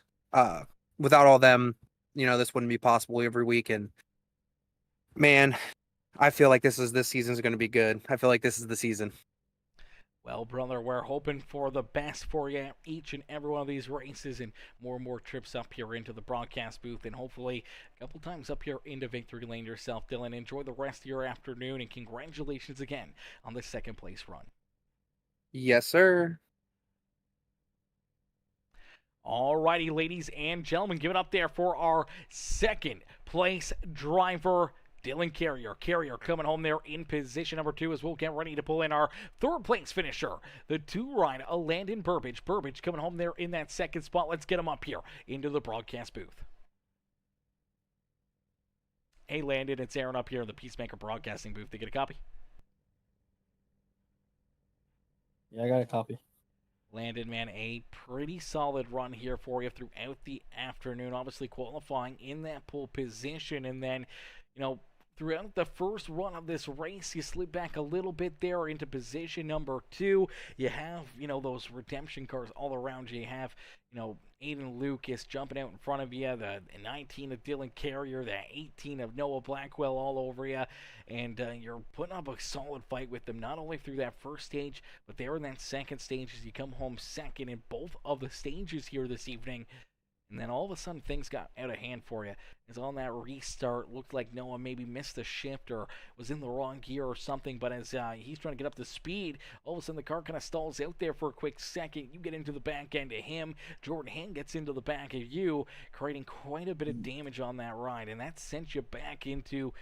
Without all them, this wouldn't be possible every week. And man, I feel like this season's going to be good. I feel like this is the season. Well, brother, we're hoping for the best for you each and every one of these races, and more trips up here into the broadcast booth, and hopefully a couple times up here into victory lane yourself, Dylan. Enjoy the rest of your afternoon, and congratulations again on the second place run. Yes, sir. Alrighty, ladies and gentlemen, give it up there for our second place driver, Dylan Carrier. Carrier coming home there in position number 2 as we'll get ready to pull in our third place finisher, the 2-ride, Landon Burbage. Burbage coming home there in that second spot. Let's get him up here into the broadcast booth. Hey, Landon, it's Aaron up here in the Peacemaker broadcasting booth. Did you get a copy? Yeah, I got a copy. Landon, man, a pretty solid run here for you throughout the afternoon. Obviously qualifying in that pole position, and then, throughout the first run of this race. You slid back a little bit there into position number 2. You have, those redemption cars all around you. You have, Aiden Lucas jumping out in front of you, the 19 of Dylan Carrier, the 18 of Noah Blackwell all over you, and you're putting up a solid fight with them, not only through that first stage, but there in that second stage as you come home second in both of the stages here this evening. And then all of a sudden things got out of hand for you. As on that restart, looked like Noah maybe missed a shift or was in the wrong gear or something. But as he's trying to get up to speed, all of a sudden the car kind of stalls out there for a quick second. You get into the back end of him. Jordan Hand gets into the back of you, creating quite a bit of damage on that ride. And that sent you back into,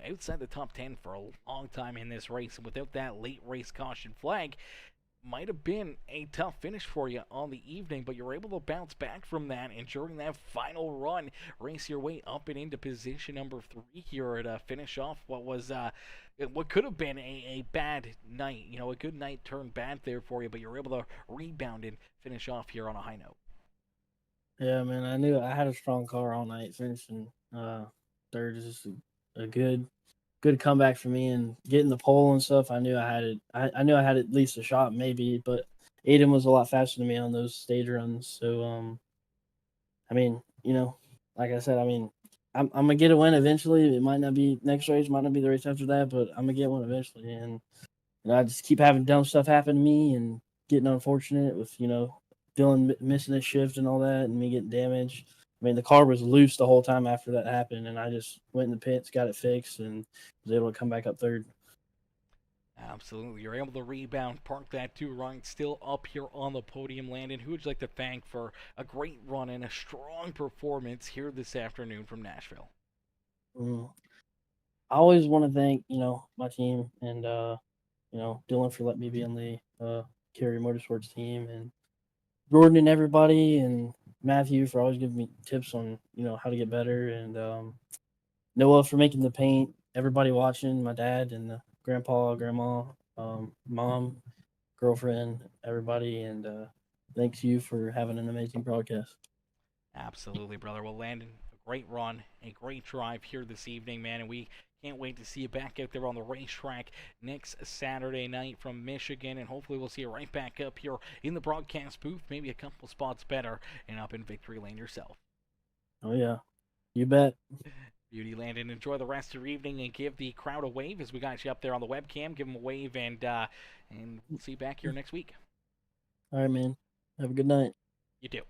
outside the top 10 for a long time in this race. And without that late race caution flag, might have been a tough finish for you on the evening, but you're able to bounce back from that, and during that final run, race your way up and into position number 3 here to finish off what was what could have been a bad night. A good night turned bad there for you, but you're able to rebound and finish off here on a high note. Yeah, man, I knew I had a strong car all night. Finishing third is just a good comeback for me, and getting the pole and stuff. I knew I had it. I knew I had at least a shot, maybe, but Aiden was a lot faster than me on those stage runs. So, like I said, I'm gonna get a win eventually. It might not be next race, might not be the race after that, but I'm gonna get one eventually. And I just keep having dumb stuff happen to me and getting unfortunate with Dylan missing a shift and all that, and me getting damaged. The car was loose the whole time after that happened, and I just went in the pits, got it fixed, and was able to come back up third. Absolutely. You're able to rebound, park that 2 right, still up here on the podium. Landon, who would you like to thank for a great run and a strong performance here this afternoon from Nashville? I always want to thank, my team and, Dylan for letting me be on the Carrier Motorsports team, and Jordan and everybody, and Matthew for always giving me tips on, how to get better, and Noah for making the paint, everybody watching, my dad and grandpa, grandma, mom, girlfriend, everybody, and thanks you for having an amazing broadcast. Absolutely, brother. Well, Landon, a great run, a great drive here this evening, man, and we can't wait to see you back out there on the racetrack next Saturday night from Michigan, and hopefully we'll see you right back up here in the broadcast booth, maybe a couple spots better, and up in victory lane yourself. Oh, yeah. You bet. Beauty, Landon. Enjoy the rest of your evening and give the crowd a wave as we got you up there on the webcam. Give them a wave, and we'll see you back here next week. All right, man. Have a good night. You too.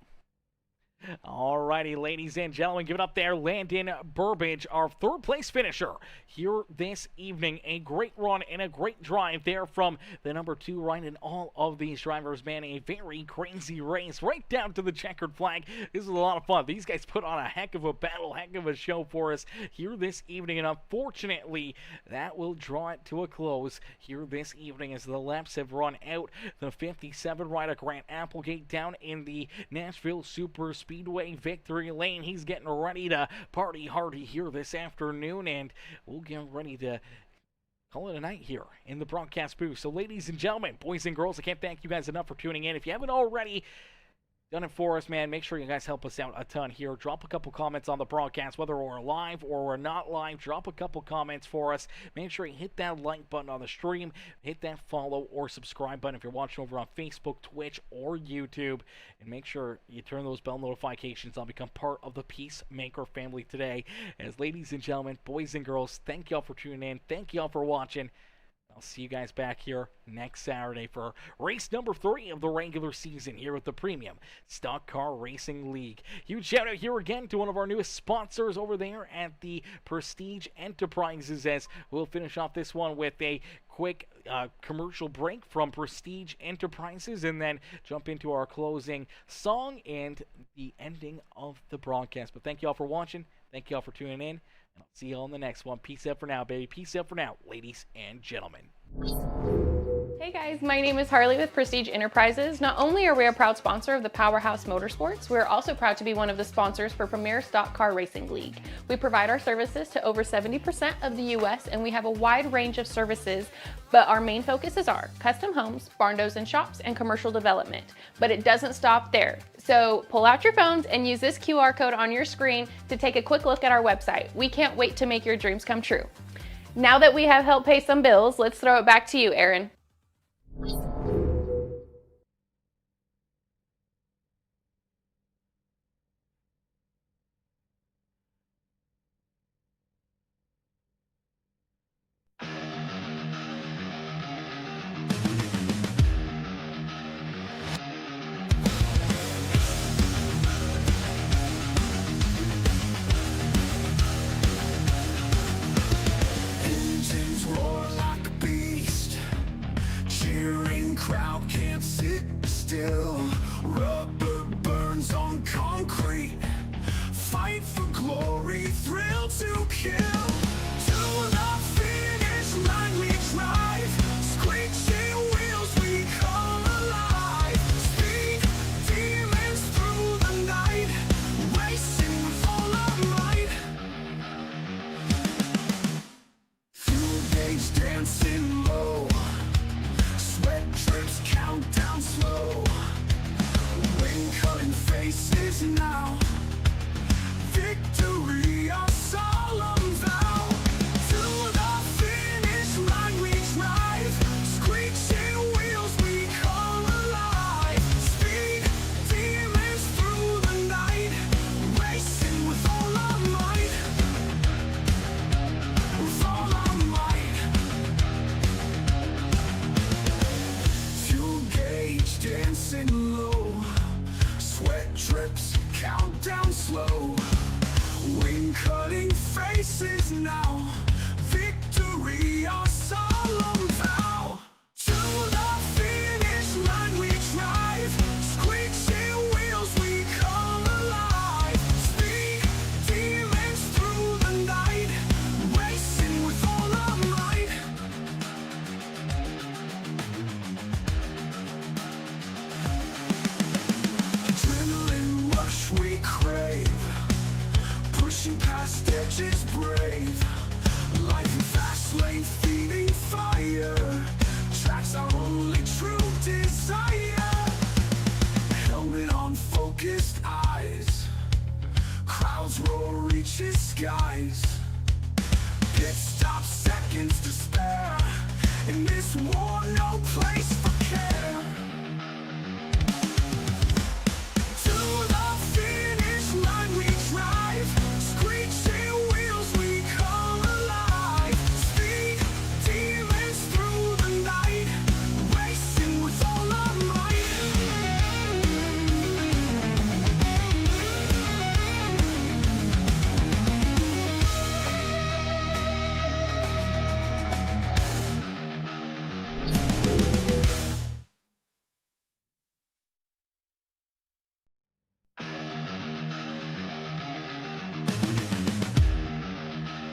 Alrighty, ladies and gentlemen, give it up there, Landon Burbage, our third place finisher here this evening. A great run and a great drive there from the number 2 right, and all of these drivers, man, a very crazy race right down to the checkered flag. This is a lot of fun. These guys put on a heck of a battle, heck of a show for us here this evening, and unfortunately, that will draw it to a close here this evening as the laps have run out. The 57 rider Grant Applegate down in the Nashville Super Speedway victory lane. He's getting ready to party hardy here this afternoon, and we'll get ready to call it a night here in the broadcast booth. So, ladies and gentlemen, boys and girls, I can't thank you guys enough for tuning in. If you haven't already done it for us, man, make sure you guys help us out a ton here. Drop a couple comments on the broadcast, whether we're live or we're not live. Drop a couple comments for us. Make sure you hit that like button on the stream, hit that follow or subscribe button if you're watching over on Facebook, Twitch, or YouTube, and make sure you turn those bell notifications on. Become part of the Peacemaker family today. As ladies and gentlemen, boys and girls, thank y'all for tuning in. Thank y'all for watching. I'll see you guys back here next Saturday for race number 3 of the regular season here with the Premium Stock Car Racing League. Huge shout out here again to one of our newest sponsors over there at the Prestige Enterprises, as we'll finish off this one with a quick commercial break from Prestige Enterprises and then jump into our closing song and the ending of the broadcast. But thank you all for watching. Thank you all for tuning in. And I'll see you all in the next one. Peace out for now, baby. Peace out for now, ladies and gentlemen. Hey guys, my name is Harley with Prestige Enterprises. Not only are we a proud sponsor of the Powerhouse Motorsports, we're also proud to be one of the sponsors for Premier Stock Car Racing League. We provide our services to over 70% of the US, and we have a wide range of services, but our main focus is our custom homes, barn doors and shops, and commercial development. But it doesn't stop there. So pull out your phones and use this QR code on your screen to take a quick look at our website. We can't wait to make your dreams come true. Now that we have helped pay some bills, let's throw it back to you, Aaron. Engines roar like a beast. Cheering crowd can't sit still. Rubber burns on concrete. Fight for glory, thrill to kill. To the finish line we drive. Screeching wheels we come alive. Speed demons through the night. Racing with all our might. Fuel gauge dancing low. Sweat drips, countdown slow. Wind cutting faces now. Victory, our solemn vow. To the finish line we drive. Screeching wheels we come alive. Speed demons through the night. Racing with all our might. With all our might. Fuel gauge dancing low. Sweat drips, countdown slow. Wind cutting faces now. Victory, our solemn vow. To the finish line we drive. Screeching wheels we come alive. Speed demons through the night. Racing with all our might. Adrenaline rush we crave. Pushing past edges brave. Life in fast lane feeding fire. Tracks our only true desire. Helmet on, focused eyes. Crowds roar, reaches skies. Pit stop, seconds to spare. In this war, no place for care.